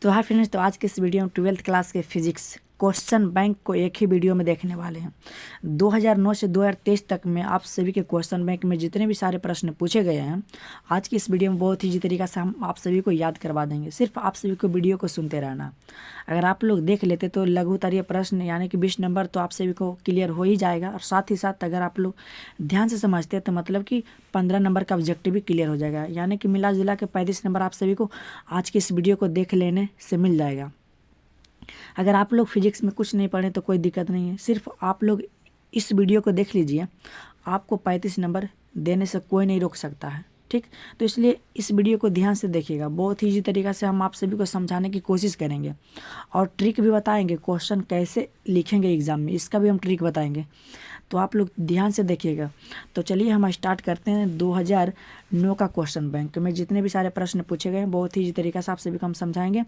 तो hi friends, तो आज के इस वीडियो में 12th क्लास के फिजिक्स क्वेश्चन बैंक को एक ही वीडियो में देखने वाले हैं। 2009 से 2023 तक में आप सभी के क्वेश्चन बैंक में जितने भी सारे प्रश्न पूछे गए हैं, आज की इस वीडियो में बहुत ही तरीका से हम आप सभी को याद करवा देंगे। सिर्फ आप सभी को वीडियो को सुनते रहना। अगर आप लोग देख लेते तो लघु उत्तरीय प्रश्न यानी कि 20 नंबर तो आप सभी को क्लियर हो ही जाएगा, और साथ ही साथ अगर आप लोग ध्यान से समझते हैं तो मतलब कि 15 नंबर का ऑब्जेक्टिव भी क्लियर हो जाएगा, यानी कि मिला जुला के 35 नंबर आप सभी को आज की इस वीडियो को देख लेने से मिल जाएगा। अगर आप लोग फिजिक्स में कुछ नहीं पढ़े तो कोई दिक्कत नहीं है, सिर्फ आप लोग इस वीडियो को देख लीजिए, आपको 35 नंबर देने से कोई नहीं रोक सकता है। ठीक, तो इसलिए इस वीडियो को ध्यान से देखिएगा। बहुत ही ईजी तरीका से हम आप सभी को समझाने की कोशिश करेंगे और ट्रिक भी बताएंगे, क्वेश्चन कैसे लिखेंगे एग्ज़ाम में इसका भी हम ट्रिक बताएंगे, तो आप लोग ध्यान से देखिएगा। तो चलिए हम स्टार्ट करते हैं 2009 का क्वेश्चन बैंक में जितने भी सारे प्रश्न पूछे गए हैं, बहुत ही ईजी तरीका से आप सभी को हम समझाएंगे।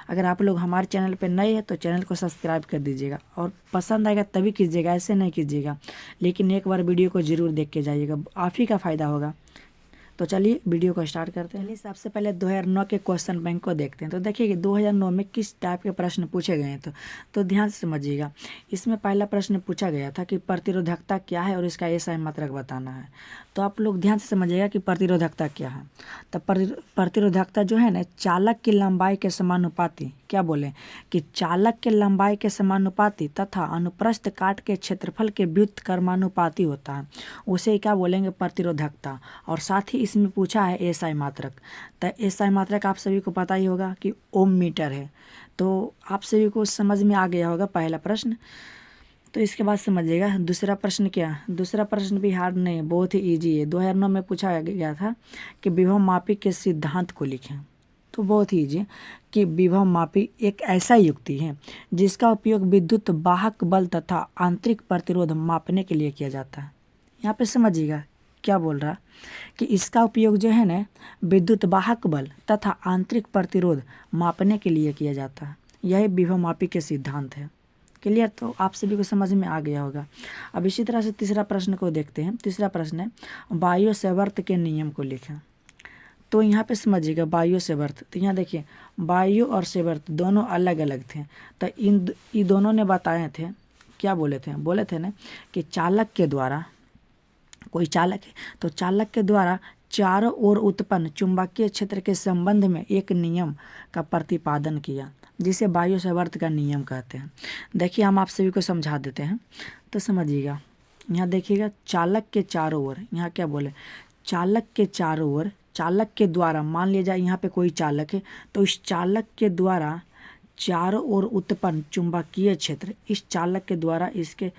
अगर आप लोग हमारे चैनल पर नए हैं तो चैनल को सब्सक्राइब कर दीजिएगा, और पसंद आएगा तभी कीजिएगा, ऐसे नहीं कीजिएगा, लेकिन एक बार वीडियो को ज़रूर देख के जाइएगा, आप ही का फ़ायदा होगा। तो चलिए वीडियो को स्टार्ट करते हैं। सबसे पहले 2009 के क्वेश्चन बैंक को देखते हैं। तो देखिए कि 2009 में किस टाइप के प्रश्न पूछे गए हैं, तो ध्यान से समझिएगा। इसमें पहला प्रश्न पूछा गया था कि प्रतिरोधकता क्या है और इसका एसआई मात्रक बताना है। तो आप लोग ध्यान से समझिएगा कि प्रतिरोधकता क्या है। तो प्रतिरोधकता जो है ना, चालक की लंबाई के समानुपाती, क्या बोले कि चालक के लंबाई के समानुपाती तथा अनुप्रस्थ काट के क्षेत्रफल के व्युत्क्रमानुपाती होता है, उसे क्या बोलेंगे, प्रतिरोधकता। और साथ ही इसमें पूछा है एसआई मात्रक। तो एसआई मात्रक आप सभी को पता ही होगा कि ओम मीटर है। तो आप सभी को समझ में आ गया होगा पहला प्रश्न। तो इसके बाद समझिएगा दूसरा प्रश्न क्या। दूसरा प्रश्न भी हार्ड नहीं, बहुत ही इजी है। 2009 में पूछा गया था कि विभव मापी के सिद्धांत को लिखें। तो बहुत ही ईजी कि विभव मापी एक ऐसा युक्ति है जिसका उपयोग विद्युत वाहक बल तथा आंतरिक प्रतिरोध मापने के लिए किया जाता है। यहाँ पे समझिएगा क्या बोल रहा कि इसका उपयोग जो है ना, विद्युत वाहक बल तथा आंतरिक प्रतिरोध मापने के लिए किया जाता है। यही विभव मापी के सिद्धांत है। क्लियर, तो आप सभी को समझ में आ गया होगा। अब इसी तरह से तीसरा प्रश्न को देखते हैं। तीसरा प्रश्न है बायो सेवर्त के नियम को लिखें। तो यहाँ पे समझिएगा बायो सेवर्त। तो यहाँ देखिए बायो और सेवर्त दोनों अलग अलग थे। तो इन दोनों ने बताए थे, क्या बोले थे ना कि चालक के द्वारा, कोई चालक है तो चालक के द्वारा चारों ओर उत्पन्न चुंबकीय क्षेत्र के संबंध में एक नियम का प्रतिपादन किया, जिसे बायो सेवर्त का नियम कहते हैं। देखिए हम आप सभी को समझा देते हैं, तो समझिएगा। यहाँ देखिएगा चालक के चारों ओर, यहाँ क्या बोले, चालक के चारों ओर, चालक के द्वारा, मान लिया जाए यहाँ पे कोई चालक है तो इस चालक के द्वारा चारों ओर उत्पन्न चुंबकीय क्षेत्र, इस चालक के द्वारा इसके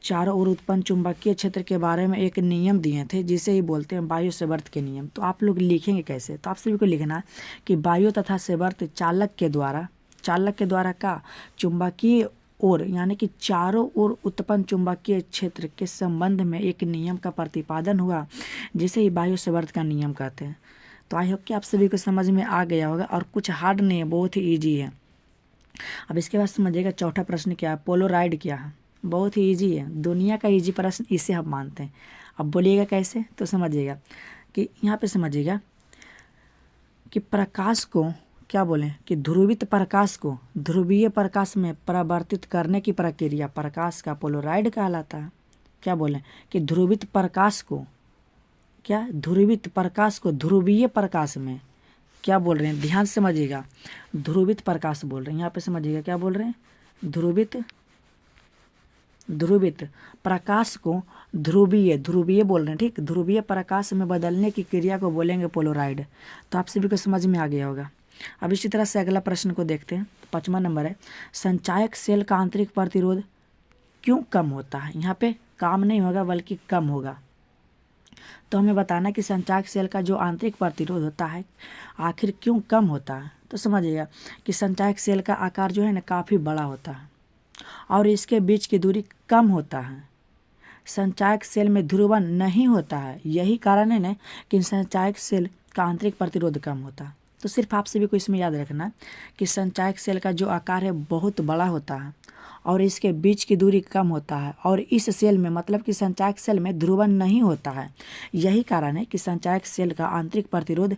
चारों ओर उत्पन्न चुंबकीय क्षेत्र के बारे में एक नियम दिए थे, जिसे ही बोलते हैं बायो सेवर्त के नियम। तो आप लोग लिखेंगे कैसे, तो आप सभी को लिखना है कि बायो तथा सेवर्त चालक के द्वारा का चुंबकीय ओर यानी कि चारों ओर उत्पन्न चुंबकीय क्षेत्र के संबंध में एक नियम का प्रतिपादन हुआ, जिसे ही बायो सेवर्त का नियम कहते हैं। तो आई होप कि आप सभी को समझ में आ गया होगा, और कुछ हार्ड नहीं है, बहुत ही ईजी है। अब इसके बाद समझिएगा चौथा प्रश्न क्या है, पोलोराइड क्या है। बहुत ही इजी है, दुनिया का इजी प्रश्न इसे हम मानते हैं। अब बोलिएगा कैसे, तो समझिएगा कि यहाँ पे समझिएगा कि प्रकाश को, क्या बोलें कि ध्रुवित प्रकाश को ध्रुवीय प्रकाश में परिवर्तित करने की प्रक्रिया प्रकाश का पोलोराइड कहलाता है। क्या बोलें कि ध्रुवित प्रकाश को, क्या ध्रुवित प्रकाश को ध्रुवीय प्रकाश में, क्या बोल रहे हैं, ध्यान से समझिएगा, ध्रुवित प्रकाश बोल रहे हैं। यहाँ पे समझिएगा क्या बोल रहे हैं, ध्रुवित प्रकाश को ध्रुवीय बोल रहे हैं। ठीक, ध्रुवीय प्रकाश में बदलने की क्रिया को बोलेंगे पोलोराइड। तो आप सभी को समझ में आ गया होगा। अब इसी तरह से अगला प्रश्न को देखते हैं। 5वां नंबर है संचायक सेल का आंतरिक प्रतिरोध क्यों कम होता है। यहाँ पे काम नहीं होगा बल्कि कम होगा। तो हमें बताना कि संचायक सेल का जो आंतरिक प्रतिरोध होता है आखिर क्यों कम होता है। तो समझिएगा कि संचायक सेल का आकार जो है ना काफ़ी बड़ा होता है और इसके बीच की दूरी कम होता है। संचायक सेल में ध्रुवण नहीं होता है, यही कारण है ना कि संचायक सेल का आंतरिक प्रतिरोध कम होता है। तो सिर्फ आप सभी को इसमें याद रखना कि संचायक सेल का जो आकार है बहुत बड़ा होता है और इसके बीच की दूरी कम होता है, और इस सेल में मतलब कि संचायक सेल में ध्रुवण नहीं होता है, यही कारण है कि संचायक सेल का आंतरिक प्रतिरोध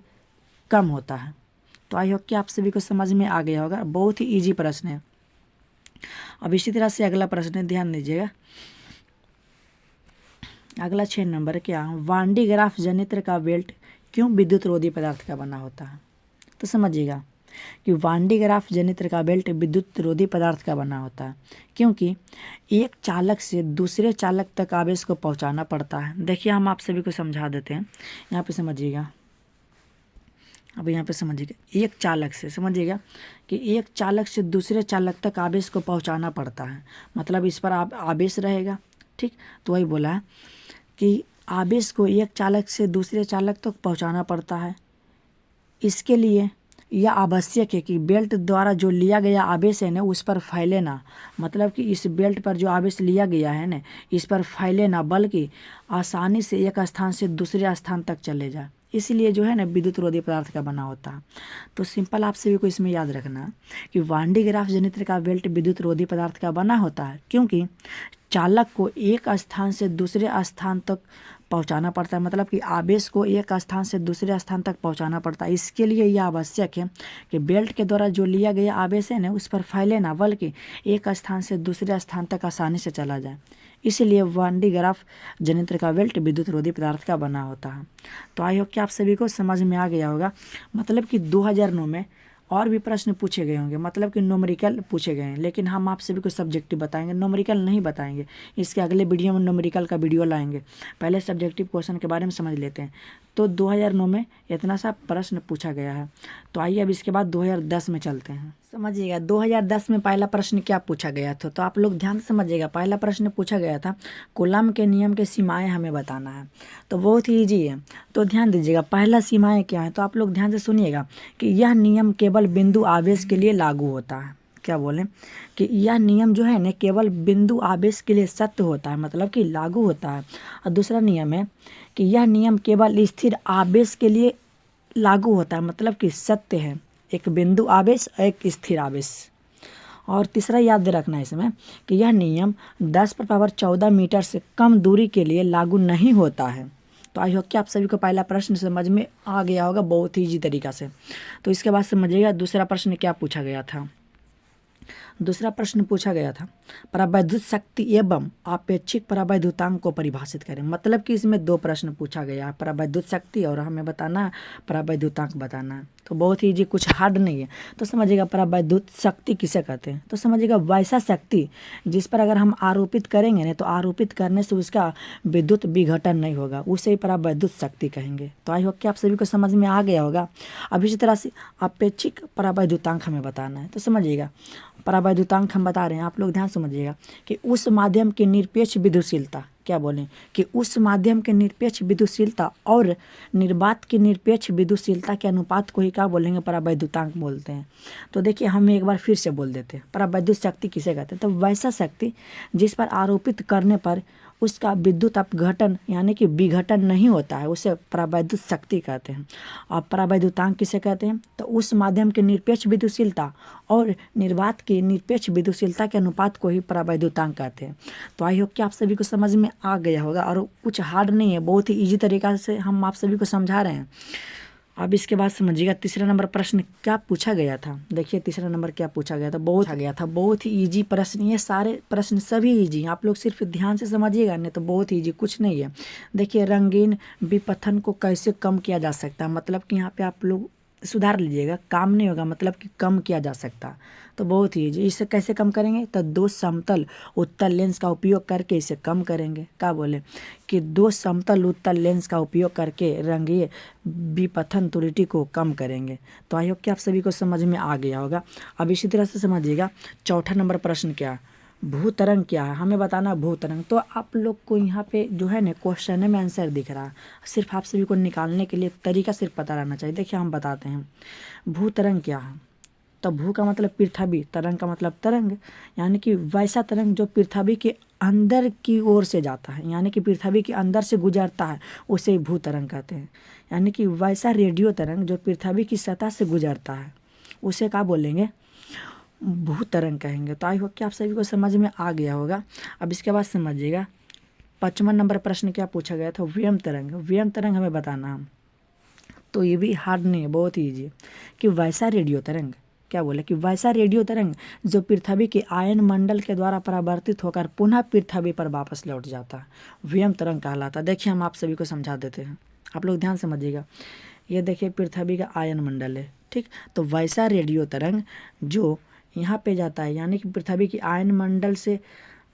कम होता है। तो आई होप कि आप सभी को समझ में आ गया होगा, बहुत ही ईजी प्रश्न है। अब इसी तरह से अगला प्रश्न ध्यान दीजिएगा, अगला 6 नंबर क्या, वान डी ग्राफ जनित्र का बेल्ट क्यों विद्युत रोधी पदार्थ का बना होता है। तो समझिएगा कि वान डी ग्राफ जनित्र का बेल्ट विद्युत रोधी पदार्थ का बना होता है क्योंकि एक चालक से दूसरे चालक तक आवेश को पहुंचाना पड़ता है। देखिए हम आप सभी को समझा देते हैं, यहाँ पे समझिएगा। अब यहाँ पे समझिएगा, एक चालक से, समझिएगा कि एक चालक से दूसरे चालक तक आवेश को पहुंचाना पड़ता है, मतलब इस पर आवेश रहेगा, ठीक। तो वही बोला है कि आवेश को एक चालक से दूसरे चालक तक पहुंचाना पड़ता है। इसके लिए यह आवश्यक है कि बेल्ट द्वारा जो लिया गया आवेश है ना उस पर फैले ना, मतलब कि इस बेल्ट पर जो आवेश लिया गया है ना इस पर फैले ना, बल्कि आसानी से एक स्थान से दूसरे स्थान तक चले जाए। इसलिए जो है ना विद्युत रोधी पदार्थ का बना होता है। तो सिंपल आप सभी को इसमें याद रखना कि वान डी ग्राफ जनित्र का बेल्ट विद्युत रोधी पदार्थ का बना होता है क्योंकि चालक को एक स्थान से दूसरे स्थान तक पहुंचाना पड़ता है, मतलब कि आवेश को एक स्थान से दूसरे स्थान तक पहुंचाना पड़ता है। इसके लिए यह आवश्यक है कि बेल्ट के द्वारा जो लिया गया आवेश है ना उस पर फैले ना, बल्कि एक स्थान से दूसरे स्थान तक आसानी से चला जाए। इसलिए वान डी ग्राफ जनित्र का बेल्ट विद्युत रोधी पदार्थ का बना होता है। तो आई होप कि आप सभी को समझ में आ गया होगा, मतलब कि 2009 में और भी प्रश्न पूछे गए होंगे, मतलब कि न्यूमेरिकल पूछे गए हैं, लेकिन हम आप सभी को सब्जेक्टिव बताएंगे, न्यूमेरिकल नहीं बताएंगे। इसके अगले वीडियो में न्यूमेरिकल का वीडियो लाएंगे। पहले सब्जेक्टिव क्वेश्चन के बारे में समझ लेते हैं। तो 2009 में इतना सा प्रश्न पूछा गया है। तो आइए अब इसके बाद 2010 में चलते हैं। समझिएगा 2010 में पहला प्रश्न क्या पूछा गया था, तो आप लोग ध्यान से समझिएगा। पहला प्रश्न पूछा गया था कूलम के नियम के सीमाएं हमें बताना है। तो बहुत ही ईजी है, तो ध्यान दीजिएगा पहला सीमाएं क्या है, तो आप लोग ध्यान से सुनिएगा कि यह नियम केवल बिंदु आवेश के लिए लागू होता है। क्या बोलें कि यह नियम जो है ना केवल बिंदु आवेश के लिए सत्य होता है, मतलब कि लागू होता है। और दूसरा नियम है कि यह नियम केवल स्थिर आवेश के लिए लागू होता है, मतलब कि सत्य है, एक बिंदु आवेश और एक स्थिर आवेश। और तीसरा याद रखना है इसमें कि यह नियम 10⁻14 मीटर से कम दूरी के लिए लागू नहीं होता है। तो आई होप कि आप सभी को पहला प्रश्न समझ में आ गया होगा बहुत ही ईजी तरीका से। तो इसके बाद समझिएगा दूसरा प्रश्न क्या पूछा गया था। दूसरा प्रश्न पूछा गया था परावैद्युत शक्ति एवं आपेक्षिक परावैद्युतांक को परिभाषित करें, मतलब कि इसमें दो प्रश्न पूछा गया है, परावैद्युत शक्ति और हमें बताना परावैद्युतांक बताना है। तो बहुत ही ईजी, कुछ हार्ड नहीं है। तो समझिएगा परावैद्युत शक्ति किसे कहते हैं, तो समझिएगा वैसा शक्ति जिस पर अगर हम आरोपित करेंगे ना तो आरोपित करने से उसका विद्युत विघटन नहीं होगा, उसे ही परावैद्युत शक्ति कहेंगे। तो आई होप कि आप सभी को समझ में आ गया होगा। अब इसी तरह से अपेक्षिक परावैद्युतांक हमें बताना है। तो समझिएगा परावैद्युतांक हम बता रहे हैं, आप लोग ध्यान समझिएगा कि उस माध्यम की निरपेक्ष विद्युतशीलता, क्या बोलें कि उस माध्यम के निरपेक्ष विद्युतशीलता और निर्वात की निरपेक्ष विद्युतशीलता के अनुपात को ही क्या बोलेंगे, परावैद्युतांक बोलते हैं। तो देखिए हम एक बार फिर से बोल देते हैं परावैद्युत शक्ति किसे कहते हैं, तो वैसा शक्ति जिस पर आरोपित करने पर उसका विद्युत अपघटन यानी कि विघटन नहीं होता है, उसे परावैद्युत शक्ति कहते हैं। और परावैद्युतांक किसे कहते हैं, तो उस माध्यम की निरपेक्ष विद्युतशीलता और निर्वात की निरपेक्ष विद्युतशीलता के अनुपात को ही परावैद्युतांक कहते हैं। तो आई होप कि आप सभी को समझ में आ गया होगा और कुछ हार्ड नहीं है, बहुत ही ईजी तरीका से हम आप सभी को समझा रहे हैं। अब इसके बाद समझिएगा तीसरा नंबर प्रश्न क्या पूछा गया था। देखिए तीसरा नंबर क्या पूछा गया था, बहुत ही ईजी प्रश्न। ये सारे प्रश्न सभी ईजी हैं, आप लोग सिर्फ ध्यान से समझिएगा, नहीं तो बहुत ईजी, कुछ नहीं है। देखिए रंगीन विपथन को कैसे कम किया जा सकता है, मतलब कि यहाँ पे आप लोग सुधार लीजिएगा, काम नहीं होगा, मतलब कि कम किया जा सकता। तो बहुत ही ईजी, इसे कैसे कम करेंगे, तो दो समतल उत्तल लेंस का उपयोग करके इसे कम करेंगे। क्या बोले कि दो समतल उत्तल लेंस का उपयोग करके रंगीय विपथन त्रुटि को कम करेंगे। तो आई होप कि आप सभी को समझ में आ गया होगा। अब इसी तरह से समझिएगा चौथा नंबर प्रश्न क्या, भूतरंग क्या है, हमें बताना भूतरंग। तो आप लोग को यहाँ पे जो है ना क्वेश्चन में आंसर दिख रहा है, सिर्फ आप सभी को निकालने के लिए तरीका सिर्फ पता रहना चाहिए। देखिए हम बताते हैं भूतरंग क्या है। तो भू का मतलब पृथ्वी, तरंग का मतलब तरंग, यानी कि वैसा तरंग जो पृथ्वी के अंदर की ओर से जाता है, यानी कि पृथ्वी के अंदर से गुजरता है, उसे भूतरंग कहते हैं। यानी कि वैसा रेडियो तरंग जो पृथ्वी की सतह से गुजरता है उसे क्या बोलेंगे, भूतरंग कहेंगे। तो आई होप कि आप सभी को समझ में आ गया होगा। अब इसके बाद समझिएगा 5वां नंबर प्रश्न क्या पूछा गया था, व्यम तरंग। व्यम तरंग हमें बताना है। तो ये भी हार्ड नहीं है, बहुत ही ईजी है। कि वैसा रेडियो तरंग, क्या बोले कि वैसा रेडियो तरंग जो पृथ्वी के आयन मंडल के द्वारा परावर्तित होकर पुनः पृथ्वी पर वापस लौट जाता है, वियम तरंग कहलाता है। देखिए हम आप सभी को समझा देते हैं, आप लोग ध्यान समझिएगा। ये देखिए पृथ्वी का आयन मंडल है, ठीक। तो वैसा रेडियो तरंग जो यहाँ पे जाता है, यानी कि पृथ्वी की आयन मंडल से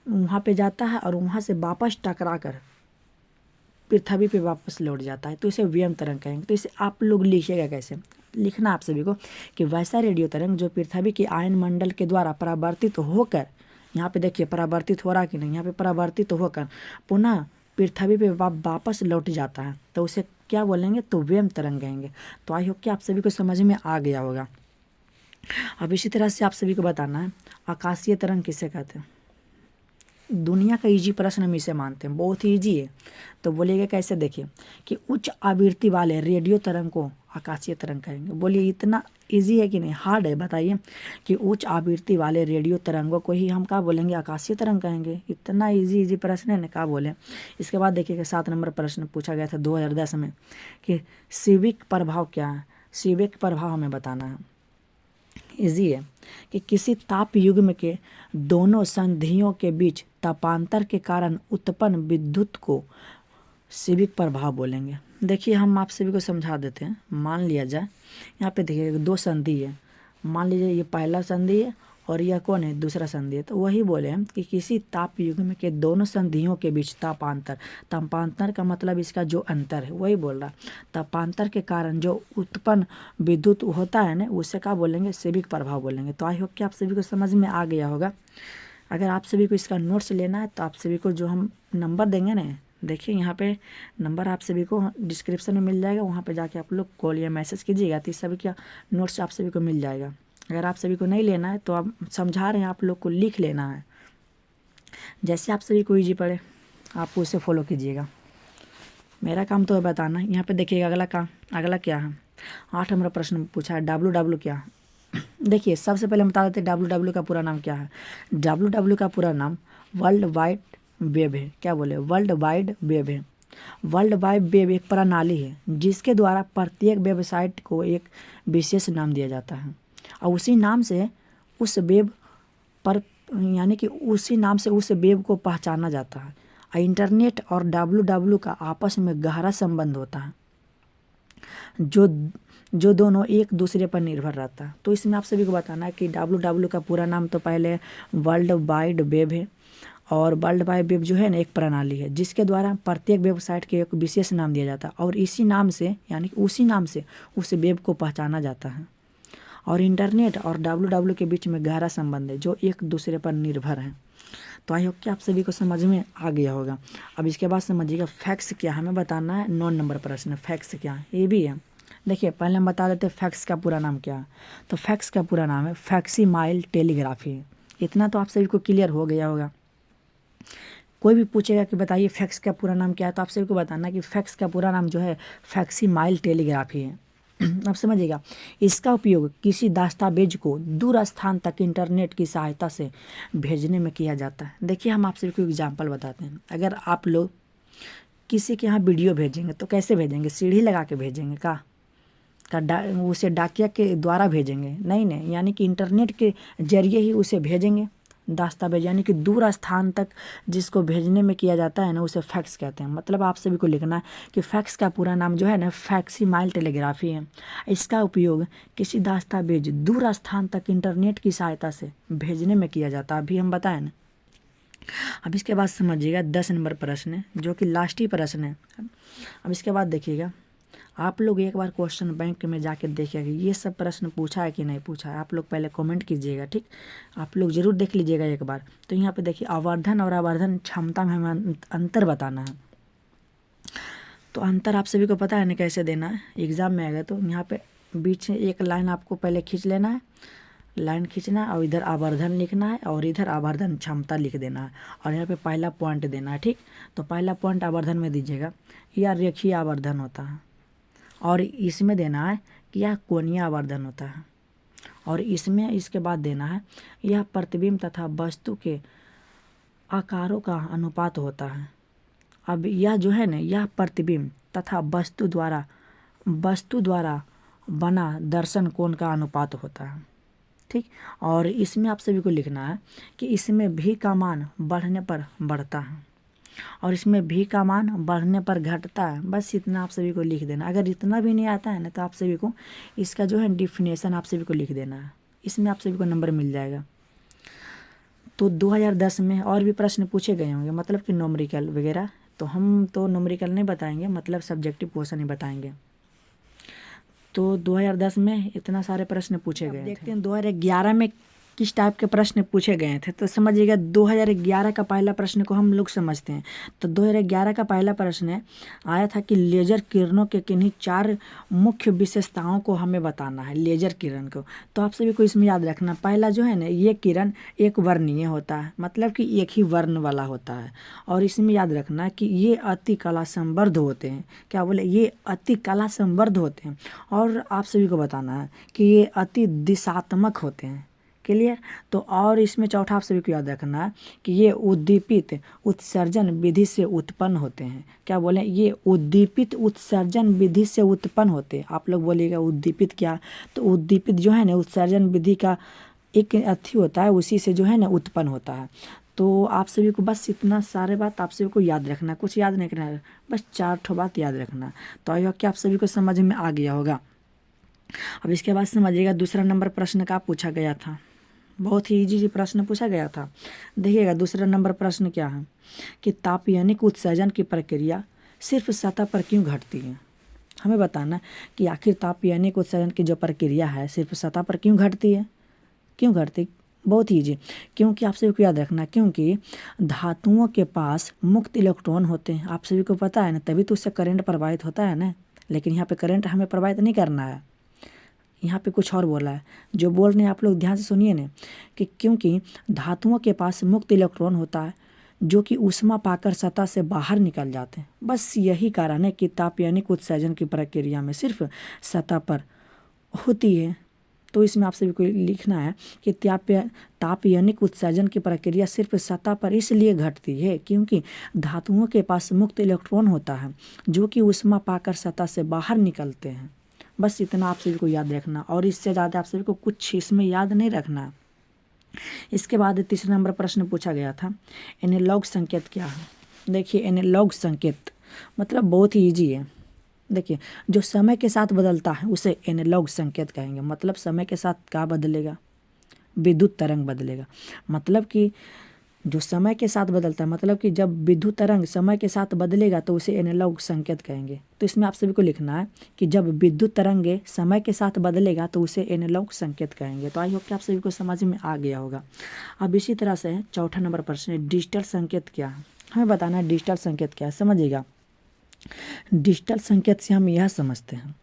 वहाँ पे जाता है और वहाँ से वापस टकरा कर पृथ्वी पे वापस लौट जाता है, तो इसे वियम तरंग कहेंगे। तो इसे आप लोग लिखिएगा, कैसे लिखना आप सभी को कि वैसा रेडियो तरंग जो पृथ्वी की आयन मंडल के द्वारा परावर्तित होकर, यहाँ पे देखिए परावर्तित हो रहा कि नहीं, यहाँ पे परावर्तित होकर पुनः पृथ्वी पे वापस लौट जाता है, तो उसे क्या बोलेंगे, तो वियम तरंग कहेंगे। तो आई होप कि आप सभी को समझ में आ गया होगा। अब इसी तरह से आप सभी को बताना है आकाशीय तरंग किसे कहते हैं। दुनिया का इजी प्रश्न हम इसे मानते हैं, बहुत ही ईजी है। तो बोलिएगा कैसे, देखिए कि उच्च आवृत्ति वाले रेडियो तरंग को आकाशीय तरंग कहेंगे। बोलिए इतना इजी है कि नहीं, हार्ड है, बताइए। कि उच्च आवृत्ति वाले रेडियो तरंगों को ही हम क्या बोलेंगे, आकाशीय तरंग कहेंगे। इतना इजी प्रश्न है ना, क्या बोले। इसके बाद देखिएगा 7 नंबर प्रश्न पूछा गया था 2010 में कि सीविक प्रभाव क्या है। सीविक प्रभाव हमें बताना है, इजी है। कि किसी ताप युग्म के दोनों संधियों के बीच तापांतर के कारण उत्पन्न विद्युत को सीविक प्रभाव बोलेंगे। देखिए हम आप सभी को समझा देते हैं। मान लिया जाए यहाँ पे देखिए 2 संधि है, मान लीजिए ये पहला संधि है और यह कौन है, दूसरा संधि है। तो वही बोले हम कि किसी ताप युग्म के दोनों संधियों के बीच तापांतर, तापांतर का मतलब इसका जो अंतर है वही बोल रहा। तापांतर के कारण जो उत्पन्न विद्युत होता है ना, उसे क्या बोलेंगे, सीविक प्रभाव बोलेंगे। तो आई होप कि आप सभी को समझ में आ गया होगा। अगर आप सभी को इसका नोट्स लेना है तो आप सभी को जो हम नंबर देंगे ना, देखिए यहाँ पे नंबर आप सभी को डिस्क्रिप्शन में मिल जाएगा, वहाँ पे जाके आप लोग कॉल या मैसेज कीजिएगा तो इस सभी का नोट्स आप सभी को मिल जाएगा। अगर आप सभी को नहीं लेना है तो आप समझा रहे हैं, आप लोग को लिख लेना है, जैसे आप सभी को ईजी पड़े आप उसे फॉलो कीजिएगा। मेरा काम तो है बताना। यहाँ पे देखिएगा अगला क्या है, 8 नंबर प्रश्न पूछा है WW क्या है। देखिए सबसे पहले हम बता देते हैं WW का पूरा नाम क्या है। WW का पूरा नाम वर्ल्ड वाइड वेब है। क्या बोले, वर्ल्ड वाइड वेब है। वर्ल्ड वाइड वेब एक प्रणाली है जिसके द्वारा प्रत्येक वेबसाइट को एक विशेष नाम दिया जाता है और उसी नाम से उस वेब पर, यानी कि उसी नाम से उस वेब को पहचाना जाता है। इंटरनेट और WW का आपस में गहरा संबंध होता है जो दोनों एक दूसरे पर निर्भर रहता है। तो इसमें आप सभी को बताना है कि WW का पूरा नाम तो पहले वर्ल्ड वाइड वेब है और वर्ल्ड वाइड वेब जो है ना एक प्रणाली है जिसके द्वारा प्रत्येक वेबसाइट के एक विशेष नाम दिया जाता है और इसी नाम से, यानी कि उसी नाम से उस वेब को पहचाना जाता है। और इंटरनेट और WW के बीच में गहरा संबंध है जो एक दूसरे पर निर्भर है। तो आई होप कि आप सभी को समझ में आ गया होगा। अब इसके बाद समझिएगा फैक्स क्या, हमें बताना है 9 नंबर प्रश्न, फैक्स क्या है, ये भी है। देखिए पहले हम बता देते हैं फैक्स का पूरा नाम क्या है। तो फैक्स का पूरा नाम है फैक्सीमाइल टेलीग्राफी। इतना तो आप सभी को क्लियर हो गया होगा। कोई भी पूछेगा कि बताइए फैक्स का पूरा नाम क्या है, तो आप सभी को बताना कि फैक्स का पूरा नाम जो है फैक्सीमाइल टेलीग्राफी है। अब समझिएगा, इसका उपयोग किसी दस्तावेज को दूर स्थान तक इंटरनेट की सहायता से भेजने में किया जाता है। देखिए हम आप सभी को एग्जाम्पल बताते हैं। अगर आप लोग किसी के यहाँ वीडियो भेजेंगे तो कैसे भेजेंगे, सीढ़ी लगा के भेजेंगे उसे डाकिया के द्वारा भेजेंगे, नहीं, यानी कि इंटरनेट के जरिए ही उसे भेजेंगे दस्तावेज, यानी कि दूर स्थान तक जिसको भेजने में किया जाता है ना उसे फैक्स कहते हैं। मतलब आप सभी को लिखना है कि फैक्स का पूरा नाम जो है ना फैक्सीमाइल टेलीग्राफी है। इसका उपयोग किसी दस्तावेज दूर स्थान तक इंटरनेट की सहायता से भेजने में किया जाता है, अभी हम बताएं ना। अब इसके बाद समझिएगा 10 नंबर प्रश्न है जो कि लास्ट ही प्रश्न है। अब इसके बाद देखिएगा, आप लोग एक बार क्वेश्चन बैंक में जाके देखिएगा ये सब प्रश्न पूछा है कि नहीं पूछा है। आप लोग पहले कमेंट कीजिएगा, ठीक। आप लोग ज़रूर देख लीजिएगा एक बार। तो यहाँ पे देखिए आवर्धन और आवर्धन क्षमता में हमें अंतर बताना है। तो अंतर आप सभी को पता है ना कैसे देना है, एग्ज़ाम में आएगा। तो यहाँ पे बीच में एक लाइन आपको पहले खींच लेना है, लाइन खींचना है और इधर आवर्धन लिखना है और इधर आवर्धन क्षमता लिख देना है और यहाँ पे पहला पॉइंट देना है, ठीक। तो पहला पॉइंट आवर्धन में दीजिएगा यह रेखीय आवर्धन होता है और इसमें देना है कि यह कोणीय आवर्धन होता है और इसमें इसके बाद देना है यह प्रतिबिंब तथा वस्तु के आकारों का अनुपात होता है। अब यह जो है ना यह प्रतिबिंब तथा वस्तु द्वारा वस्तु द्वारा बना दर्शन कोण का अनुपात होता है। ठीक, और इसमें आप सभी को लिखना है कि इसमें भी का मान बढ़ने पर बढ़ता है और इसमें भी का मान बढ़ने पर घटता है। बस इतना आप सभी को लिख देना। अगर इतना भी नहीं आता है ना तो आप सभी को इसका जो है डेफिनेशन आप सभी को लिख देना है, इसमें आप सभी को नंबर मिल जाएगा। तो 2010 में और भी प्रश्न पूछे गए होंगे, मतलब कि न्यूमेरिकल वगैरह, तो हम तो न्यूमेरिकल नहीं बताएंगे, मतलब सब्जेक्टिव क्वेश्चन ही बताएंगे। तो 2010 में इतना सारे प्रश्न पूछे गए थे। देखते हैं 2011 में किस टाइप के प्रश्न पूछे गए थे। तो समझिएगा 2011 का पहला प्रश्न को हम लोग समझते हैं। तो 2011 का पहला प्रश्न आया था कि लेजर किरणों के किन्हीं 4 मुख्य विशेषताओं को हमें बताना है, लेजर किरण को। तो आप सभी को इसमें याद रखना, पहला जो है ना, ये किरण एक वर्णीय होता है, मतलब कि एक ही वर्ण वाला होता है। और इसमें याद रखना कि ये अति कला संवर्ध होते हैं। क्या बोले? ये अति कला संवर्ध होते हैं। और आप सभी को बताना है कि ये अति दिशात्मक होते हैं। क्लियर? तो और इसमें चौथा आप सभी को याद रखना है कि ये उद्दीपित उत्सर्जन विधि से उत्पन्न होते हैं। क्या बोले? ये उद्दीपित उत्सर्जन विधि से उत्पन्न होते हैं। आप लोग बोलिएगा उद्दीपित क्या? तो उद्दीपित जो है ना, उत्सर्जन विधि का एक अथी होता है, उसी से जो है ना उत्पन्न होता है। तो आप सभी को बस इतना सारे बात आप सभी को याद रखना, कुछ याद नहीं करना, बस 4 ठो बात याद रखना। तो आई होप कि आप सभी को समझ में आ गया होगा। अब इसके बाद समझिएगा दूसरा नंबर प्रश्न का पूछा गया था, बहुत ही इजी प्रश्न पूछा गया था। देखिएगा दूसरा नंबर प्रश्न क्या है कि तापीयनिक उत्सर्जन की प्रक्रिया सिर्फ सतह पर क्यों घटती है। हमें बताना कि आखिर तापीयनिक उत्सर्जन की जो प्रक्रिया है सिर्फ सतह पर क्यों घटती है, क्यों घटती? बहुत ईजी, क्योंकि आप सभी को याद रखना, क्योंकि धातुओं के पास मुक्त इलेक्ट्रॉन होते हैं। आप सभी को पता है ना, तभी तो उससे करंट प्रवाहित होता है ना। लेकिन यहाँ पे करंट हमें प्रवाहित नहीं करना है, यहाँ पे कुछ और बोला है। जो बोल रहे हैं आप लोग ध्यान से सुनिए ना, कि क्योंकि धातुओं के पास मुक्त इलेक्ट्रॉन होता है जो कि ऊष्मा पाकर सतह से बाहर निकल जाते हैं। बस यही कारण है कि तापीयनिक उत्सर्जन की प्रक्रिया में सिर्फ सतह पर होती है। तो इसमें आप सभी को लिखना है कि तापीयनिक उत्सर्जन की प्रक्रिया सिर्फ सतह पर इसलिए घटती है क्योंकि धातुओं के पास मुक्त इलेक्ट्रॉन होता है जो कि ऊष्मा पाकर सतह से बाहर निकलते हैं। बस इतना आप सभी को याद रखना, और इससे ज़्यादा आप सभी को कुछ इसमें याद नहीं रखना। इसके बाद तीसरा नंबर प्रश्न पूछा गया था, एनालॉग संकेत क्या है। देखिए एनालॉग संकेत मतलब बहुत ही ईजी है। देखिए जो समय के साथ बदलता है उसे एनालॉग संकेत कहेंगे। मतलब समय के साथ क्या बदलेगा? विद्युत तरंग बदलेगा। मतलब कि जो समय के साथ बदलता है, मतलब कि जब विद्युत तरंग समय के साथ बदलेगा तो उसे एनालॉग संकेत कहेंगे। तो इसमें आप सभी को लिखना है कि जब विद्युत तरंग समय के साथ बदलेगा तो उसे एनालॉग संकेत कहेंगे। तो आई होप कि आप सभी को समझ में आ गया होगा। अब इसी तरह से चौथा नंबर प्रश्न है, डिजिटल संकेत क्या है। हमें बताना है डिजिटल संकेत क्या है। समझिएगा, डिजिटल संकेत से हम यह समझते हैं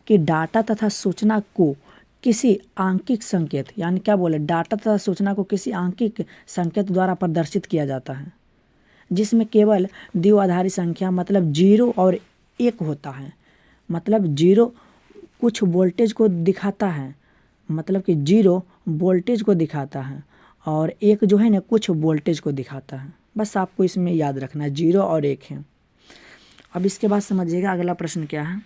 कि डाटा तथा सूचना को किसी आंकिक संकेत, यानी क्या बोले, डाटा तथा सूचना को किसी आंकिक संकेत द्वारा प्रदर्शित किया जाता है जिसमें केवल द्विआधारी संख्या मतलब 0 और 1 होता है। मतलब 0 कुछ वोल्टेज को दिखाता है, मतलब कि 0 वोल्टेज को दिखाता है और 1 जो है ना कुछ वोल्टेज को दिखाता है। बस आपको इसमें याद रखना है 0 और 1 है। अब इसके बाद समझिएगा अगला प्रश्न क्या है।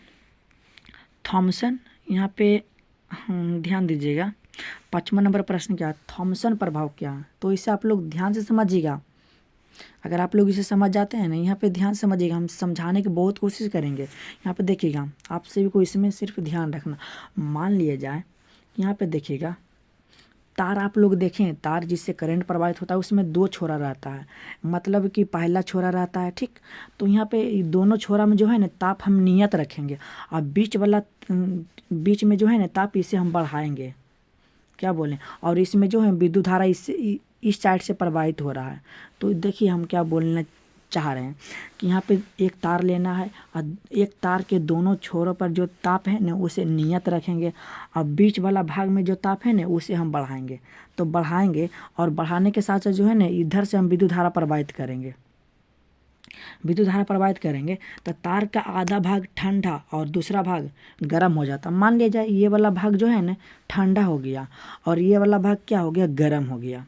थॉमसन, यहाँ पे ध्यान दीजिएगा, 5वां नंबर प्रश्न क्या है, थॉमसन प्रभाव क्या है। तो इसे आप लोग ध्यान से समझिएगा। अगर आप लोग इसे समझ जाते हैं ना, यहाँ पे ध्यान समझिएगा, हम समझाने की बहुत कोशिश करेंगे। यहाँ पे देखिएगा, आप सभी को इसमें सिर्फ ध्यान रखना। मान लिया जाए, यहाँ पे देखिएगा, तार आप लोग देखें, तार जिससे करंट प्रवाहित होता है उसमें 2 छोरा रहता है, मतलब कि पहला छोरा रहता है। ठीक, तो यहाँ पे दोनों छोरा में जो है ना ताप हम नियत रखेंगे और बीच में जो है ना ताप इसे हम बढ़ाएंगे। क्या बोलें, और इसमें जो है विद्युत धारा इस साइड से प्रवाहित हो रहा है। तो देखिए हम क्या बोलना चाह रहे हैं कि यहाँ पे एक तार लेना है और एक तार के दोनों छोरों पर जो ताप है ना उसे नियत रखेंगे और बीच वाला भाग में जो ताप है ना उसे हम बढ़ाएंगे। तो बढ़ाएंगे और बढ़ाने के साथ साथ जो है ना इधर से हम विद्युत धारा प्रवाहित करेंगे। विद्युत धारा प्रवाहित करेंगे तो तार का आधा भाग ठंडा और दूसरा भाग गर्म हो जाता। मान लिया जाए ये वाला भाग जो है ना ठंडा हो गया और ये वाला भाग क्या हो गया, गर्म हो गया।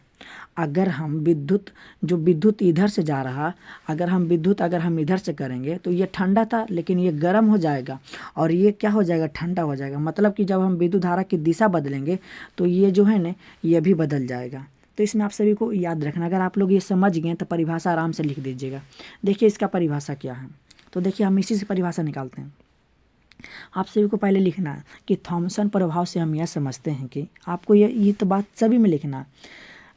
अगर हम विद्युत इधर से जा रहा, अगर हम इधर से करेंगे तो ये ठंडा था, लेकिन ये गर्म हो जाएगा और ये क्या हो जाएगा, ठंडा हो जाएगा। मतलब कि जब हम विद्युत धारा की दिशा बदलेंगे तो ये जो है ना ये भी बदल जाएगा। तो इसमें आप सभी को याद रखना। अगर आप लोग ये समझ गए तो परिभाषा आराम से लिख दीजिएगा। देखिए इसका परिभाषा क्या है, तो देखिए हम इसी से परिभाषा निकालते हैं। आप सभी को पहले लिखना है कि थॉमसन प्रभाव से हम यह समझते हैं कि आपको ये तो बात सभी में लिखना है,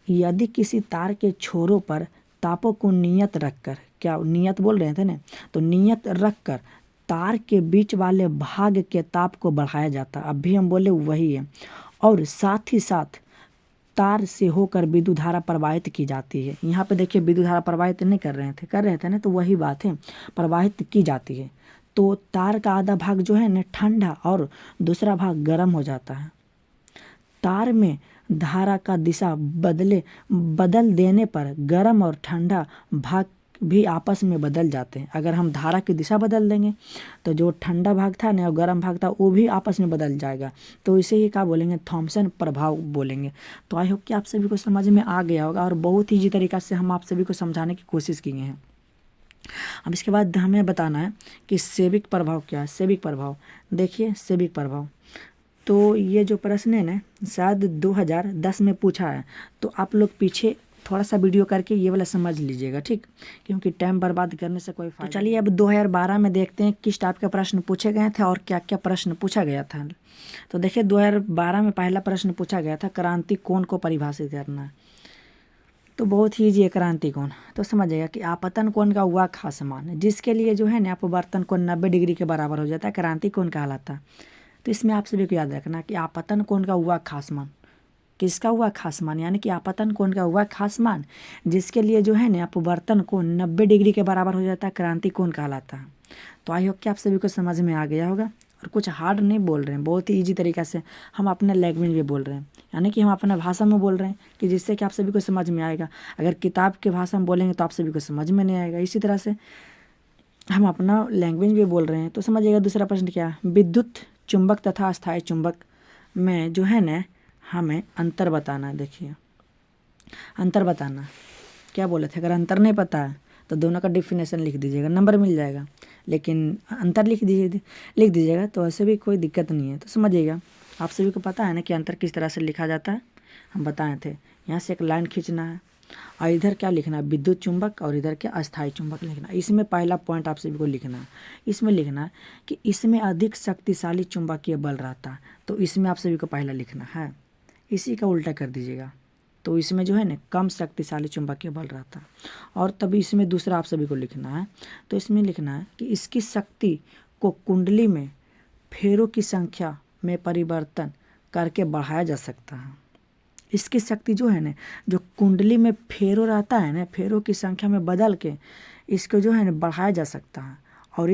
यदि किसी तार के छोरों पर तापों को नियत रखकर, क्या नियत बोल रहे थे ना, तो नियत रखकर तार के बीच वाले भाग के ताप को बढ़ाया जाता, अब भी हम बोले वही है, और साथ ही साथ तार से होकर विद्युत धारा प्रवाहित की जाती है। यहाँ पे देखिए विद्युत धारा प्रवाहित नहीं कर रहे थे ना, तो वही बात है, प्रवाहित की जाती है। तो तार का आधा भाग जो है ना ठंडा और दूसरा भाग गर्म हो जाता है। तार में धारा का दिशा बदल देने पर गर्म और ठंडा भाग भी आपस में बदल जाते हैं। अगर हम धारा की दिशा बदल देंगे तो जो ठंडा भाग था ना और गर्म भाग था वो भी आपस में बदल जाएगा। तो इसे ही क्या बोलेंगे, थॉमसन प्रभाव बोलेंगे। तो आई होप कि आप सभी को समझ में आ गया होगा और बहुत ईजी तरीका से हम आप सभी को समझाने की कोशिश किए हैं। अब इसके बाद हमें बताना है कि सेविक प्रभाव क्या है। सेविक प्रभाव, देखिए सेविक प्रभाव, तो ये जो प्रश्न है ना शायद 2010 में पूछा है, तो आप लोग पीछे थोड़ा सा वीडियो करके ये वाला समझ लीजिएगा, ठीक, क्योंकि टाइम बर्बाद करने से कोई फायदा। तो चलिए अब 2012 में देखते हैं किस टाइप के प्रश्न पूछे गए थे और क्या क्या प्रश्न पूछा गया था। तो देखिए 2012 में पहला प्रश्न पूछा गया था, क्रांति कोण को परिभाषित करना है। तो बहुत ही ईजी है क्रांति कोण। तो समझिएगा कि आपतन कोण का वह खास मान जिसके लिए जो है ना अपवर्तन कोण 90 डिग्री के बराबर हो जाता है, क्रांति कोण कहलाता है। तो इसमें आप सभी को याद रखना कि आपतन कोण का वह खास मान, किसका हुआ खास मान, यानी कि आपतन कोण का हुआ खास मान जिसके लिए जो है ना अपवर्तन कोण 90 डिग्री के बराबर हो जाता है, क्रांति कोण कहलाता है। तो आई होप कि आप सभी को समझ में आ गया होगा और कुछ हार्ड नहीं बोल रहे हैं, बहुत ही ईजी तरीका से हम अपने लैंग्वेज में बोल रहे हैं, यानी कि हम अपना भाषा में बोल रहे हैं कि जिससे कि आप सभी को समझ में आएगा। अगर किताब के भाषा में बोलेंगे तो आप सभी को समझ में नहीं आएगा। इसी तरह से हम अपना लैंग्वेज भी बोल रहे हैं। तो समझिएगा दूसरा प्रश्न क्या, विद्युत चुंबक तथा अस्थायी चुंबक में जो है ना हमें अंतर बताना है। देखिए अंतर बताना, क्या बोले थे, अगर अंतर नहीं पता है तो दोनों का डिफिनेशन लिख दीजिएगा, नंबर मिल जाएगा, लेकिन अंतर लिख दीजिएगा तो ऐसे भी कोई दिक्कत नहीं है। तो समझिएगा आप सभी को पता है ना कि अंतर किस तरह से लिखा जाता है, हम बताए थे। यहाँ से एक लाइन खींचना है और इधर क्या लिखना है, विद्युत चुंबक, और इधर क्या अस्थायी चुंबक लिखना है। इसमें पहला पॉइंट आप सभी को लिखना है, इसमें लिखना है कि इसमें अधिक शक्तिशाली चुंबकीय बल रहता है। तो इसमें आप सभी को पहला लिखना है, इसी का उल्टा कर दीजिएगा, तो इसमें जो है ना कम शक्तिशाली चुंबकीय बल रहता है। और तभी इसमें दूसरा आप सभी को लिखना है, तो इसमें लिखना है कि इसकी शक्ति को कुंडली में फेरों की संख्या में परिवर्तन करके बढ़ाया जा सकता है। इसकी शक्ति जो है ना, जो कुंडली में फेरों रहता है ना, फेरों की संख्या में बदल के इसको जो है ना बढ़ाया जा सकता है, और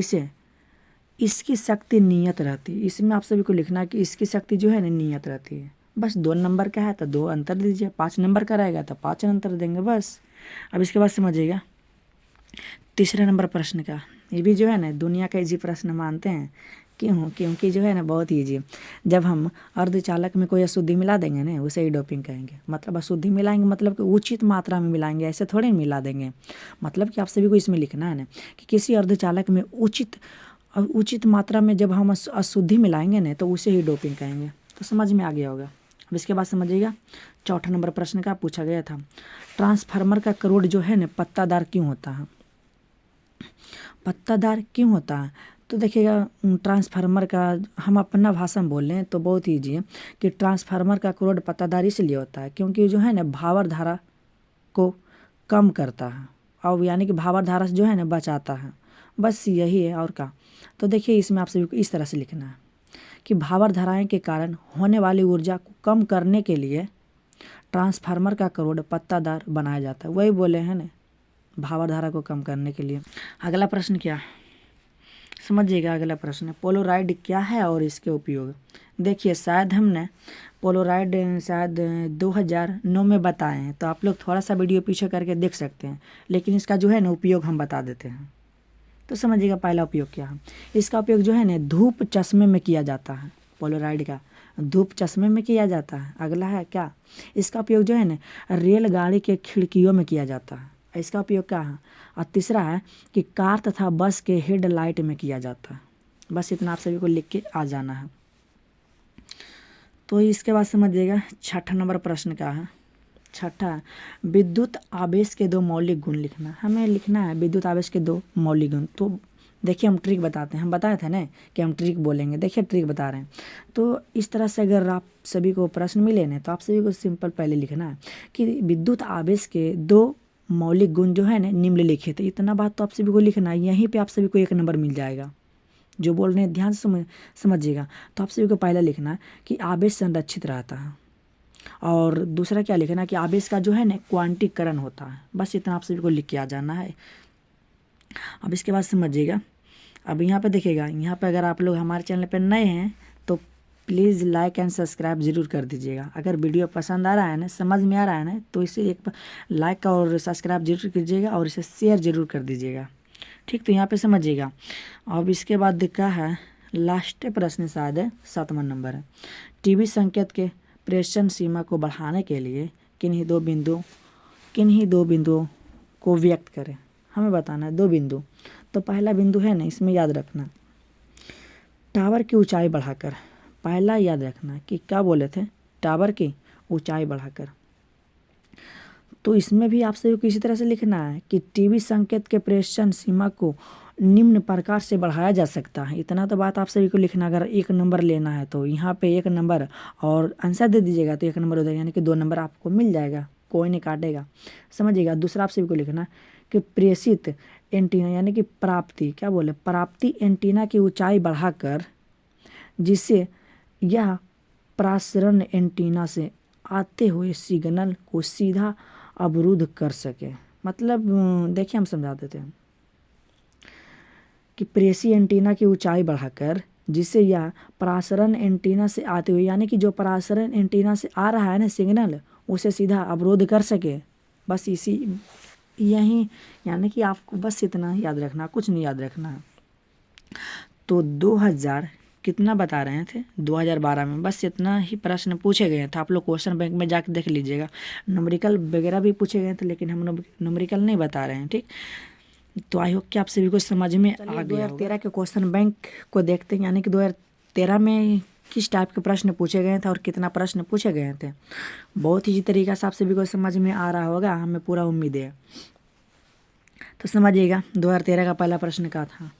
इसकी शक्ति नियत रहती है। इसमें आप सभी को लिखना है कि इसकी शक्ति जो है ना नियत रहती है। बस 2 नंबर का है तो 2 अंतर दीजिए, 5 नंबर का रहेगा तो 5 अंतर देंगे बस। अब इसके बाद समझिएगा तीसरे नंबर प्रश्न का, ये भी जो है ना दुनिया का ईजी प्रश्न मानते हैं। क्योंकि जो है ना बहुत ईजी, जब हम अर्धचालक में कोई अशुद्धि मिला देंगे ना उसे ही डोपिंग कहेंगे। मतलब अशुद्धि मिलाएंगे मतलब कि उचित मात्रा में मिलाएंगे, ऐसे थोड़े मिला देंगे। मतलब कि आप सभी को इसमें लिखना है ना कि किसी अर्धचालक में उचित मात्रा में जब हम अशुद्धि मिलाएंगे ना तो उसे ही डोपिंग कहेंगे। तो समझ में आ गया होगा। अब इसके बाद समझिएगा चौथा नंबर प्रश्न का पूछा गया था, ट्रांसफार्मर का करोड़ जो है ना पत्तादार क्यों होता है, पत्तादार क्यों होता है। तो देखिएगा ट्रांसफार्मर का हम अपना भाषा में बोल रहे हैं तो बहुत ईजी है कि ट्रांसफार्मर का करोड़ पत्तादार इसलिए होता है क्योंकि जो है ना भावर धारा को कम करता है, और यानी कि भावर धारा जो है ना बचाता है, बस यही है और क्या। तो देखिए इसमें आप सभी को इस तरह से लिखना है कि भावर धाराएं के कारण होने वाली ऊर्जा को कम करने के लिए ट्रांसफार्मर का करोड़ पत्तादार बनाया जाता है। वही बोले हैं ना भावर धारा को कम करने के लिए। अगला प्रश्न क्या समझिएगा, अगला प्रश्न है पोलोराइड क्या है और इसके उपयोग। देखिए शायद हमने पोलोराइड शायद 2009 में बताए हैं, तो आप लोग थोड़ा सा वीडियो पीछे करके देख सकते हैं, लेकिन इसका जो है ना उपयोग हम बता देते हैं। तो समझिएगा पहला उपयोग क्या है, इसका उपयोग जो है ना धूप चश्मे में किया जाता है। पोलोराइड का धूप चश्मे में किया जाता है। अगला है क्या, इसका उपयोग जो है ना रेलगाड़ी के खिड़कियों में किया जाता है, इसका उपयोग क्या है। और तीसरा है कि कार तथा बस के हेडलाइट में किया जाता है। बस इतना आप सभी को लिख के आ जाना है। तो इसके बाद समझिएगा छठा नंबर प्रश्न क्या है। छठा, विद्युत आवेश के दो मौलिक गुण लिखना। हमें लिखना है विद्युत आवेश के दो मौलिक गुण। तो देखिए हम ट्रिक बताते हैं, हम बताए थे ना कि हम ट्रिक बोलेंगे, देखिए ट्रिक बता रहे हैं। तो इस तरह से अगर आप सभी को प्रश्न मिले ना तो आप सभी को सिंपल पहले लिखना है कि विद्युत आवेश के दो मौलिक गुण जो है ना निम्नलिखित। इतना बात तो आप सभी को लिखना है, यहीं पे आप सभी को 1 नंबर मिल जाएगा। जो बोल रहे हैं ध्यान से समझिएगा। तो आप सभी को पहला लिखना है कि आवेश संरक्षित रहता है, और दूसरा क्या लिखना है कि आवेश का जो है ना क्वांटीकरण होता है। बस इतना आप सभी को लिख के आ जाना है। अब इसके बाद समझिएगा, अब यहाँ पे देखिएगा, यहाँ पे अगर आप लोग हमारे चैनल पे नए हैं तो प्लीज़ लाइक एंड सब्सक्राइब ज़रूर कर दीजिएगा। अगर वीडियो पसंद आ रहा है ना, समझ में आ रहा है ना, तो इसे एक लाइक और सब्सक्राइब जरूर कीजिएगा और इसे शेयर ज़रूर कर दीजिएगा। ठीक, तो यहाँ पे समझिएगा। अब इसके बाद क्या है, लास्ट प्रश्न शायद है 7वां नंबर है। टीवी संकेत के प्रेषण सीमा को बढ़ाने के लिए किन्हीं दो बिंदुओं को व्यक्त करें। हमें बताना है 2 बिंदु। तो पहला बिंदु है ना, इसमें याद रखना टावर की ऊंचाई बढ़ाकर। पहला याद रखना कि क्या बोले थे, टावर की ऊंचाई बढ़ाकर। तो इसमें भी आप सभी को इसी तरह से लिखना है कि टीवी संकेत के प्रेषण सीमा को निम्न प्रकार से बढ़ाया जा सकता है। इतना तो बात आप सभी को लिखना। अगर 1 नंबर लेना है तो यहाँ पे 1 नंबर और आंसर दे दीजिएगा तो 1 नंबर हो जाएगा, यानी कि 2 नंबर आपको मिल जाएगा, कोई नहीं काटेगा। समझिएगा। दूसरा आप सभी को लिखना कि प्रेषित एंटीना यानी कि प्राप्ति, क्या बोले, प्राप्ति एंटीना की ऊंचाई बढ़ाकर जिससे यह प्रसारण एंटीना से आते हुए सिग्नल को सीधा अवरुद्ध कर सके। मतलब देखिए हम समझा देते हैं कि प्रेषी एंटीना की ऊंचाई बढ़ाकर जिससे यह प्रसारण एंटीना से आते हुए, यानी कि जो प्रसारण एंटीना से आ रहा है ना सिग्नल, उसे सीधा अवरोध कर सके। बस यही, यानी कि आपको बस इतना ही याद रखना, कुछ नहीं याद रखना है। तो 2000 कितना बता रहे थे, 2012 में बस इतना ही प्रश्न पूछे गए थे। आप लोग क्वेश्चन बैंक में जाकर देख लीजिएगा। न्यूमेरिकल वगैरह भी पूछे गए थे, लेकिन हम न्यूमेरिकल नहीं बता रहे हैं। ठीक, तो आई होप कि आप सभी को समझ में आ गया। 2013 के क्वेश्चन बैंक को देखते हैं, यानी कि 2013 में किस टाइप के प्रश्न पूछे गए थे और कितना प्रश्न पूछे गए थे। बहुत ही तरीका से आप सभी को समझ में आ रहा होगा, हमें पूरा उम्मीद है। तो समझिएगा 2013 का पहला प्रश्न क्या था,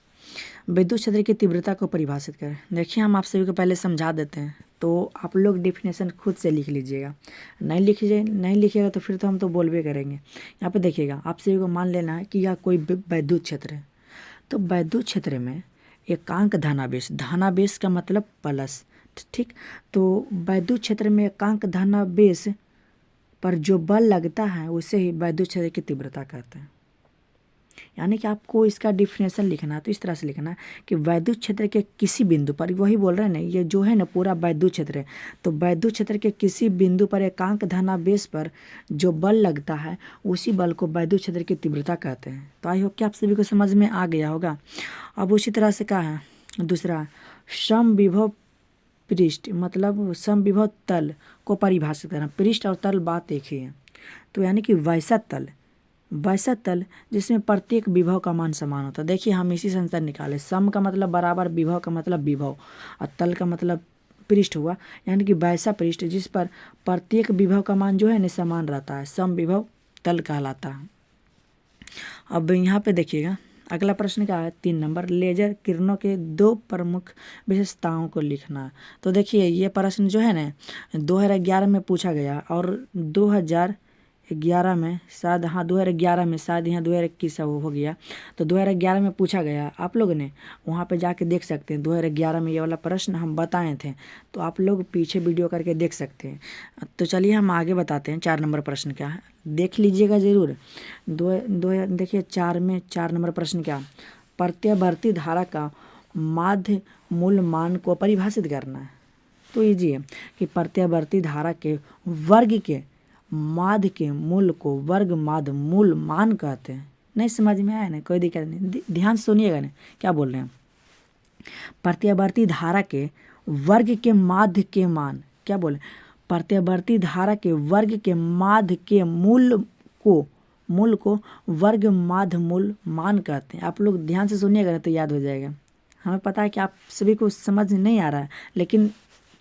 विद्युत क्षेत्र की तीव्रता को परिभाषित करें। देखिए हम आप सभी को पहले समझा देते हैं, तो आप लोग डेफिनेशन खुद से लिख लीजिएगा। नहीं लिखिएगा तो फिर तो हम तो बोलबे करेंगे। यहाँ पे देखिएगा, आप सभी को मान लेना है कि यह कोई वैद्युत क्षेत्र है। तो वैद्युत क्षेत्र में एकांक धनावेश, धनावेश का मतलब प्लस, ठीक। तो वैद्युत क्षेत्र में एकांक धनावेश पर जो बल लगता है उसे ही वैद्युत क्षेत्र की तीव्रता कहते हैं। यानी कि आपको इसका डिफिनेशन लिखना है तो इस तरह से लिखना है कि वैद्युत क्षेत्र के किसी बिंदु पर, वही बोल रहे हैं ना, ये जो है ना पूरा वैद्युत क्षेत्र है, तो वैद्युत क्षेत्र के किसी बिंदु पर एकांक धनावेश पर जो बल लगता है उसी बल को वैद्युत क्षेत्र की तीव्रता कहते हैं। तो आई होप कि आप सभी को समझ में आ गया होगा। अब उसी तरह से क्या है दूसरा, समविभव पृष्ठ, मतलब समविभव तल को परिभाषित करना। पृष्ठ और तल बात एक ही है। तो यानी कि वैसा तल जिसमें प्रत्येक विभव का मान समान होता है। देखिए हम इसी से आंसर निकाले, सम का मतलब बराबर, विभव का मतलब विभव, और तल का मतलब पृष्ठ हुआ। यानी कि वैसा पृष्ठ जिस पर प्रत्येक विभव का मान जो है ना समान रहता है, सम विभव तल कहलाता है। अब यहाँ पे देखिएगा अगला प्रश्न क्या है, 3 नंबर, लेजर किरणों के 2 प्रमुख विशेषताओं को लिखना। तो देखिए ये प्रश्न जो है ना 2011 में पूछा गया और 2011 में शायद, हाँ 2011 में शायद, यहाँ 2021 हो गया। तो 2011 में पूछा गया, आप लोग ने वहाँ पे जाके देख सकते हैं। 2011 में ये वाला प्रश्न हम बताए थे, तो आप लोग पीछे वीडियो करके देख सकते हैं। तो चलिए हम आगे बताते हैं। 4 नंबर प्रश्न क्या है, देख लीजिएगा ज़रूर। देखिए 4 नंबर प्रश्न क्या, प्रत्यावर्ती धारा का माध्य मूल मान को परिभाषित करना है। तो ईजी है कि प्रत्यावर्ती धारा के वर्ग के माध्य के मूल को वर्ग माध्य मूल मान कहते हैं। नहीं समझ में आया ना, कोई दिक्कत नहीं, ध्यान सुनिएगा ना क्या बोल रहे हैं। प्रत्यावर्ती धारा के वर्ग के माध्य के मान, क्या बोले, प्रत्यावर्ती धारा के वर्ग के माध्य के मूल को वर्ग माध्य मूल मान कहते हैं। आप लोग ध्यान से सुनिएगा ना तो याद हो जाएगा। हमें पता है कि आप सभी को समझ नहीं आ रहा है, लेकिन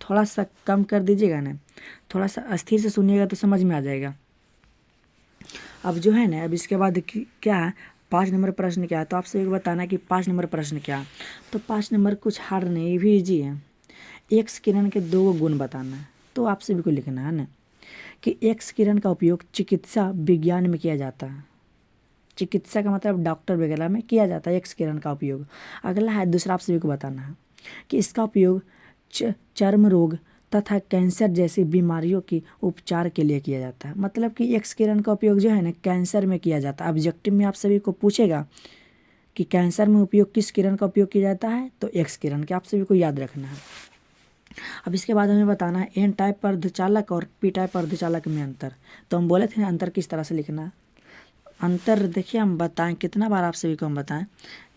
थोड़ा सा कम कर दीजिएगा ना, थोड़ा सा अस्थिर से सुनिएगा तो समझ में आ जाएगा। अब जो है ना, अब इसके बाद क्या है, 5 नंबर प्रश्न क्या है, तो आप सभी को बताना है कि 5 नंबर प्रश्न क्या है। तो 5 नंबर कुछ हार्ड नहीं, ये भी ईजी है। एक्स किरण के 2 गुण बताना है। तो आप सभी को लिखना है ना कि एक्स किरण का उपयोग चिकित्सा विज्ञान में किया जाता है। चिकित्सा का मतलब डॉक्टर वगैरह में किया जाता है एक्स किरण का उपयोग। अगला है, दूसरा आप सभी को बताना है कि इसका उपयोग चर्म रोग तथा कैंसर जैसी बीमारियों की उपचार के लिए किया जाता है। मतलब कि एक्स किरण का उपयोग जो है ना कैंसर में किया जाता है। ऑब्जेक्टिव में आप सभी को पूछेगा कि कैंसर में उपयोग किस किरण का उपयोग किया जाता है, तो एक्स किरण के आप सभी को याद रखना है। अब इसके बाद हमें बताना है एन टाइप अर्धचालक और पी टाइप अर्धचालक में अंतर। तो हम बोले थे ना अंतर किस तरह से लिखना है। अंतर देखिए हम बताएं, कितना बार आप सभी को हम बताएं,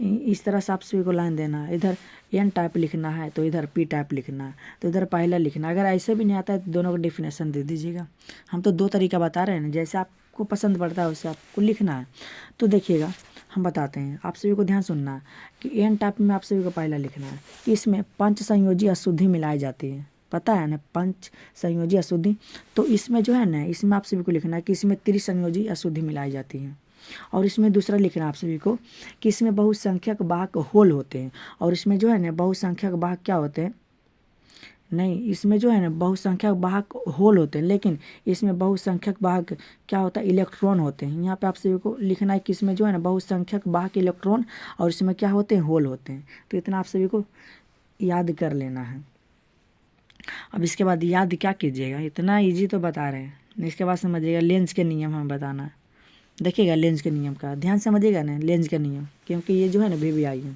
इस तरह से आप सभी को लाइन देना है। इधर एन टाइप लिखना है तो इधर पी टाइप लिखना है, तो इधर पहला लिखना है। अगर ऐसे भी नहीं आता है तो दोनों का डिफिनेशन दे दीजिएगा। हम तो 2 तरीका बता रहे हैं ना, जैसे आपको पसंद पड़ता है वैसे आपको लिखना है। तो देखिएगा हम बताते हैं, आप सभी को ध्यान सुनना है कि एन टाइप में आप सभी को पहला लिखना है कि इसमें पंच संयोजी अशुद्धि मिलाई जाती है। पता है ना पंच संयोजी अशुद्धि, तो इसमें जो है ना, इसमें आप सभी को लिखना है कि इसमें त्रिसंयोजी अशुद्धि मिलाई जाती है। और इसमें दूसरा लिखना है आप सभी को कि इसमें बहुसंख्यक वाहक होल होते हैं। और इसमें जो है ना बहुसंख्यक वाहक क्या होते हैं, नहीं, इसमें जो है ना बहुसंख्यक वाहक होल होते हैं, लेकिन इसमें बहुसंख्यक वाहक क्या होता है, इलेक्ट्रॉन होते हैं। यहाँ पे आप सभी को लिखना है कि इसमें जो है ना बहुसंख्यक वाहक इलेक्ट्रॉन और इसमें क्या होते हैं, होल होते हैं। तो इतना आप सभी को याद कर लेना है। अब इसके बाद याद क्या कीजिएगा, इतना ईजी तो बता रहे हैं। इसके बाद समझिएगा लेंस के नियम हमें बताना है। देखिएगा लेंस के नियम का ध्यान समझिएगा ना, लेंस का नियम, क्योंकि ये जो है ना VVI है।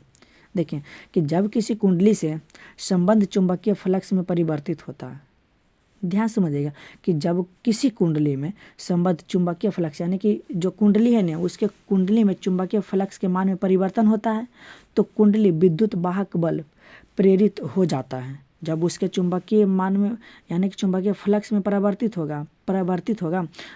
देखिए कि जब किसी कुंडली से संबंध चुंबकीय फ्लक्स में परिवर्तित होता है, ध्यान समझिएगा कि जब किसी कुंडली में संबंध चुंबकीय फ्लक्स यानी कि जो कुंडली है ना उसके कुंडली में चुंबकीय फ्लक्स के मान में परिवर्तन होता है, तो कुंडली विद्युत वाहक बल प्रेरित हो जाता है। जब उसके चुंबकीय मान में यानी कि चुंबकीय फ्लक्स में परावर्तित होगा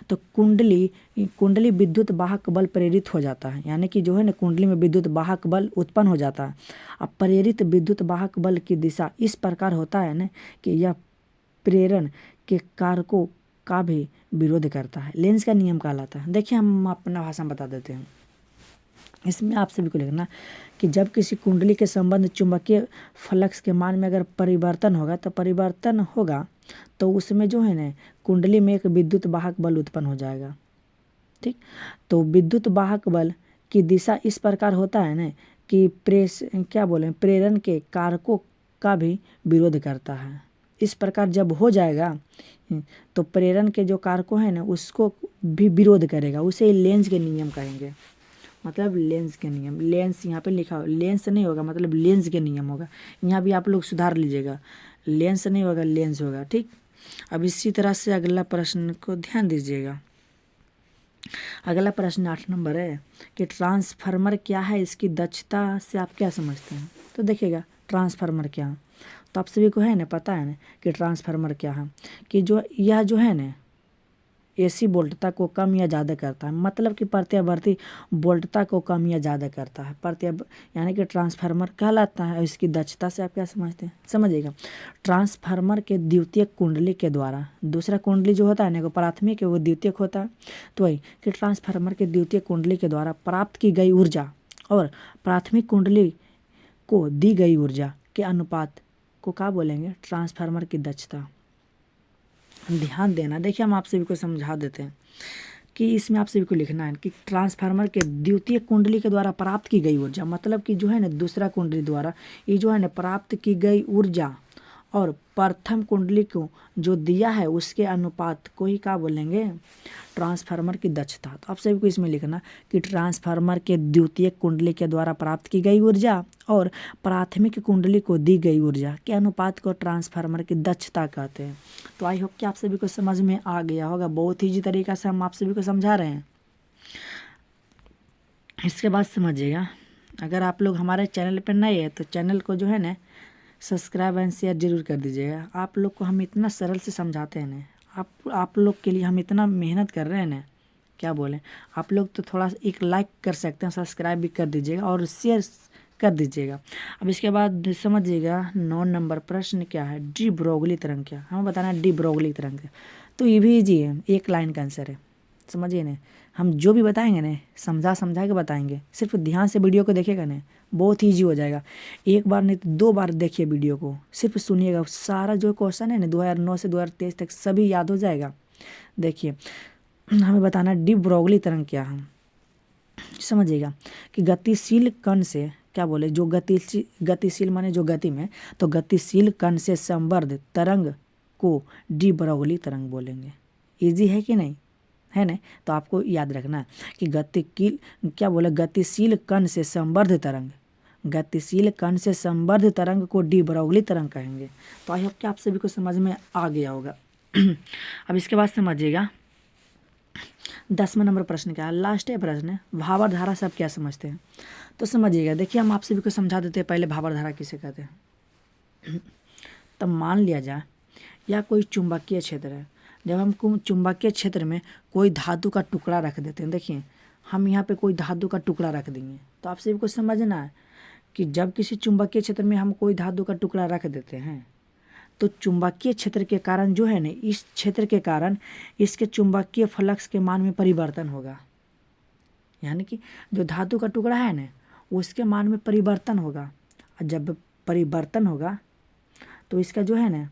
तो कुंडली विद्युत वाहक बल प्रेरित हो जाता है। यानी कि जो है ना कुंडली में विद्युत वाहक बल उत्पन्न हो जाता है। अब प्रेरित विद्युत वाहक बल की दिशा इस प्रकार होता है ना कि यह प्रेरण के कारकों का भी विरोध करता है। लेंस का नियम कहलाता है। देखिए हम अपना भाषा में बता देते हैं। इसमें आप सभी को लिखना कि जब किसी कुंडली के संबंध चुंबकीय फ्लक्स के मान में अगर परिवर्तन होगा तो उसमें जो है ना कुंडली में एक विद्युत वाहक बल उत्पन्न हो जाएगा। ठीक, तो विद्युत वाहक बल की दिशा इस प्रकार होता है ना कि प्रेरण के कारकों का भी विरोध करता है। इस प्रकार जब हो जाएगा तो प्रेरण के जो कारकों हैं ना उसको भी विरोध करेगा, उसे लेंस के नियम कहेंगे। मतलब लेंस के नियम, लेंस यहाँ पे लिखा हो, लेंस नहीं होगा मतलब लेंस के नियम होगा। यहाँ भी आप लोग सुधार लीजिएगा, लेंस नहीं होगा लेंस होगा। ठीक, अब इसी तरह से अगला प्रश्न को ध्यान दीजिएगा। अगला प्रश्न 8 नंबर है कि ट्रांसफार्मर क्या है, इसकी दक्षता से आप क्या समझते हैं। तो देखिएगा ट्रांसफार्मर क्या है, तो आप सभी को है ना पता है ना कि ट्रांसफार्मर क्या है, कि यह जो है ना AC वोल्टता को कम या ज़्यादा करता है। मतलब कि प्रत्यावर्ती वोल्टता को कम या ज़्यादा करता है। यानी कि ट्रांसफार्मर कहलाता है। इसकी दक्षता से आप क्या समझते हैं, समझिएगा। ट्रांसफार्मर के द्वितीयक कुंडली के द्वारा, दूसरा कुंडली जो होता है ना वो प्राथमिक है, वो द्वितीयक होता है। तो वही कि ट्रांसफार्मर के द्वितीयक कुंडली के द्वारा प्राप्त की गई ऊर्जा और प्राथमिक कुंडली को दी गई ऊर्जा के अनुपात को क्या बोलेंगे, ट्रांसफार्मर की दक्षता। ध्यान देना, देखिए हम आप सभी को समझा देते हैं कि इसमें आप सभी को लिखना है कि ट्रांसफार्मर के द्वितीय कुंडली के द्वारा प्राप्त की गई ऊर्जा, मतलब कि जो है ना दूसरा कुंडली द्वारा ये जो है ना प्राप्त की गई ऊर्जा और प्रथम कुंडली को जो दिया है उसके अनुपात को ही क्या बोलेंगे, ट्रांसफार्मर की दक्षता। तो आप सभी को इसमें लिखना कि ट्रांसफार्मर के द्वितीय कुंडली के द्वारा प्राप्त की गई ऊर्जा और प्राथमिक कुंडली को दी गई ऊर्जा के अनुपात को ट्रांसफार्मर की दक्षता कहते हैं। तो आई होप कि आप सभी को समझ में आ गया होगा। बहुत ईजी तरीका से हम आप सभी को समझा रहे हैं। इसके बाद समझिएगा, अगर आप लोग हमारे चैनल पर नए हैं तो चैनल को जो है ना सब्सक्राइब एंड शेयर जरूर कर दीजिएगा। आप लोग को हम इतना सरल से समझाते हैं ना, आप लोग के लिए हम इतना मेहनत कर रहे हैं ना, क्या बोलें। आप लोग तो थोड़ा एक लाइक कर सकते हैं, सब्सक्राइब भी कर दीजिएगा और शेयर कर दीजिएगा। अब इसके बाद समझिएगा 9 नंबर प्रश्न क्या है, डी ब्रोगली तरंग क्या, हमें बताना है डी ब्रोगली तरंग क्या। तो ये भी ईजी है, एक लाइन का आंसर है, समझिए ना। हम जो भी बताएंगे ना समझा के बताएंगे, सिर्फ ध्यान से वीडियो को देखिएगा ना, बहुत ईजी हो जाएगा। एक बार नहीं तो 2 बार देखिए वीडियो को, सिर्फ सुनिएगा, सारा जो क्वेश्चन है ना 2009 से 2023 तक सभी याद हो जाएगा। देखिए हमें बताना है डी ब्रोगली तरंग क्या है। समझिएगा कि गतिशील कण से, क्या बोले, जो गतिशील माने जो गति में, तो गतिशील कण से संबद्ध तरंग को डी ब्रोगली तरंग बोलेंगे। इजी है कि नहीं, है ना। तो आपको याद रखना है कि गतिशील कण से संबद्ध तरंग, गतिशील कण से संबद्ध तरंग को डी ब्रोगली तरंग कहेंगे। तो आई होप कि आप सभी को समझ में आ गया होगा। अब इसके बाद समझिएगा 10वां नंबर प्रश्न क्या है, लास्ट है प्रश्न है, भाबर धारा सब क्या समझते हैं। तो समझिएगा, देखिए हम आप सभी को समझा देते हैं पहले भाबर धारा किसे कहते हैं। तब मान लिया जाए या कोई चुंबकीय क्षेत्र है, जब हम चुंबकीय क्षेत्र में कोई धातु का टुकड़ा रख देते हैं, देखिए हम यहाँ पे कोई धातु का टुकड़ा रख देंगे, तो आप सभी को समझना है कि जब किसी चुंबकीय क्षेत्र में हम कोई धातु का टुकड़ा रख देते हैं, तो चुंबकीय क्षेत्र के कारण जो है ना, इस क्षेत्र के कारण इसके चुंबकीय फ्लक्स के मान में परिवर्तन होगा। यानी कि जो धातु का टुकड़ा है ना, उसके मान में परिवर्तन होगा, और जब परिवर्तन होगा तो इसका जो है ना,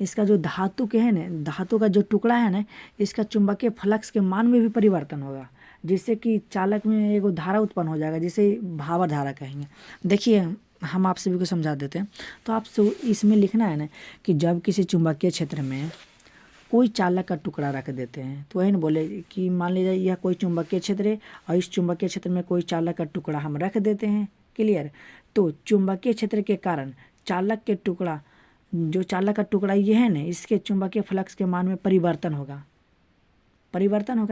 इसका जो धातु के है ना, धातु का जो टुकड़ा है ना, इसका चुंबकीय फ्लक्स के मान में भी परिवर्तन होगा, जिससे कि चालक में एक धारा उत्पन्न हो जाएगा, जिसे भाबर धारा कहेंगे। देखिए हम आप सभी को समझा देते हैं। तो आप इसमें लिखना है ना कि जब किसी चुंबकीय क्षेत्र में कोई चालक का टुकड़ा रख देते हैं, तो वही ना बोले कि मान लीजिए यह कोई चुंबकीय क्षेत्र है और इस चुंबकीय क्षेत्र में कोई चालक का टुकड़ा हम रख देते हैं, क्लियर। तो चुंबकीय क्षेत्र के कारण चालक के टुकड़ा, जो चालक का टुकड़ा ये है ना, इसके चुंबकीय फ्लक्स के मान में परिवर्तन होगा,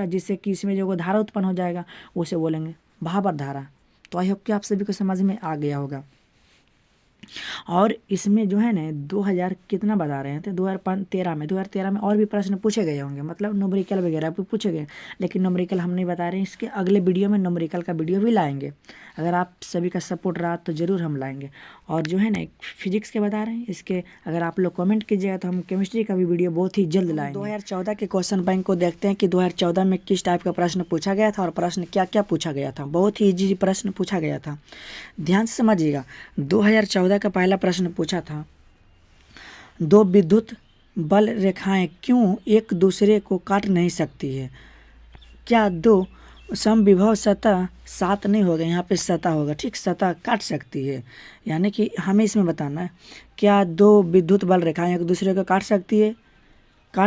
जिससे कि इसमें जो धारा उत्पन्न हो जाएगा उसे बोलेंगे भाबर धारा। तो आई होप कि आप सभी को समझ में आ गया होगा। और इसमें जो है ना 2000 कितना बता रहे थे, 2013 में और भी प्रश्न पूछे गए होंगे, मतलब न्यूमेरिकल वगैरह भी पूछे गए, लेकिन न्यूमेरिकल हम नहीं बता रहे हैं। इसके अगले वीडियो में न्यूमेरिकल का वीडियो भी लाएंगे, अगर आप सभी का सपोर्ट रहा तो ज़रूर हम लाएंगे। और जो है ना फिजिक्स के बता रहे हैं, इसके अगर आप लोग कमेंट कीजिएगा तो हम केमिस्ट्री का भी वीडियो बहुत ही जल्द लाएंगे। 2014 के क्वेश्चन बैंक को देखते हैं कि 2014 में किस टाइप का प्रश्न पूछा गया था और प्रश्न क्या क्या पूछा गया था। बहुत ही ईजी प्रश्न पूछा गया था, ध्यान से समझिएगा। 2014 का पहला प्रश्न पूछा था, 2 विद्युत बल रेखाएं क्यों एक दूसरे को काट नहीं सकती है। क्या 2 समविभव सतह 7 नहीं होगा, यहाँ पे सतह होगा, ठीक, सतह काट सकती है। यानी कि हमें इसमें बताना है क्या 2 विद्युत बल रेखाएं एक दूसरे को काट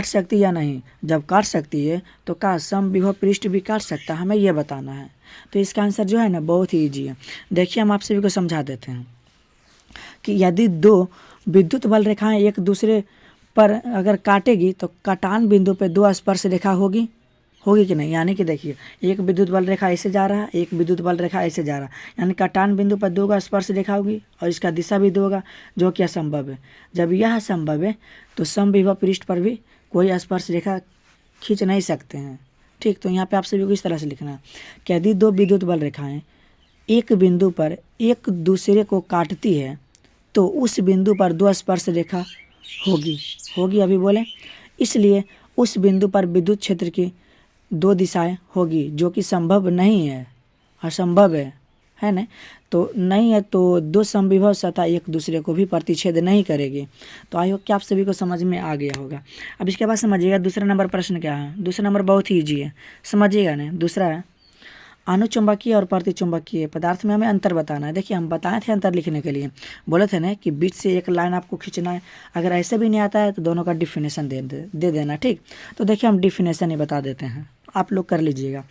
सकती या नहीं। जब काट सकती है तो क्या समविभव पृष्ठ भी काट सकता है, हमें यह बताना है। तो इसका आंसर जो है ना बहुत ही ईजी है। देखिए हम आप सभी को समझा देते हैं कि यदि 2 विद्युत बल रेखाएं एक दूसरे पर अगर काटेगी तो कटान बिंदु पर 2 स्पर्श रेखा होगी कि नहीं। यानी कि देखिए एक विद्युत बल रेखा ऐसे जा रहा है, एक विद्युत बल रेखा ऐसे जा रहा है, यानी कटान बिंदु पर 2 का स्पर्श रेखा होगी और इसका दिशा भी 2 होगा, जो कि असंभव है। जब यह संभव है तो समविभव पृष्ठ पर भी कोई स्पर्श रेखा खींच नहीं सकते हैं, ठीक। तो यहाँ पे आप सभी को इस तरह से लिखना है कि यदि 2 विद्युत बल रेखाएं एक बिंदु पर एक दूसरे को काटती है तो उस बिंदु पर 2 स्पर्श रेखा होगी अभी बोले, इसलिए उस बिंदु पर विद्युत क्षेत्र की 2 दिशाएं होगी, जो कि संभव नहीं है, असंभव है ना। तो नहीं है तो 2 समविभव सतह एक दूसरे को भी प्रतिच्छेद नहीं करेगी। तो आई होप कि आप सभी को समझ में आ गया होगा। अब इसके बाद समझिएगा दूसरा नंबर प्रश्न क्या है। दूसरा नंबर बहुत ही ईजी है, समझिएगा ना। दूसरा है अनुचुंबकीय और प्रतिचुंबकीय पदार्थ में हमें अंतर बताना है। देखिए हम बताए थे अंतर लिखने के लिए, बोले थे ना कि बीच से एक लाइन आपको खींचना है। अगर ऐसे भी नहीं आता है तो दोनों का डिफिनेशन दे देना, ठीक। तो देखिए हम डिफिनेशन ही बता देते हैं, आप लोग कर लीजिएगा।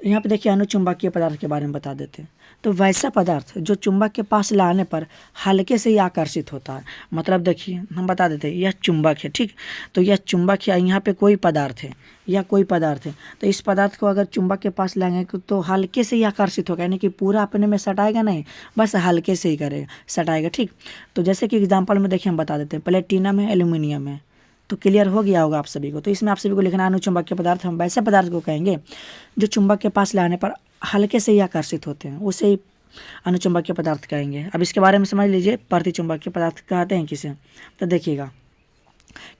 यहाँ पे देखिए अनुचुंबकीय पदार्थ के बारे में बता देते हैं। तो वैसा पदार्थ जो चुंबक के पास लाने पर हल्के से ही आकर्षित होता है। मतलब देखिए हम बता देते हैं, यह चुंबक है, ठीक। तो यह चुंबक है, यहाँ पे कोई पदार्थ है, यह कोई पदार्थ है। तो इस पदार्थ को अगर चुंबक के पास लाएंगे तो हल्के से ही आकर्षित होगा, यानी कि पूरा अपने में सटाएगा नहीं, बस हल्के से ही करेगा, सटाएगा, ठीक। तो जैसे कि एग्जाम्पल में देखिए हम बता देते हैं, प्लेटिनम है, एल्यूमिनियम है। तो क्लियर हो गया होगा आप सभी को। तो इसमें आप सभी को लिखना है अनुचुंबकीय पदार्थ हम वैसे पदार्थ को कहेंगे जो चुंबक के पास लाने पर हल्के से ही आकर्षित होते हैं, उसे ही अनुचुंबकीय पदार्थ कहेंगे। अब इसके बारे में समझ लीजिए, प्रतिचुंबकीय पदार्थ कहते हैं किसे। तो देखिएगा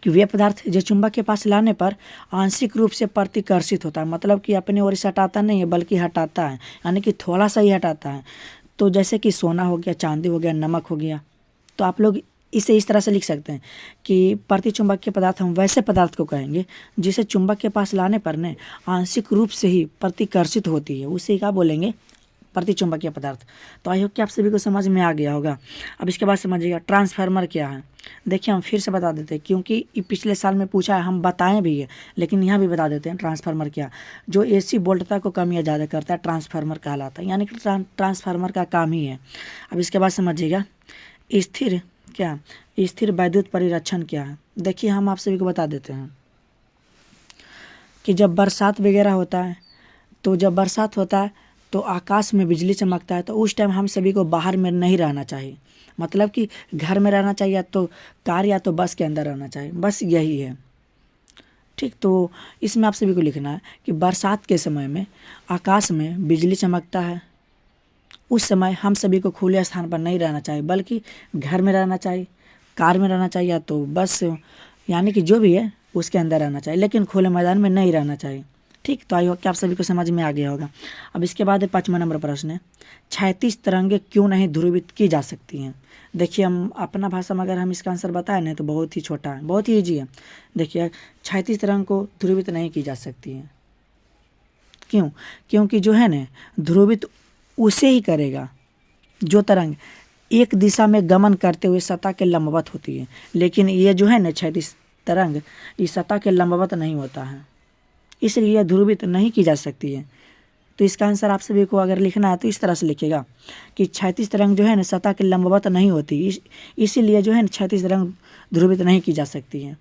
कि वे पदार्थ जो चुंबक के पास लाने पर आंशिक रूप से प्रतिकर्षित होता है, मतलब कि अपने ओर से हटाता नहीं है बल्कि हटाता है, यानी कि थोड़ा सा ही हटाता है। तो जैसे कि सोना हो गया, चांदी हो गया, नमक हो गया। तो आप लोग इसे इस तरह से लिख सकते हैं कि प्रतिचुंबकीय पदार्थ हम वैसे पदार्थ को कहेंगे जिसे चुंबक के पास लाने पर ने आंशिक रूप से ही प्रतिकर्षित होती है, उसे क्या बोलेंगे, प्रतिचुंबकीय पदार्थ। तो आई होप कि आप सभी को समझ में आ गया होगा। अब इसके बाद समझिएगा ट्रांसफार्मर क्या है। देखिए हम फिर से बता देते हैं, क्योंकि पिछले साल में पूछा है, हम बताएं भी है, लेकिन यहाँ भी बता देते हैं ट्रांसफार्मर क्या। जो AC वोल्टता को कम या ज़्यादा करता है ट्रांसफार्मर कहलाता है, यानी कि ट्रांसफार्मर का काम ही है। अब इसके बाद समझिएगा स्थिर वैद्युत परिरक्षण क्या है। देखिए हम आप सभी को बता देते हैं कि जब बरसात वगैरह होता है, तो जब बरसात होता है तो आकाश में बिजली चमकता है, तो उस टाइम हम सभी को बाहर में नहीं रहना चाहिए, मतलब कि घर में रहना चाहिए, तो कार या तो बस के अंदर रहना चाहिए, बस यही है, ठीक। तो इसमें आप सभी को लिखना है कि बरसात के समय में आकाश में बिजली चमकता है, उस समय हम सभी को खुले स्थान पर नहीं रहना चाहिए, बल्कि घर में रहना चाहिए, कार में रहना चाहिए, या तो बस यानी कि जो भी है उसके अंदर रहना चाहिए, लेकिन खुले मैदान में नहीं रहना चाहिए, ठीक। तो आई होप कि आप सभी को समझ में आ गया होगा। अब इसके बाद 5वां नंबर प्रश्न है, क्षैतिज तरंगें क्यों नहीं ध्रुवित की जा सकती हैं। देखिए हम अपना भाषा में अगर हम इसका आंसर बताएं ना तो बहुत ही छोटा है, बहुत ही ईजी है। देखिए क्षैतिज तरंग को ध्रुवित नहीं की जा सकती है, क्यों? क्योंकि जो है ना ध्रुवित उसे ही करेगा जो तरंग एक दिशा में गमन करते हुए सतह के लंबवत होती है, लेकिन ये जो है ना क्षैतिज तरंग इस सतह के लंबवत नहीं होता है, इसलिए यह ध्रुवित नहीं की जा सकती है। तो इसका आंसर आप सभी को अगर लिखना है तो इस तरह से लिखिएगा कि क्षैतिज तरंग जो है ना सतह के लंबवत नहीं होती, इसीलिए जो है ना क्षैतिज तरंग ध्रुवित नहीं की जा सकती है।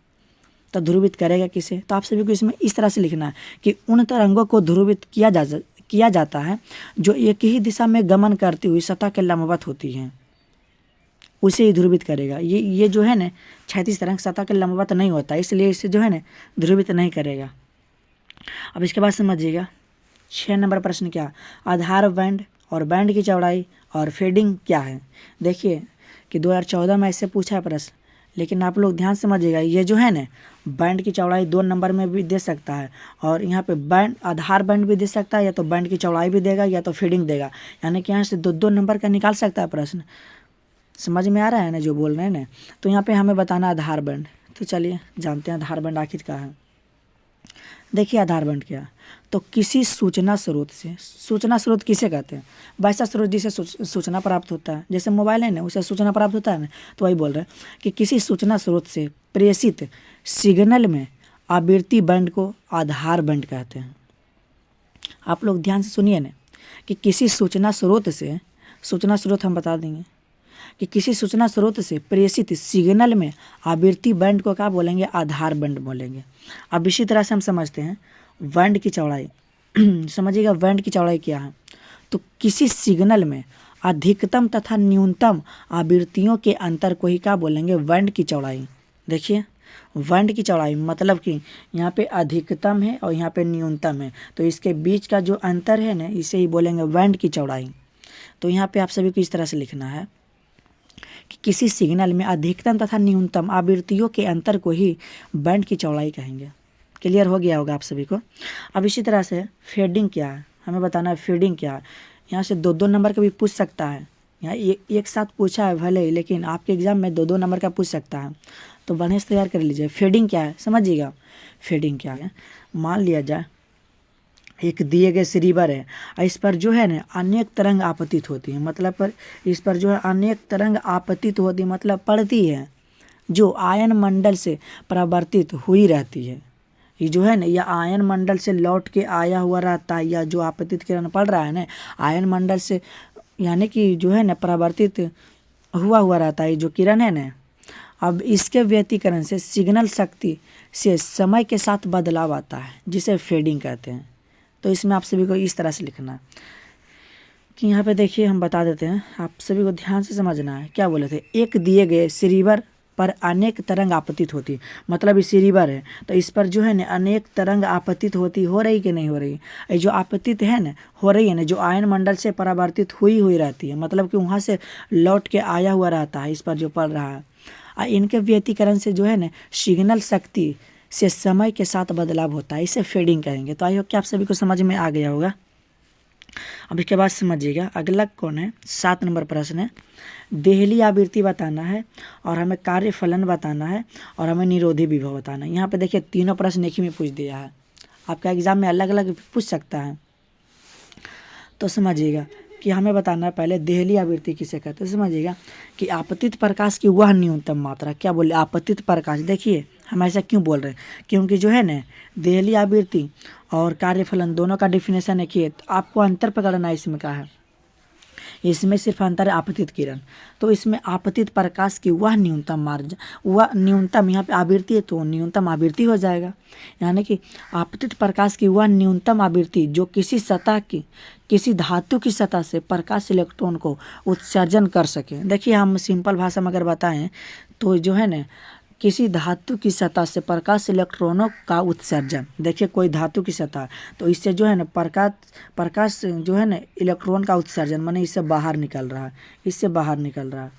तो ध्रुवित करेगा किसे? तो आप सभी को इसमें इस तरह से लिखना है कि उन तरंगों को ध्रुवित किया जाता है जो एक ही दिशा में गमन करती हुई सतह के लंबवत होती हैं, उसे ही ध्रुवित करेगा। ये जो है ना क्षैतिज तरंग सतह के लंबवत नहीं होता, इसलिए इसे जो है ना ध्रुवित नहीं करेगा। अब इसके बाद समझिएगा 6 नंबर प्रश्न क्या, आधार बैंड और बैंड की चौड़ाई और फेडिंग क्या है। देखिए कि 2014 में ऐसे पूछा है प्रश्न, लेकिन आप लोग ध्यान समझिएगा, ये जो है ना बैंड की चौड़ाई 2 नंबर में भी दे सकता है, और यहाँ पे बैंड आधार बैंड भी दे सकता है, या तो बैंड की चौड़ाई भी देगा या तो फीडिंग देगा, यानी कि यहाँ से 2 नंबर का निकाल सकता है प्रश्न। समझ में आ रहा है ना जो बोल रहे हैं ना। तो यहाँ पे हमें बताना आधार बैंड, तो चलिए जानते हैं आधार बैंड आखिर क्या है। देखिए आधार बैंड क्या है, तो किसी सूचना स्रोत से, सूचना स्रोत किसे कहते हैं, वैसा स्रोत जिसे सूचना प्राप्त होता है, जैसे मोबाइल है ना उसे सूचना प्राप्त होता है ना, तो वही बोल रहे हैं कि किसी सूचना स्रोत से प्रेषित सिग्नल में आवृत्ति बैंड को आधार बैंड कहते हैं। आप लोग ध्यान से सुनिए ना कि किसी सूचना स्रोत से, सूचना स्रोत हम बता देंगे कि किसी सूचना स्रोत से प्रेषित सिग्नल में आवृत्ति बैंड को क्या बोलेंगे, आधार बैंड बोलेंगे। अब इसी तरह से हम समझते हैं बैंड की चौड़ाई समझिएगा बैंड की चौड़ाई क्या है, तो किसी सिग्नल में अधिकतम तथा न्यूनतम आवृत्तियों के अंतर को ही क्या बोलेंगे, बैंड की चौड़ाई। देखिए बैंड की चौड़ाई मतलब कि यहाँ पे अधिकतम है और यहाँ पे न्यूनतम है, तो इसके बीच का जो अंतर है ना इसे ही बोलेंगे बैंड की चौड़ाई। तो यहाँ पे आप सभी को इस तरह से लिखना है कि किसी सिग्नल में अधिकतम तथा न्यूनतम आवृत्तियों के अंतर को ही बैंड की चौड़ाई कहेंगे। क्लियर हो गया होगा आप सभी को। अब इसी तरह से फेडिंग क्या है, हमें बताना है फेडिंग क्या है। यहाँ से 2 नंबर का भी पूछ सकता है, यहाँ एक साथ पूछा है भले ही, लेकिन आपके एग्जाम में 2 नंबर का पूछ सकता है, तो बढ़िया से तैयार कर लीजिए। फेडिंग क्या है समझिएगा, फेडिंग क्या है, मान लिया जाए एक दिए गए रिसीवर है, इस पर जो है ना अनेक तरंग आपतित होती है, मतलब पर इस पर जो है अनेक तरंग आपतित होती मतलब पड़ती है, जो आयन मंडल से परावर्तित हुई रहती है। ये जो है ना यह आयन मंडल से लौट के आया हुआ रहता है, या जो आपतित किरण पड़ रहा है ना आयन मंडल से यानी कि जो है ना परावर्तित हुआ हुआ रहता है जो किरण है ना। अब इसके व्यतिकरण से सिग्नल शक्ति से समय के साथ बदलाव आता है जिसे फेडिंग कहते हैं। तो इसमें आप सभी को इस तरह से लिखना है कि यहाँ पे देखिए हम बता देते हैं, आप सभी को ध्यान से समझना है। क्या बोले थे, एक दिए गए रिसीवर पर अनेक तरंग आपतित होती, मतलब इस रिसीवर है तो इस पर जो है ना अनेक तरंग आपतित होती, हो रही कि नहीं हो रही। ये जो आपतित है ना, हो रही है ना, जो आयन मंडल से परावर्तित हुई रहती है, मतलब कि वहाँ से लौट के आया हुआ रहता है, इस पर जो पड़ रहा है। इनके व्यतिकरण से जो है ना सिग्नल शक्ति से समय के साथ बदलाव होता है, इसे फेडिंग कहेंगे। तो आई होप कि आप सभी को समझ में आ गया होगा। अब इसके बाद समझिएगा अगला कौन है, 7 नंबर प्रश्न है। देहली आवृत्ति बताना है और हमें कार्यफलन बताना है और हमें निरोधी विभव बताना है। यहाँ पे देखिए तीनों प्रश्न एक ही में पूछ दिया है, आपका एग्जाम में अलग अलग पूछ सकता है। तो समझिएगा कि हमें बताना है पहले देहली आवृत्ति किसे कहते हैं। समझिएगा कि आपतित प्रकाश की वह न्यूनतम मात्रा, क्या बोले, आपतित प्रकाश। देखिए हम ऐसा क्यों बोल रहे हैं, क्योंकि जो है ना देहली आवृत्ति और कार्यफलन दोनों का डिफिनेशन एक ही है। तो आपको अंतर पकड़ना इसमें का है, इसमें सिर्फ अंतर है आपतित किरण। तो इसमें आपतित प्रकाश की वह न्यूनतम मार्ग, वह न्यूनतम, यहाँ पे आवृत्ति है तो न्यूनतम आवृत्ति हो जाएगा। यानी कि आपतित प्रकाश की वह न्यूनतम आवृत्ति जो किसी सतह की, किसी धातु की सतह से प्रकाश इलेक्ट्रॉन को उत्सर्जन कर सके। देखिए हम सिंपल भाषा में अगर बताएं तो जो है ना किसी धातु की सतह से प्रकाश इलेक्ट्रॉनों का उत्सर्जन। देखिए कोई धातु की सतह, तो इससे जो है ना प्रकाश जो है ना इलेक्ट्रॉन का उत्सर्जन, माने इससे बाहर निकल रहा है, इससे बाहर निकल रहा है।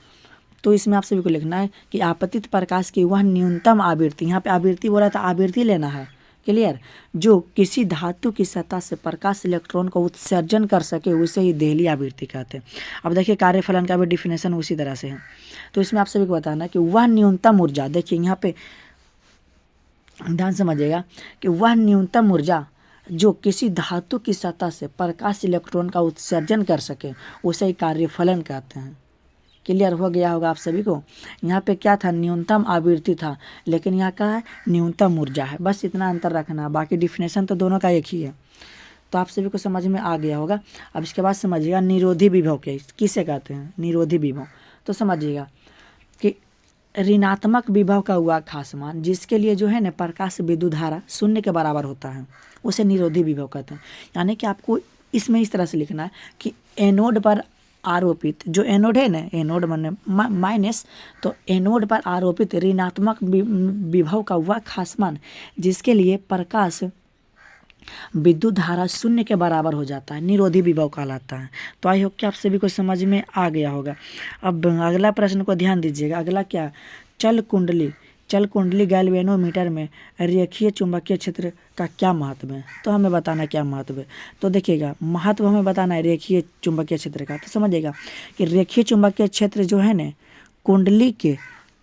तो इसमें आप सभी को लिखना है कि आपतित प्रकाश की वह न्यूनतम आवृत्ति, यहाँ पे आवृत्ति बोला था, आवृत्ति लेना है, क्लियर, जो किसी धातु की सतह से प्रकाश इलेक्ट्रॉन को उत्सर्जन कर सके उसे ही देहली आवृत्ति कहते हैं। अब देखिए कार्यफलन का भी डिफिनेशन उसी तरह से है। तो इसमें आप सभी को बताना कि वह न्यूनतम ऊर्जा, देखिए यहाँ पे ध्यान समझिएगा कि वह न्यूनतम ऊर्जा जो किसी धातु की सतह से प्रकाश इलेक्ट्रॉन का उत्सर्जन कर सके उसे ही कार्यफलन कहते हैं। क्लियर हो गया होगा आप सभी को। यहाँ पे क्या था, न्यूनतम आवृत्ति था, लेकिन यहाँ का है न्यूनतम ऊर्जा है, बस इतना अंतर रखना, बाकी डिफिनेशन तो दोनों का एक ही है। तो आप सभी को समझ में आ गया होगा। अब इसके बाद समझिएगा निरोधी विभव किसे कहते हैं, निरोधी विभव। तो समझिएगा कि ऋणात्मक विभव का हुआ खास मान जिसके लिए जो है ना प्रकाश विद्युत धारा 0 के बराबर होता है उसे निरोधी विभव कहते हैं। यानी कि आपको इसमें इस तरह से लिखना है कि एनोड पर आरोपित, जो एनोड है ना, एनोड माने माइनस, तो एनोड पर आरोपित ऋणात्मक विभव का वह खास मान जिसके लिए प्रकाश विद्युत धारा 0 के बराबर हो जाता है, निरोधी विभव कहलाता है। तो आई होप कि आप सभी को समझ में आ गया होगा। अब अगला प्रश्न को ध्यान दीजिएगा। अगला क्या, चल कुंडली गैल्वेनोमीटर में रेखीय चुंबकीय क्षेत्र का क्या महत्व है। तो हमें बताना क्या महत्व है। तो देखिएगा महत्व हमें बताना है रेखीय चुंबकीय क्षेत्र का। तो समझिएगा कि रेखीय चुंबकीय क्षेत्र जो है ना कुंडली के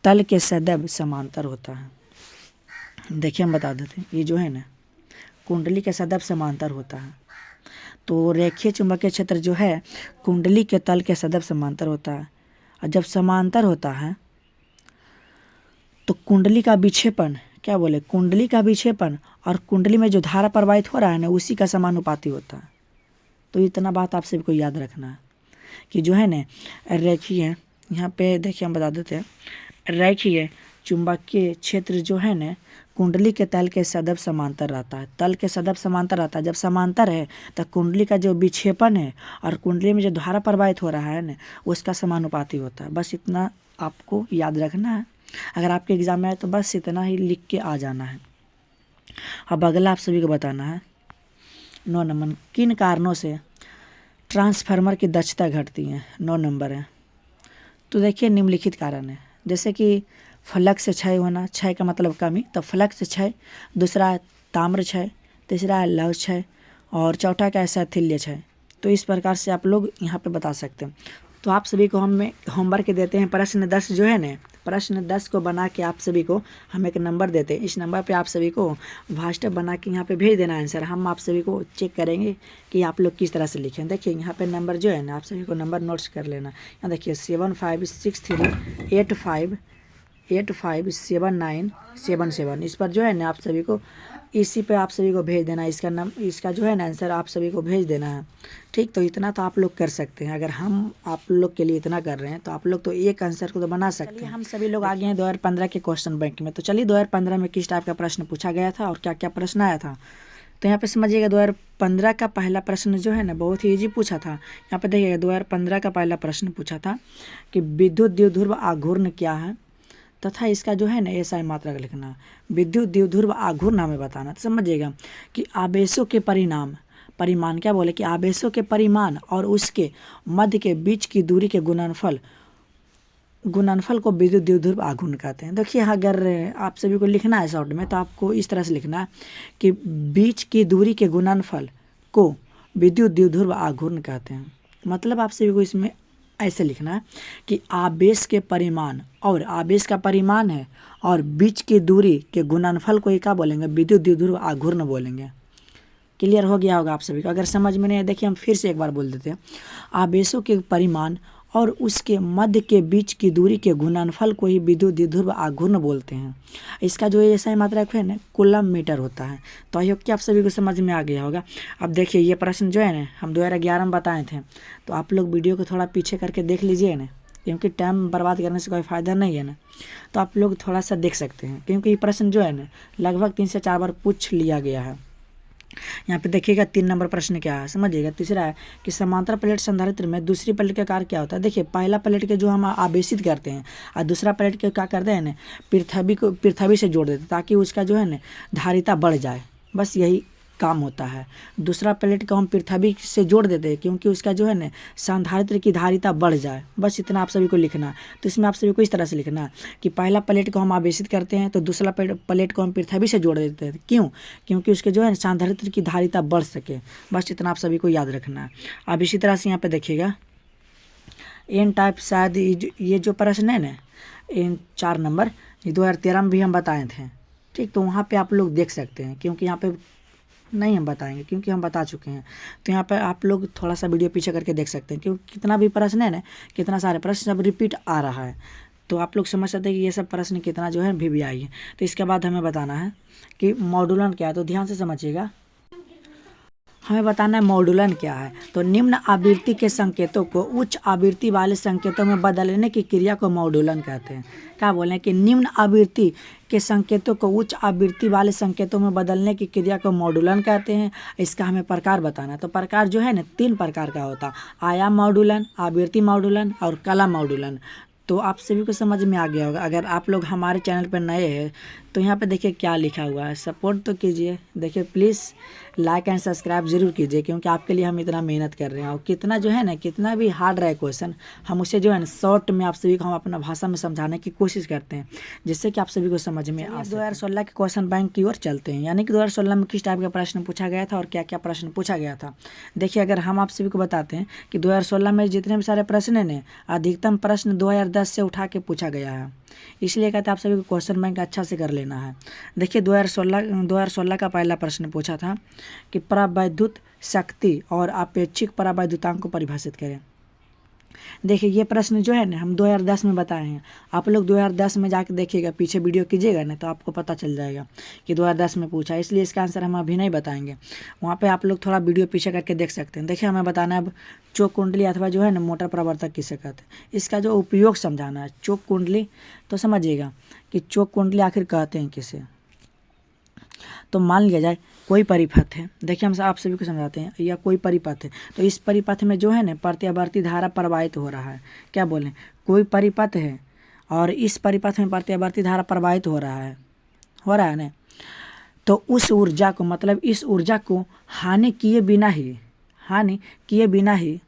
तल के सदैव समांतर होता है। देखिए हम बता देते हैं, ये जो है ना कुंडली के सदैव समांतर होता है। तो रेखीय चुंबकीय क्षेत्र जो है कुंडली के तल के सदैव समांतर होता है। और जब समांतर होता है तो कुंडली का विक्षेपण, क्या बोले, कुंडली का विक्षेपण और कुंडली में जो धारा प्रवाहित हो रहा है ना उसी का समानुपाती होता है। तो इतना बात आप सभी को याद रखना है कि जो है ना रेखीय, यहाँ पे देखिए हम बता देते हैं, रेखीय चुंबकीय क्षेत्र जो है ना कुंडली के तल के सदैव समांतर रहता है, तल के सदैव समांतर रहता है। जब समांतर है तो कुंडली का जो विक्षेपण है और कुंडली में जो धारा प्रवाहित हो रहा है ना उसका समानुपाती होता है। बस इतना आपको याद रखना है। अगर आपके एग्जाम में आए तो बस इतना ही लिख के आ जाना है। अब अगला आप सभी को बताना है 9 नंबर, किन कारणों से ट्रांसफार्मर की दक्षता घटती है। 9 नंबर है। तो देखिए निम्नलिखित कारण है, जैसे कि फ्लक्स क्षय होना, क्षय का मतलब कमी, तो फ्लक्स क्षय, दूसरा ताम्र क्षय, तीसरा लव क्षय और चौथा क्या है शैथिल्य क्षय। तो इस प्रकार से आप लोग यहाँ पे बता सकते हैं। तो आप सभी को हम होमवर्क देते हैं प्रश्न 10 जो है ना, प्रश्न 10 को बना के आप सभी को हम एक नंबर देते हैं। इस नंबर पे आप सभी को व्हाट्सएप बना के यहाँ पे भेज देना आंसर। हम आप सभी को चेक करेंगे कि आप लोग किस तरह से लिखें। देखिए यहाँ पे नंबर जो है ना आप सभी को नंबर नोट्स कर लेना। यहाँ देखिए 756385 857977। इस पर जो है ना आप सभी को इसी पे आप सभी को भेज देना है। इसका जो है ना आंसर आप सभी को भेज देना है। ठीक, तो इतना तो आप लोग कर सकते हैं। अगर हम आप लोग के लिए इतना कर रहे हैं तो आप लोग तो एक आंसर को तो बना सकते हैं। हम सभी लोग आ गए हैं 2015 के क्वेश्चन बैंक में। तो चलिए 2015 में किस टाइप का प्रश्न पूछा गया था और क्या क्या प्रश्न आया था। तो यहाँ पे समझिएगा 2015 का पहला प्रश्न जो है ना बहुत ही ईजी पूछा था। यहाँ पे देखिएगा 2015 का पहला प्रश्न पूछा था कि विद्युत द्विध्रुव आघूर्ण क्या है तथा इसका जो है ना एसआई मात्रक लिखना। विद्युत द्विध्रुव आघूर्ण हमें बताना। तो समझिएगा कि आवेशों के परिमाण क्या बोले कि आवेशों के परिमाण और उसके मध्य के बीच की दूरी के गुणनफल को विद्युत द्विध्रुव आघूर्ण कहते हैं। देखिए अगर आप सभी को लिखना है शॉर्ट में तो आपको इस तरह से लिखना है कि बीच की दूरी के गुणनफल को विद्युत द्विध्रुव आघूर्ण कहते हैं। मतलब आप सभी को इसमें ऐसे लिखना है कि आवेश के परिमाण और आवेश का परिमाण है और बीच की दूरी के गुणनफल को क्या बोलेंगे, विद्युत द्विध्रुव आघूर्ण बोलेंगे। क्लियर हो गया होगा आप सभी को। अगर समझ में नहीं है देखिए हम फिर से एक बार बोल देते हैं। आवेशों के परिमाण और उसके मध्य के बीच की दूरी के गुणनफल को ही विद्युत द्विध्रुव आघूर्ण बोलते हैं। इसका जो एसआई मात्रक है ना कूलम मीटर होता है। तो आई होप कि आप सभी को समझ में आ गया होगा। अब देखिए ये प्रश्न जो है ना हम 2011 में बताए थे, तो आप लोग वीडियो को थोड़ा पीछे करके देख लीजिए ना, क्योंकि टाइम बर्बाद करने से कोई फ़ायदा नहीं है ना। तो आप लोग थोड़ा सा देख सकते हैं क्योंकि ये प्रश्न जो है ना लगभग 3 से 4 बार पूछ लिया गया है। यहाँ पे देखिएगा 3 नंबर प्रश्न क्या है समझिएगा। तीसरा है कि समांतर प्लेट संधारित्र में दूसरी प्लेट का कार्य क्या होता है। देखिए पहला प्लेट के जो हम आवेशित करते हैं और दूसरा प्लेट के क्या करते हैं ना पृथ्वी से जोड़ देते हैं ताकि उसका जो है ना धारिता बढ़ जाए। बस यही काम होता है। दूसरा प्लेट को हम पृथ्वी से जोड़ देते हैं क्योंकि उसका जो है ना संधारित्र की धारिता बढ़ जाए। बस इतना आप सभी को लिखना है। तो इसमें आप सभी को इस तरह से लिखना है कि पहला प्लेट को हम आवेशित करते हैं तो दूसरा प्लेट को हम पृथ्वी से जोड़ देते हैं। क्यों? क्योंकि उसके जो है संधारित्र की धारिता बढ़ सके। बस इतना आप सभी को याद रखना है। अब इसी तरह से यहाँ पे देखिएगा एन टाइप शायद ये जो प्रश्न है ना एन 4 नंबर 2013 में भी हम बताए थे। ठीक, तो वहाँ पे आप लोग देख सकते हैं क्योंकि यहाँ पे नहीं हम बताएंगे क्योंकि हम बता चुके हैं। तो यहाँ पर आप लोग थोड़ा सा वीडियो पीछे करके देख सकते हैं क्योंकि कितना भी प्रश्न है ना कितना सारे प्रश्न सब रिपीट आ रहा है। तो आप लोग समझ सकते हैं कि ये सब प्रश्न कितना जो है VVI है। तो इसके बाद हमें बताना है कि मॉड्यूलन क्या है। तो ध्यान से समझिएगा, हमें बताना है मॉड्यूलन क्या है। तो निम्न आवृत्ति के संकेतों को उच्च आवृत्ति वाले संकेतों में बदलने की क्रिया को मॉड्यूलन कहते हैं। क्या बोले कि निम्न आवृत्ति के संकेतों को उच्च आवृत्ति वाले संकेतों में बदलने की क्रिया को मॉड्यूलन कहते हैं। इसका हमें प्रकार बताना है। तो प्रकार जो है ना 3 प्रकार का होता है, आयाम मॉड्यूलन, आवृत्ति मॉड्यूलन और कला मॉड्यूलन। तो आप सभी को समझ में आ गया होगा। अगर आप लोग हमारे चैनल पर नए हैं तो यहाँ पे देखिए क्या लिखा हुआ है, सपोर्ट तो कीजिए। देखिए प्लीज़ लाइक एंड सब्सक्राइब जरूर कीजिए क्योंकि आपके लिए हम इतना मेहनत कर रहे हैं। और कितना जो है ना कितना भी हार्ड रहे क्वेश्चन हम उसे जो है ना शॉर्ट में आप सभी को हम अपना भाषा में समझाने की कोशिश करते हैं जिससे कि आप सभी को समझ में आ सके। 2016 के क्वेश्चन बैंक की ओर चलते हैं, यानी कि 2016 में किस टाइप का प्रश्न पूछा गया था और क्या क्या प्रश्न पूछा गया था। देखिए अगर हम आप सभी को बताते हैं कि 2016 में जितने भी सारे प्रश्न हैं ना अधिकतम प्रश्न 2010 से उठा के पूछा गया है। इसलिए कहते हैं आप सभी को क्वेश्चन बैंक अच्छा से कर लेना है। देखिए 2016 का पहला प्रश्न पूछा था कि परावैद्युत शक्ति और अपेक्षिक परावैद्युतांक को परिभाषित करें। देखिए ये प्रश्न जो है ना हम 2010 में बताए हैं। आप लोग 2010 में जाके देखिएगा, पीछे वीडियो कीजिएगा ना तो आपको पता चल जाएगा कि 2010 में पूछा है। इसलिए इसका आंसर हम अभी नहीं बताएंगे, वहाँ पे आप लोग थोड़ा वीडियो पीछे करके देख सकते हैं। देखिए हमें बताना है अब चोक कुंडली अथवा जो है ना मोटर प्रवर्तक किसे कहते हैं, इसका जो उपयोग समझाना है। चोक कुंडली तो समझिएगा कि चोक कुंडली आखिर कहते हैं किसे। तो मान लिया जाए कोई परिपथ है, देखिए हम आप सभी को समझाते हैं, या कोई परिपथ है तो इस परिपथ में जो है ना प्रत्यावर्ती धारा प्रवाहित हो रहा है। क्या बोलें, कोई परिपथ है और इस परिपथ में प्रत्यावर्ती धारा प्रवाहित हो रहा है ना, तो उस ऊर्जा को मतलब इस ऊर्जा को हानि किए बिना ही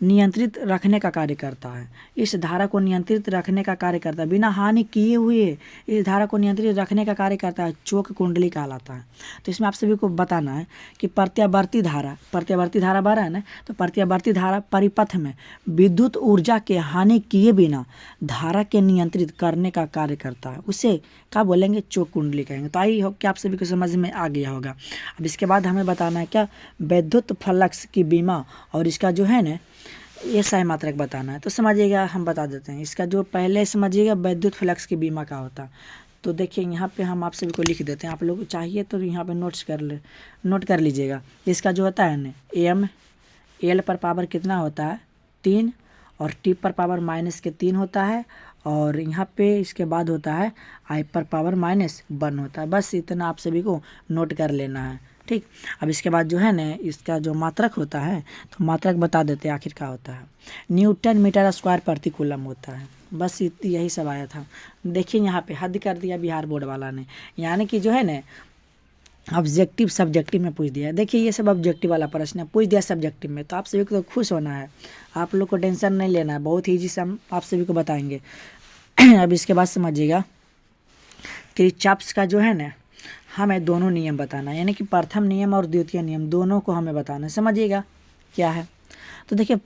नियंत्रित रखने का कार्य करता है। इस धारा को नियंत्रित रखने का कार्य करता है, बिना हानि किए हुए इस धारा को नियंत्रित रखने का कार्य करता है, चोक कुंडली कहलाता है। तो इसमें आप सभी को बताना है कि प्रत्यावर्ती धारा बारह है ना, तो प्रत्यावर्ती धारा परिपथ में विद्युत ऊर्जा के हानि किए बिना धारा के नियंत्रित करने का कार्य करता है, उसे क्या बोलेंगे, चोक कुंडली कहेंगे। तो आई होप कि आप सभी को समझ में आ गया होगा। अब इसके बाद हमें बताना है क्या, विद्युत फ्लक्स की बीमा और इसका जो है ना एसआई मात्रक बताना है। तो समझिएगा हम बता देते हैं, इसका जो पहले समझिएगा विद्युत फ्लक्स की बीमा का होता है। तो देखिए यहाँ पे हम आप सभी को लिख देते हैं, आप लोग चाहिए तो यहाँ पे नोट कर लीजिएगा। इसका जो होता है ना एम एल पर पावर कितना होता है 3 और टी पर पावर -3 होता है, और यहाँ पे इसके बाद होता है आई पर पावर -1 होता है। बस इतना आप सभी को नोट कर लेना है, ठीक। अब इसके बाद जो है ना इसका जो मात्रक होता है, तो मात्रक बता देते हैं आखिर क्या होता है। न्यूटन मीटर स्क्वायर प्रति कूलम होता है। बस यही सब आया था। देखिए यहाँ पे हद कर दिया बिहार बोर्ड वाला ने, यानी कि जो है ना ऑब्जेक्टिव सब्जेक्टिव में पूछ दिया है। देखिए ये सब ऑब्जेक्टिव वाला प्रश्न है, पूछ दिया सब्जेक्टिव में, तो आप सभी को तो खुश होना है, आप लोग को टेंशन नहीं लेना है, बहुत ईजी से हम आप सभी को बताएंगे। अब इसके बाद समझिएगा किरचॉफ्स का जो है ना हमें दोनों नियम बताना है, यानी कि प्रथम नियम और द्वितीय नियम दोनों को हमें बताना है। समझिएगा क्या है। तो देखिए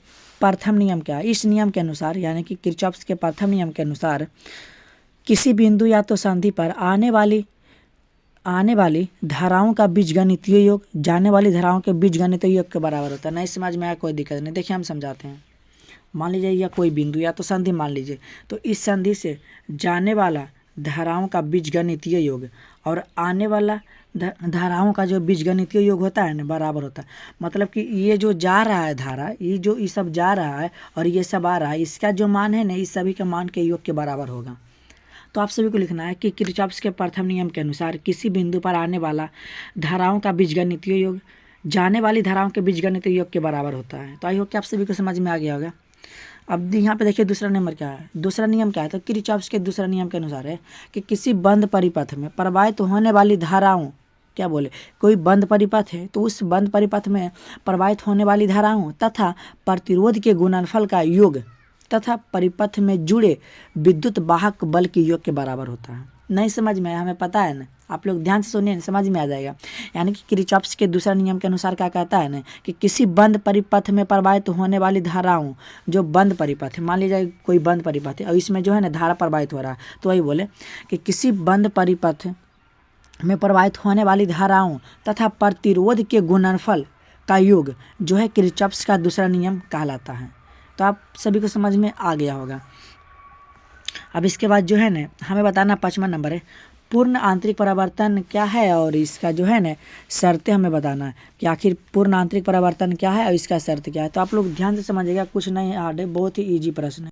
प्रथम नियम क्या है, इस नियम के अनुसार यानी कि किरचॉफ्स के प्रथम नियम के अनुसार किसी बिंदु या तो संधि पर आने वाली धाराओं का बीजगणितीय योग जाने वाली धाराओं के बीजगणितीय योग के बराबर होता है। नहीं समझ में आया कोई दिक्कत नहीं, देखिए हम समझाते हैं। मान लीजिए या कोई बिंदु या तो संधि मान लीजिए, तो इस संधि से जाने वाला धाराओं का बीजगणितीय योग और आने वाला धाराओं का जो बीजगणितीय योग होता है ना बराबर होता है। मतलब कि ये जो जा रहा है धारा, ये सब जा रहा है और ये सब आ रहा है, इसका जो मान है ना इस सभी के मान के योग के बराबर होगा। तो आप सभी को लिखना है कि किरचॉफ्स के प्रथम नियम के अनुसार किसी बिंदु पर आने वाला धाराओं का बीजगणितीय योग जाने वाली धाराओं के बीजगणितीय योग के बराबर होता है। तो आई होप कि आप सभी को समझ में आ गया होगा। अब यहाँ पे देखिए दूसरा नंबर क्या है, दूसरा नियम क्या है, तो किरचॉफ्स के दूसरा नियम के अनुसार है कि किसी बंद परिपथ में प्रवाहित होने वाली धाराओं, क्या बोले, कोई बंद परिपथ है तो उस बंद परिपथ में प्रवाहित होने वाली धाराओं तथा प्रतिरोध के गुणनफल का योग तथा परिपथ में जुड़े विद्युत वाहक बल के योग के बराबर होता है। नहीं समझ में आया, हमें पता है ना, आप लोग ध्यान से सुनिए, समझ में आ जाएगा। यानी कि किरचॉफ्स के दूसरा नियम के अनुसार क्या कहता है ना कि किसी बंद परिपथ में प्रवाहित होने वाली धाराओं, जो बंद परिपथ है, मान लीजिए कोई बंद परिपथ है और इसमें जो है ना धारा प्रवाहित हो रहा है, तो वही बोले कि किसी बंद परिपथ में प्रवाहित होने वाली धाराओं तथा प्रतिरोध के गुणनफल का योग जो है किरचॉफ्स का दूसरा नियम कहलाता है। तो आप सभी को समझ में आ गया होगा। अब इसके बाद जो है ना हमें बताना 5वां नंबर है पूर्ण आंतरिक परावर्तन क्या है, और इसका जो है ना शर्तें हमें बताना है कि आखिर पूर्ण आंतरिक परावर्तन क्या है और इसका शर्त क्या है। तो आप लोग ध्यान से समझिएगा, कुछ नहीं हार्ड है, बहुत ही ईजी प्रश्न है।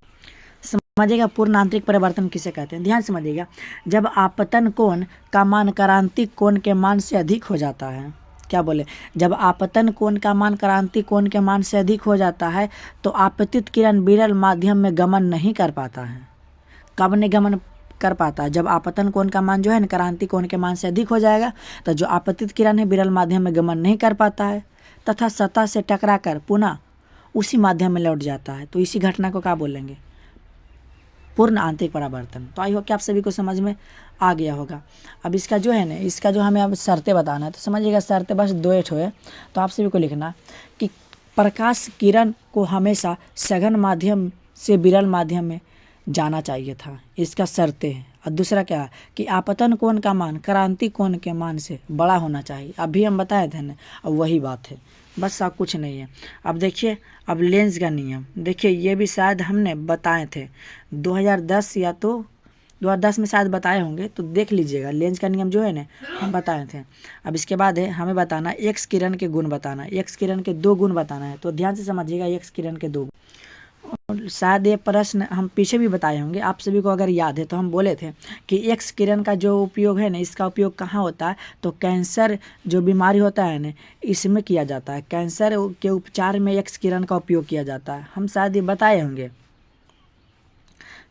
समझिएगा पूर्ण आंतरिक परावर्तन किसे कहते हैं, ध्यान समझिएगा। जब आपतन कोण का मान क्रांतिक कोण के मान से अधिक हो जाता है, क्या बोले, जब आपतन कोण का मान क्रांतिक कोण के मान से अधिक हो जाता है तो आपतित किरण विरल माध्यम में गमन नहीं कर पाता है। कब नहीं गमन कर पाता है, जब आपतन कोण का मान जो है ना क्रांतिक कोण के मान से अधिक हो जाएगा तो जो आपतित किरण है विरल माध्यम में गमन नहीं कर पाता है तथा सतह से टकरा कर पुनः उसी माध्यम में लौट जाता है। तो इसी घटना को क्या बोलेंगे, पूर्ण आंतरिक परावर्तन। तो आई होप कि आप सभी को समझ में आ गया होगा। अब इसका जो है ना इसका जो हमें अब शर्तें बताना है, तो समझिएगा शर्तें बस 2 है। तो आप सभी को लिखना कि प्रकाश किरण को हमेशा सघन माध्यम से विरल माध्यम में जाना चाहिए था, इसका शर्तें है। और दूसरा क्या है कि आपतन कोण का मान क्रांतिक कोण के मान से बड़ा होना चाहिए, अभी हम बताए थे ना, अब वही बात है, बस अब कुछ नहीं है। अब देखिए अब लेंस का नियम, देखिए ये भी शायद हमने बताए थे 2010 या तो 2010 में शायद बताए होंगे, तो देख लीजिएगा लेंस का नियम जो है ना हम बताए थे। अब इसके बाद है हमें बताना एक्स किरण के गुण बताना, एक्स किरण के 2 गुण बताना है। तो ध्यान से समझिएगा एक्स किरण के 2 गुण। शायद ये प्रश्न हम पीछे भी बताए होंगे, आप सभी को अगर याद है तो हम बोले थे कि एक्स किरण का जो उपयोग है ना इसका उपयोग कहाँ होता है, तो कैंसर जो बीमारी होता है ना इसमें किया जाता है, कैंसर के उपचार में एक्स किरण का उपयोग किया जाता है, हम शायद ये बताए होंगे,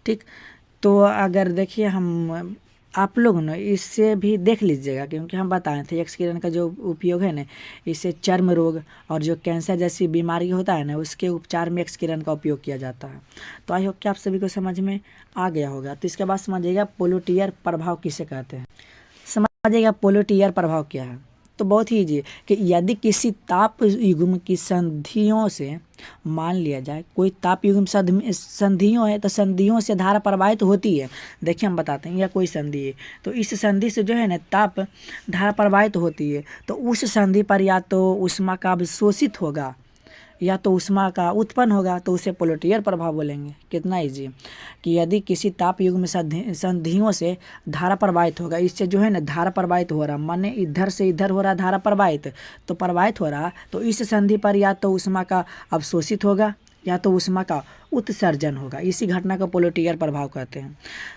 ठीक। तो अगर देखिए हम आप लोग ना इससे भी देख लीजिएगा, क्योंकि हम बताए थे एक्स किरण का जो उपयोग है ना इससे चर्म रोग और जो कैंसर जैसी बीमारी होता है ना उसके उपचार में एक्स किरण का उपयोग किया जाता है। तो आई होप कि आप सभी को समझ में आ गया होगा। तो इसके बाद समझिएगा पोलोटियर प्रभाव किसे कहते हैं। समझिएगा पोलोटियर प्रभाव क्या है, तो बहुत ही ईजी है कि यदि किसी ताप युग्म की संधियों से मान लिया जाए, कोई ताप युग्म संधियों है तो संधियों से धारा प्रवाहित होती है। देखिए हम बताते हैं या कोई संधि है तो इस संधि से जो है ना ताप धारा प्रवाहित होती है, तो उस संधि पर या तो ऊष्मा का अवशोषित होगा या तो ऊष्मा का उत्पन्न होगा, तो उसे पोलैटियर प्रभाव बोलेंगे। कितना इजी कि यदि किसी ताप युग्म में संधियों से धारा प्रवाहित होगा, इससे जो है ना धारा प्रवाहित हो रहा, माने इधर से इधर हो रहा धारा प्रवाहित, तो प्रवाहित हो रहा, तो इस संधि पर या तो ऊष्मा का अवशोषित होगा या तो ऊष्मा का उत्सर्जन होगा। इसी घटना को पोलैटियर प्रभाव कहते हैं।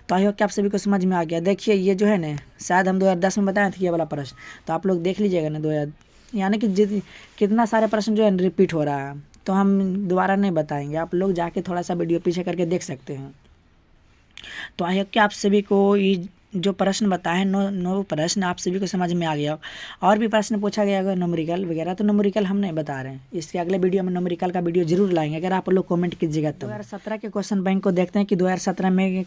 तो आई होप कि आप सभी को समझ में आ गया। देखिए ये जो है ना, शायद हम 2010 में बताए थे ये वाला प्रश्न, तो आप लोग देख लीजिएगा ना 2000, यानी कि कितना सारे प्रश्न जो है रिपीट हो रहा है, तो हम दोबारा नहीं बताएंगे, आप लोग जाके थोड़ा सा वीडियो पीछे करके देख सकते हैं। तो आई होप कि आप सभी को ये जो प्रश्न बताए, नो प्रश्न आप सभी को समझ में आ गया। और भी प्रश्न पूछा गया होगा न्यूमेरिकल वगैरह, तो न्यूमेरिकल हम नहीं बता रहे हैं, इसके अगले वीडियो में न्यूमेरिकल का वीडियो जरूर लाएंगे, अगर आप लोग कमेंट कीजिएगा। तो 2017 के क्वेश्चन बैंक को देखते हैं कि 2017 में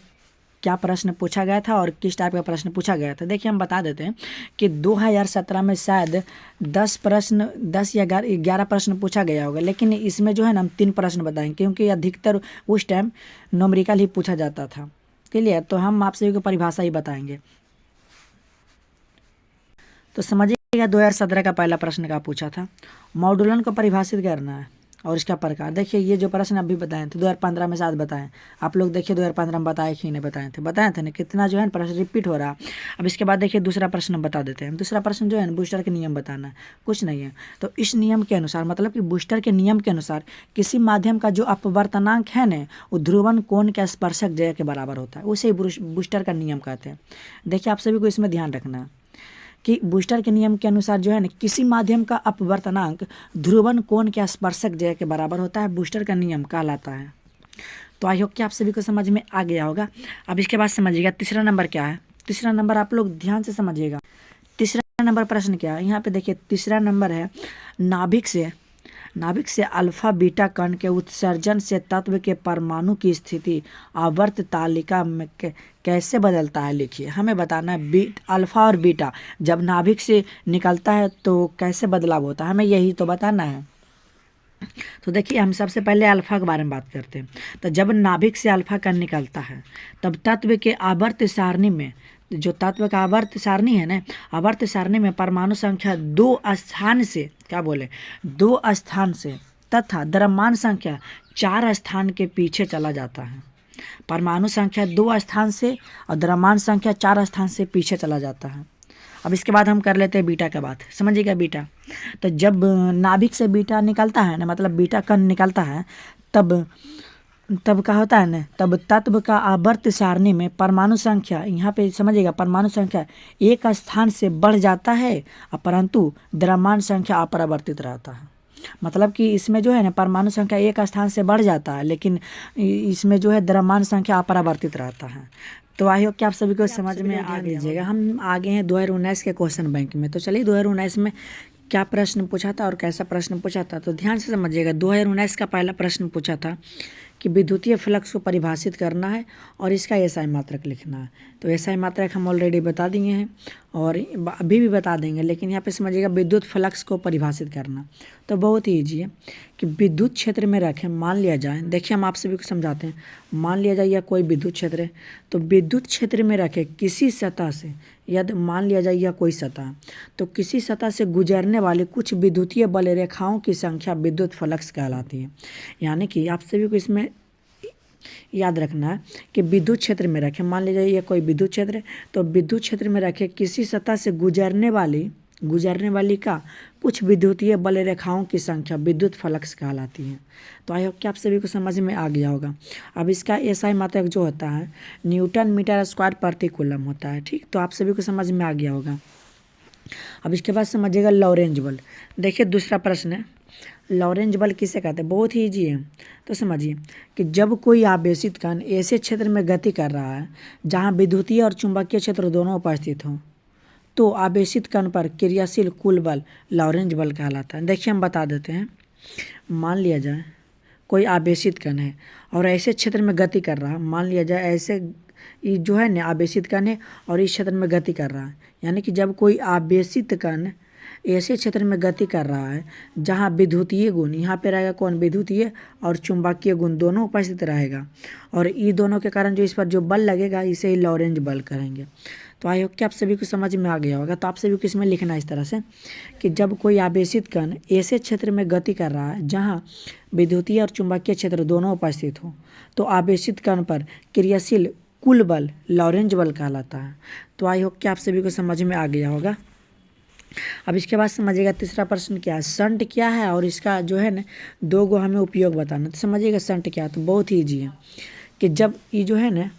क्या प्रश्न पूछा गया था और किस टाइप का प्रश्न पूछा गया था। देखिए हम बता देते हैं कि 2017 में शायद 10 या 11 प्रश्न पूछा गया होगा, लेकिन इसमें जो है ना हम 3 प्रश्न बताएंगे, क्योंकि अधिकतर उस टाइम न्यूमेरिकल ही पूछा जाता था। क्लियर? तो हम आप सभी को परिभाषा ही बताएंगे। तो समझिएगा 2017 का पहला प्रश्न का पूछा था, मॉड्यूलन को परिभाषित करना है और इसका प्रकार। देखिए ये जो प्रश्न अभी बताए थे 2015 में शायद बताएं, आप लोग देखिए 2015 में बताए कि नहीं बताए थे ना, कितना जो है प्रश्न रिपीट हो रहा। अब इसके बाद देखिए दूसरा प्रश्न बता देते हैं। दूसरा प्रश्न जो है ना बूस्टर के नियम बताना है, कुछ नहीं है। तो इस नियम के अनुसार, मतलब कि बूस्टर के नियम के अनुसार किसी माध्यम का जो अपवर्तनांक है ना, वो ध्रुवन कोण के स्पर्शक जय के बराबर होता है, उसे बूस्टर का नियम कहते हैं। देखिए आप सभी को इसमें ध्यान रखना है कि बूस्टर के नियम के अनुसार जो है ना किसी माध्यम का अपवर्तनांक ध्रुवन कोण के स्पर्शक जय के बराबर होता है, बूस्टर का नियम कहलाता है। तो आई होप कि आप सभी को समझ में आ गया होगा। अब इसके बाद समझिएगा तीसरा नंबर क्या है। तीसरा नंबर आप लोग ध्यान से समझिएगा। तीसरा नंबर प्रश्न क्या है, यहाँ पे देखिए तीसरा नंबर है, नाभिक से अल्फा बीटा कण के उत्सर्जन से तत्व के परमाणु की स्थिति आवर्त तालिका में कैसे बदलता है, लिखिए। हमें बताना है अल्फा और बीटा जब नाभिक से निकलता है तो कैसे बदलाव होता है, हमें यही तो बताना है। तो देखिए हम सबसे पहले अल्फा के बारे में बात करते हैं। तो जब नाभिक से अल्फा कण निकलता है तब तत्व के आवर्त सारणी में, जो तत्व का आवर्त सारणी है ना, आवर्त सारणी में परमाणु संख्या 2 स्थान से, क्या बोले, 2 स्थान से तथा द्रव्यमान संख्या 4 स्थान के पीछे चला जाता है। परमाणु संख्या 2 स्थान से और द्रव्यमान संख्या 4 स्थान से पीछे चला जाता है। अब इसके बाद हम कर लेते हैं बीटा का बात, समझिएगा बीटा। तो जब नाभिक से बीटा निकलता है ना, मतलब बीटा कण निकलता है, तब क्या होता है ना, तब तत्व का आवर्त सारणी में परमाणु संख्या, यहाँ पे समझिएगा, परमाणु संख्या 1 स्थान से बढ़ जाता है, परंतु द्रव्यमान संख्या अपरिवर्तित रहता है। मतलब कि इसमें जो है ना परमाणु संख्या 1 स्थान से बढ़ जाता है, लेकिन इसमें जो है द्रव्यमान संख्या अपरिवर्तित रहता है। तो आई होप कि आप सभी को समझ में आ लीजिएगा। हम आगे हैं 2019 के क्वेश्चन बैंक में। तो चलिए 2019 में क्या प्रश्न पूछा था और कैसा प्रश्न पूछा था, तो ध्यान से समझिएगा। 2019 का पहला प्रश्न पूछा था कि विद्युतीय फ्लक्स को परिभाषित करना है और इसका एसआई मात्रक लिखना है। तो एसआई मात्रक हम ऑलरेडी बता दिए हैं और अभी भी बता देंगे, लेकिन यहाँ पे समझिएगा विद्युत फ्लक्स को परिभाषित करना तो बहुत ही ईजी है कि विद्युत क्षेत्र में रखें, मान लिया जाए, देखिए हम आप सभी को समझाते हैं, मान लिया जाए यह कोई विद्युत क्षेत्र है, तो विद्युत क्षेत्र में रखें किसी सतह से, यदि मान लिया जाए यह कोई सतह, तो किसी सतह से गुजरने वाली कुछ विद्युतीय बल रेखाओं की संख्या विद्युत फ्लक्स कहलाती है। यानी कि आप सभी को इसमें याद रखना है कि विद्युत क्षेत्र में रखें, मान लीजिए यह कोई विद्युत क्षेत्र है, तो विद्युत क्षेत्र में रखें किसी सतह से गुजरने वाली का कुछ विद्युतीय बल रेखाओं की संख्या विद्युत फ्लक्स कहलाती है। तो आई होप कि आप सभी को समझ में आ गया होगा। अब इसका एसआई मात्रक जो होता है न्यूटन मीटर स्क्वायर प्रति कूलम होता है, ठीक। तो आप सभी को समझ में आ गया होगा। अब इसके बाद समझिएगा लॉरेंज बल। देखिए दूसरा प्रश्न है, लॉरेंज बल किसे कहते हैं, बहुत ही ईजी है। तो समझिए कि जब कोई आवेशित कण ऐसे क्षेत्र में गति कर रहा है जहां विद्युतीय और चुंबकीय क्षेत्र दोनों उपस्थित हों, तो आवेशित कण पर क्रियाशील कुल बल लॉरेंज बल कहलाता है। देखिए हम बता देते हैं, मान लिया जाए कोई आवेशित कण है और ऐसे क्षेत्र में गति कर रहा है, मान लिया जाए ऐसे जो है ना आवेशित कण है और इस क्षेत्र में गति कर रहा है, यानी कि जब कोई आवेशित कण ऐसे क्षेत्र में गति कर रहा है जहां विद्युतीय गुण, यहाँ पे रहेगा कौन, विद्युतीय और चुंबकीय गुण दोनों उपस्थित रहेगा, और ये दोनों के कारण जो इस पर जो बल लगेगा इसे ही लॉरेंज बल करेंगे। तो आई होप कि आप सभी को समझ में आ गया होगा। तो आप सभी को इसमें लिखना है इस तरह से कि जब कोई आवेशित कण ऐसे क्षेत्र में गति कर रहा है जहाँ विद्युतीय और चुंबकीय क्षेत्र दोनों उपस्थित हो तो आवेशित कण पर क्रियाशील कुल बल लॉरेंज बल कहलाता है। तो आई होप कि आप सभी को समझ में आ गया होगा। अब इसके बाद समझिएगा तीसरा प्रश्न क्या है, शंट क्या है और इसका जो है ना 2 गो हमें उपयोग बताना। तो समझिएगा शंट क्या है, तो बहुत ही ईजी है कि जब ये जो है ना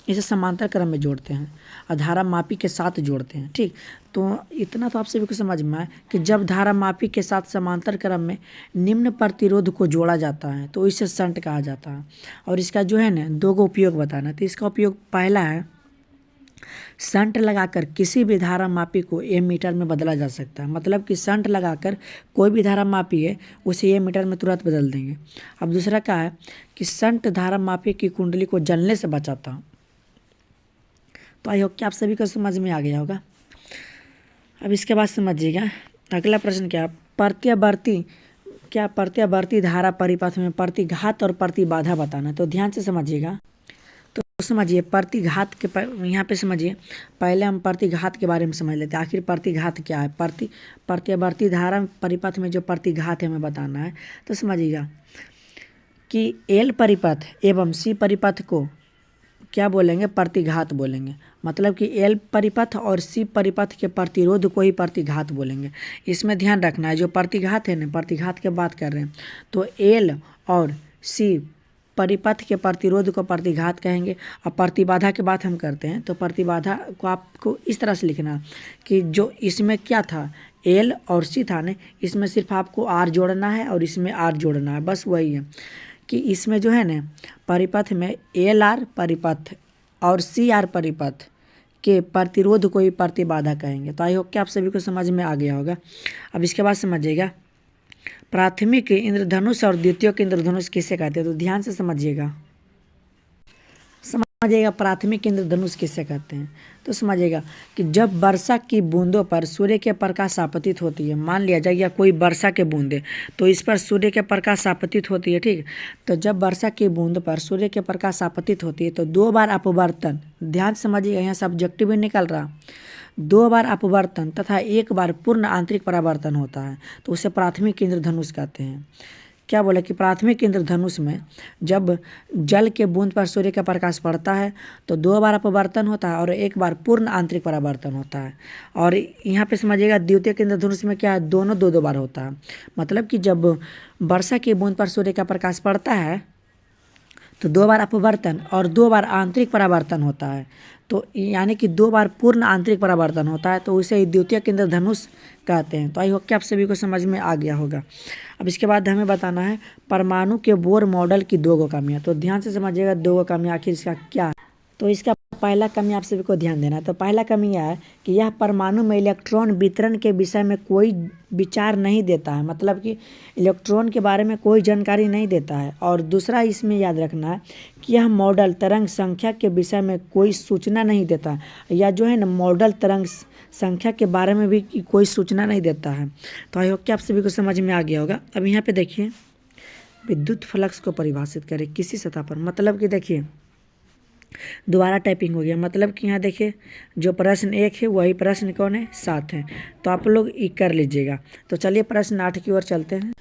इसे समांतर क्रम में जोड़ते हैं और धारा मापी के साथ जोड़ते हैं, ठीक। तो इतना तो आप सभी को समझ में आए कि जब धारा मापी के साथ समांतर क्रम में निम्न प्रतिरोध को जोड़ा जाता है तो इसे शंट कहा जाता है। और इसका जो है ना 2 गो उपयोग बताना। तो इसका उपयोग पहला है, शंट लगाकर किसी भी धारा मापी को एमीटर में बदला जा सकता है। मतलब कि शंट लगाकर कोई भी धारा मापी है उसे एमीटर में तुरंत बदल देंगे। अब दूसरा क्या है कि शंट धारा मापी की कुंडली को जलने से बचाता है। तो आई होप कि आप सभी को समझ में आ गया होगा। अब इसके बाद समझिएगा अगला प्रश्न क्या, प्रत्यावर्ती धारा परिपथ में प्रतिघात और प्रतिबाधा बताना। तो ध्यान से समझिएगा। तो समझिए प्रतिघात के यहाँ पे समझिए, पहले हम प्रतिघात के बारे में समझ लेते हैं। आखिर प्रतिघात क्या है। प्रत्यावर्ती धारा परिपथ में जो प्रतिघात है हमें बताना है। तो समझिएगा कि एल परिपथ एवं सी परिपथ को क्या बोलेंगे, प्रतिघात बोलेंगे। मतलब कि एल परिपथ और सी परिपथ के प्रतिरोध को ही प्रतिघात बोलेंगे। इसमें ध्यान रखना है, जो प्रतिघात है ना, प्रतिघात की बात कर रहे हैं तो एल और सी परिपथ के प्रतिरोध को प्रतिघात कहेंगे। और प्रतिबाधा की बात हम करते हैं तो प्रतिबाधा को आपको इस तरह से लिखना कि जो इसमें क्या था एल और सी था ना, इसमें सिर्फ आपको आर जोड़ना है और इसमें आर जोड़ना है, बस वही है कि इसमें जो है ना परिपथ में एल आर परिपथ और सी आर परिपथ के प्रतिरोध को ही प्रतिबाधा कहेंगे। तो आई होप कि आप सभी को समझ में आ गया होगा। अब इसके बाद समझिएगा प्राथमिक इंद्रधनुष और द्वितीयक इंद्रधनुष किसे कहते हैं। तो ध्यान से समझिएगा प्राथमिक इंद्रधनुष किसे कहते हैं। तो समझिएगा कि जब वर्षा की बूंदों पर सूर्य के प्रकाश आपतित होती है, मान लिया जाए या कोई वर्षा के बूंदे तो इस पर सूर्य के प्रकाश आपतित होती है, ठीक। तो जब वर्षा की बूंद पर सूर्य के प्रकाश आपतित होती है तो 2 बार अपवर्तन, ध्यान समझिएगा यहाँ सब्जेक्टिव भी निकल रहा, 2 बार अपवर्तन तथा 1 बार पूर्ण आंतरिक परावर्तन होता है तो उसे प्राथमिक इंद्रधनुष कहते हैं। क्या बोले कि प्राथमिक इंद्रधनुष में जब जल के बूंद पर सूर्य का प्रकाश पड़ता है तो 2 बार अपवर्तन होता है और 1 बार पूर्ण आंतरिक परावर्तन होता है। और यहाँ पे समझिएगा द्वितीयक इंद्रधनुष में क्या है, दोनों 2-2 बार होता है। मतलब कि जब वर्षा की बूंद पर सूर्य का प्रकाश पड़ता है तो 2 बार अपवर्तन और 2 बार आंतरिक परावर्तन होता है। तो यानी कि 2 बार पूर्ण आंतरिक परावर्तन होता है तो उसे द्वितीयक इंद्रधनुष कहते हैं। तो आई होप कि आप सभी को समझ में आ गया होगा। अब इसके बाद हमें बताना है परमाणु के बोर मॉडल की 2 गो कमियाँ। तो ध्यान से समझिएगा 2 गो कमियाँ आखिर इसका क्या है। तो इसका पहला कमी आप सभी को ध्यान देना है। तो पहला कमी यह है कि यह परमाणु में इलेक्ट्रॉन वितरण के विषय में कोई विचार नहीं देता है। मतलब कि इलेक्ट्रॉन के बारे में कोई जानकारी नहीं देता है। और दूसरा इसमें याद रखना है कि यह मॉडल तरंग संख्या के विषय में कोई सूचना नहीं देता, या जो है ना मॉडल तरंग संख्या के बारे में भी कोई सूचना नहीं देता है। तो आई होप कि आप सभी को समझ में आ गया होगा। अब यहाँ पे देखिए विद्युत फ्लक्स को परिभाषित करें किसी सतह पर। मतलब कि देखिए दोबारा टाइपिंग हो गया। मतलब कि यहाँ देखिए जो प्रश्न 1 है वही प्रश्न कौन है 7 है। तो आप लोग ये कर लीजिएगा। तो चलिए प्रश्न 8 की ओर चलते हैं।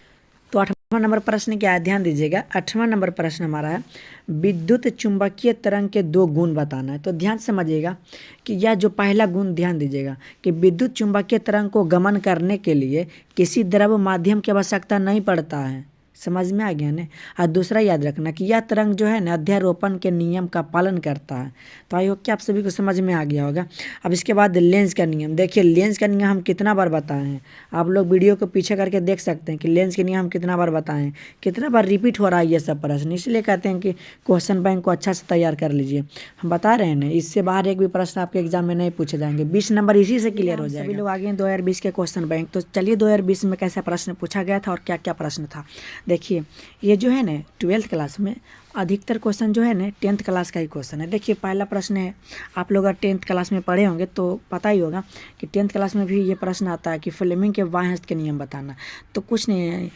तो 8वां नंबर प्रश्न क्या है, ध्यान दीजिएगा। 8वां नंबर प्रश्न हमारा है विद्युत चुंबकीय तरंग के 2 गुण बताना है। तो ध्यान समझिएगा कि यह जो पहला गुण ध्यान दीजिएगा कि विद्युत चुंबकीय तरंग को गमन करने के लिए किसी द्रव माध्यम की आवश्यकता नहीं पड़ता है। समझ में आ गया ना। और दूसरा याद रखना कि यह तरंग जो है ना अध्यारोपण के नियम का पालन करता है। तो आई होप कि आप सभी को समझ में आ गया होगा। अब इसके बाद लेंस का नियम। देखिए लेंस का नियम हम कितना बार बताए हैं, आप लोग वीडियो को पीछे करके देख सकते हैं कि लेंस के नियम हम कितना बार बताए हैं, कितना बार रिपीट हो रहा है ये सब प्रश्न। इसलिए कहते हैं कि क्वेश्चन बैंक को अच्छा से तैयार कर लीजिए। हम बता रहे हैं ना, इससे बाहर एक भी प्रश्न आपके एग्जाम में नहीं पूछे जाएंगे। 20 नंबर इसी से क्लियर हो जाएगा। सभी लोग आगे हैं 2020 के क्वेश्चन बैंक। तो चलिए 2020 में कैसा प्रश्न पूछा गया था और क्या क्या प्रश्न था। देखिए ये जो है ना 12th क्लास में अधिकतर क्वेश्चन जो है ना 10th क्लास का ही क्वेश्चन है। देखिए पहला प्रश्न है, आप लोग अगर 10th क्लास में पढ़े होंगे तो पता ही होगा कि 10th क्लास में भी ये प्रश्न आता है कि फ्लेमिंग के बाएं हस्त के नियम बताना। तो कुछ नहीं है,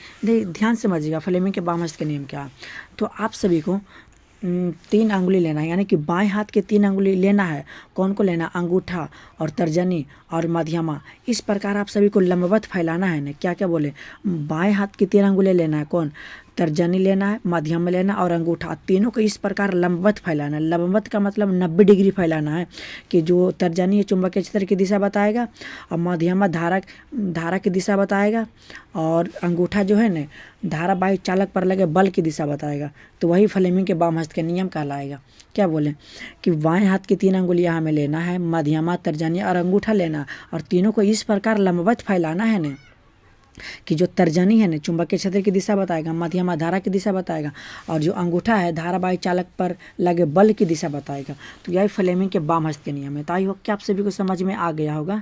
ध्यान समझिएगा फ्लेमिंग के बाएं हस्त के नियम क्या। तो आप सभी को तीन अंगुली लेना है, यानी कि बाएं हाथ के तीन अंगुली लेना है। कौन को लेना? अंगूठा और तर्जनी और मध्यमा। इस प्रकार आप सभी को लंबवत फैलाना है ना। क्या क्या बोले? बाएं हाथ की तीन अंगुली लेना है। कौन? तर्जनी लेना है, मध्यमा लेना और अंगूठा। तीनों को इस प्रकार लंबवत फैलाना है। लंबवत का मतलब 90 डिग्री फैलाना है कि जो तर्जनी चुंबकीय क्षेत्र की दिशा बताएगा और मध्यमा धारा की दिशा बताएगा और अंगूठा जो है ना धारावाहिक चालक पर लगे बल की दिशा बताएगा। तो वही फ्लेमिंग के वाम हस्त के नियम कहलाएगा। क्या बोले कि बाएं हाथ की तीन अंगुलियां हमें लेना है, मध्यमा, तर्जनी और अंगूठा लेना और तीनों को इस प्रकार लंबवत फैलाना है ना कि जो तर्जनी है ना चुंबकीय क्षेत्र की दिशा बताएगा, मध्यमा धारा की दिशा बताएगा और जो अंगूठा है धारावाहिक चालक पर लगे बल की दिशा बताएगा। तो यही फ्लेमिंग के वाम हस्त के नियम है। तो आई होप कि आप सभी को समझ में आ गया होगा।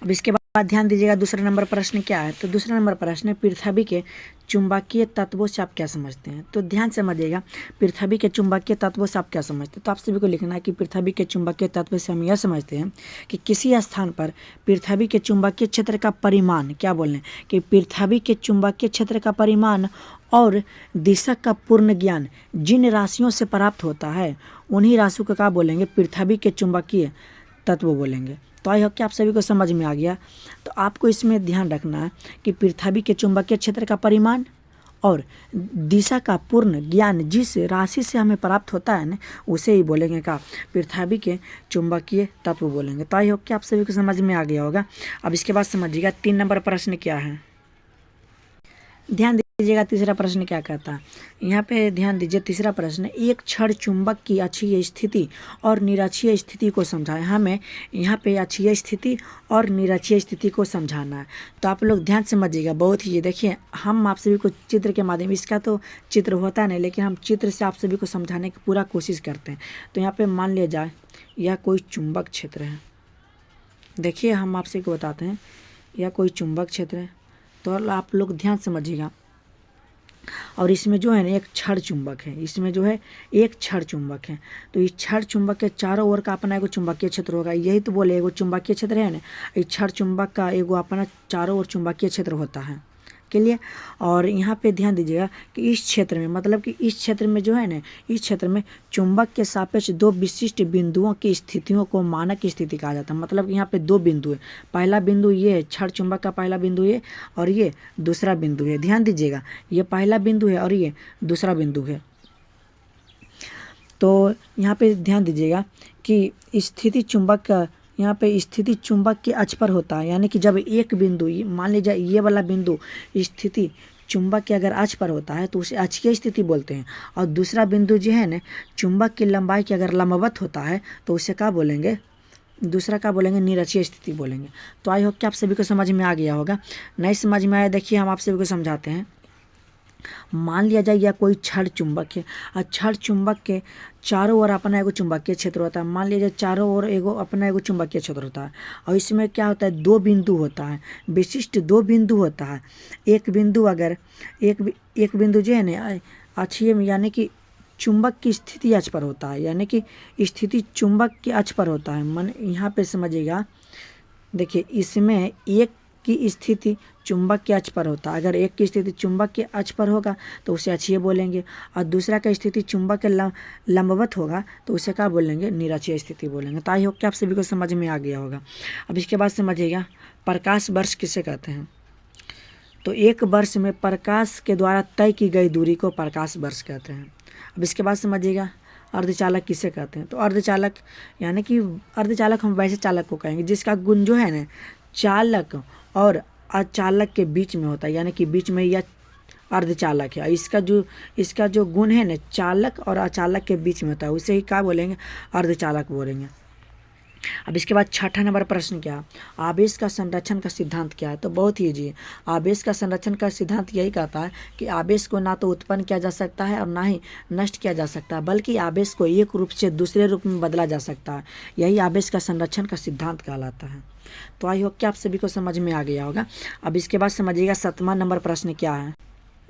अब इसके बाद ध्यान दीजिएगा दूसरा नंबर प्रश्न क्या है। तो दूसरा नंबर प्रश्न है पृथ्वी के चुंबकीय तत्वों से आप क्या समझते हैं। तो ध्यान समझिएगा, पृथ्वी के चुंबकीय तत्वों से आप क्या समझते हैं। तो आप सभी को लिखना है कि पृथ्वी के चुंबकीय तत्व से हम यह समझते हैं कि किसी स्थान पर पृथ्वी के चुंबकीय क्षेत्र का परिमाण, क्या बोल रहे हैं कि पृथ्वी के चुंबकीय क्षेत्र का परिमाण और दिशा का पूर्ण ज्ञान जिन राशियों से प्राप्त होता है उन्हीं राशियों को क्या बोलेंगे? पृथ्वी के चुंबकीय तत्व बोलेंगे। तो आई होप कि आप सभी को समझ में आ गया। तो आपको इसमें ध्यान रखना है कि पृथ्वी के चुंबकीय क्षेत्र का परिमाण और दिशा का पूर्ण ज्ञान जिस राशि से हमें प्राप्त होता है ना उसे ही बोलेंगे का पृथ्वी के चुंबकीय तत्व बोलेंगे। तो आई होप कि आप सभी को समझ में आ गया होगा। अब इसके बाद समझिएगा 3 नंबर प्रश्न क्या है। ध्यान दीजिएगा तीसरा प्रश्न क्या कहता है। यहाँ पे ध्यान दीजिए तीसरा प्रश्न, एक क्षण चुंबक की अक्षीय स्थिति और निरक्षीय स्थिति को समझाएं। हमें यहाँ पे अक्षीय स्थिति और निरक्षीय स्थिति को समझाना है। तो आप लोग ध्यान समझिएगा बहुत ही। देखिए हम आप सभी को चित्र के माध्यम, इसका तो चित्र होता नहीं लेकिन हम चित्र से आप सभी को समझाने की पूरा कोशिश करते हैं। तो यहाँ पर मान लिया जाए यह कोई चुंबक क्षेत्र है। देखिए हम आप सभी को बताते हैं यह कोई चुंबक क्षेत्र है। तो आप लोग ध्यान समझिएगा और इसमें जो है ना एक क्षण चुंबक है, इसमें जो है एक क्षण चुंबक है। तो इस क्षण चुंबक के चारों ओर का अपना एगो चुंबकीय क्षेत्र होगा। यही तो बोले एगो चुंबकीय क्षेत्र है ना, इस क्षण चुंबक का एगो अपना चारों ओर चुंबकीय क्षेत्र होता है के लिए। और यहाँ पे ध्यान दीजिएगा कि इस क्षेत्र में मतलब कि इस क्षेत्र में जो है ना इस क्षेत्र में चुंबक के सापेक्ष दो विशिष्ट बिंदुओं की स्थितियों को मानक स्थिति कहा जाता है। मतलब कि यहाँ पे दो बिंदु है। पहला बिंदु ये है, क्षण चुंबक का पहला बिंदु ये और ये दूसरा बिंदु है। ध्यान दीजिएगा ये पहला बिंदु है और ये दूसरा बिंदु है। तो यहाँ पे ध्यान दीजिएगा कि स्थिति चुंबक का यहाँ पे स्थिति चुंबक के अक्ष पर होता है। यानी कि जब एक बिंदु मान लीजिए ये वाला बिंदु स्थिति चुंबक के अगर अक्ष पर होता है तो उसे अक्षीय स्थिति बोलते हैं। और दूसरा बिंदु जो है ना चुंबक की लंबाई के अगर लंबवत होता है तो उसे क्या बोलेंगे? दूसरा क्या बोलेंगे? निरक्षीय स्थिति बोलेंगे। तो आई होप कि आप सभी को समझ में आ गया होगा। नहीं समझ में आया देखिए हम आप सभी को समझाते हैं। मान लिया जाए यह कोई क्षण चुंबक है और क्षण चुंबक के चारों ओर अपना एगो चुंबकीय क्षेत्र होता है। मान लीजिए चारों ओर अपना एगो चुंबकीय क्षेत्र होता है और इसमें क्या होता है? दो बिंदु होता है, विशिष्ट दो बिंदु होता है। एक बिंदु अगर एक बिंदु जो है ना अक्षीय में यानी कि चुंबक की स्थिति अक्ष पर होता है, यानी कि स्थिति चुंबक के अक्ष पर होता है। मन यहाँ पे समझिएगा, देखिए इसमें एक की स्थिति चुंबक के अक्ष पर होता है। अगर एक की स्थिति चुंबक के अक्ष पर होगा तो उसे अक्षीय बोलेंगे और दूसरा का स्थिति चुंबक के लंबवत होगा तो उसे क्या बोलेंगे? निरक्षीय स्थिति बोलेंगे। तो आई होप कि आप सभी को समझ में आ गया होगा। अब इसके बाद समझिएगा प्रकाश वर्ष किसे कहते हैं। तो एक वर्ष में प्रकाश के द्वारा तय की गई दूरी को प्रकाश वर्ष कहते हैं। अब इसके बाद समझिएगा अर्धचालक किसे कहते हैं। तो अर्धचालक यानी कि अर्धचालक हम वैसे चालक को कहेंगे जिसका गुण जो है ना चालक और अचालक के बीच में होता है, यानी कि बीच में यह अर्धचालक है। इसका जो गुण है ना चालक और अचालक के बीच में होता है उसे ही क्या बोलेंगे? अर्धचालक बोलेंगे। अब इसके बाद छठा नंबर प्रश्न क्या? आवेश का संरक्षण का सिद्धांत क्या है। तो बहुत ही इजी है। आवेश का संरक्षण का सिद्धांत यही कहता है कि आवेश को ना तो उत्पन्न किया जा सकता है और ना ही नष्ट किया जा सकता है, बल्कि आवेश को एक रूप से दूसरे रूप में बदला जा सकता है। यही आवेश का संरक्षण का सिद्धांत कहलाता है। तो आई होप कि आप सभी को समझ में आ गया होगा। अब इसके बाद समझिएगा 7वां नंबर प्रश्न क्या है।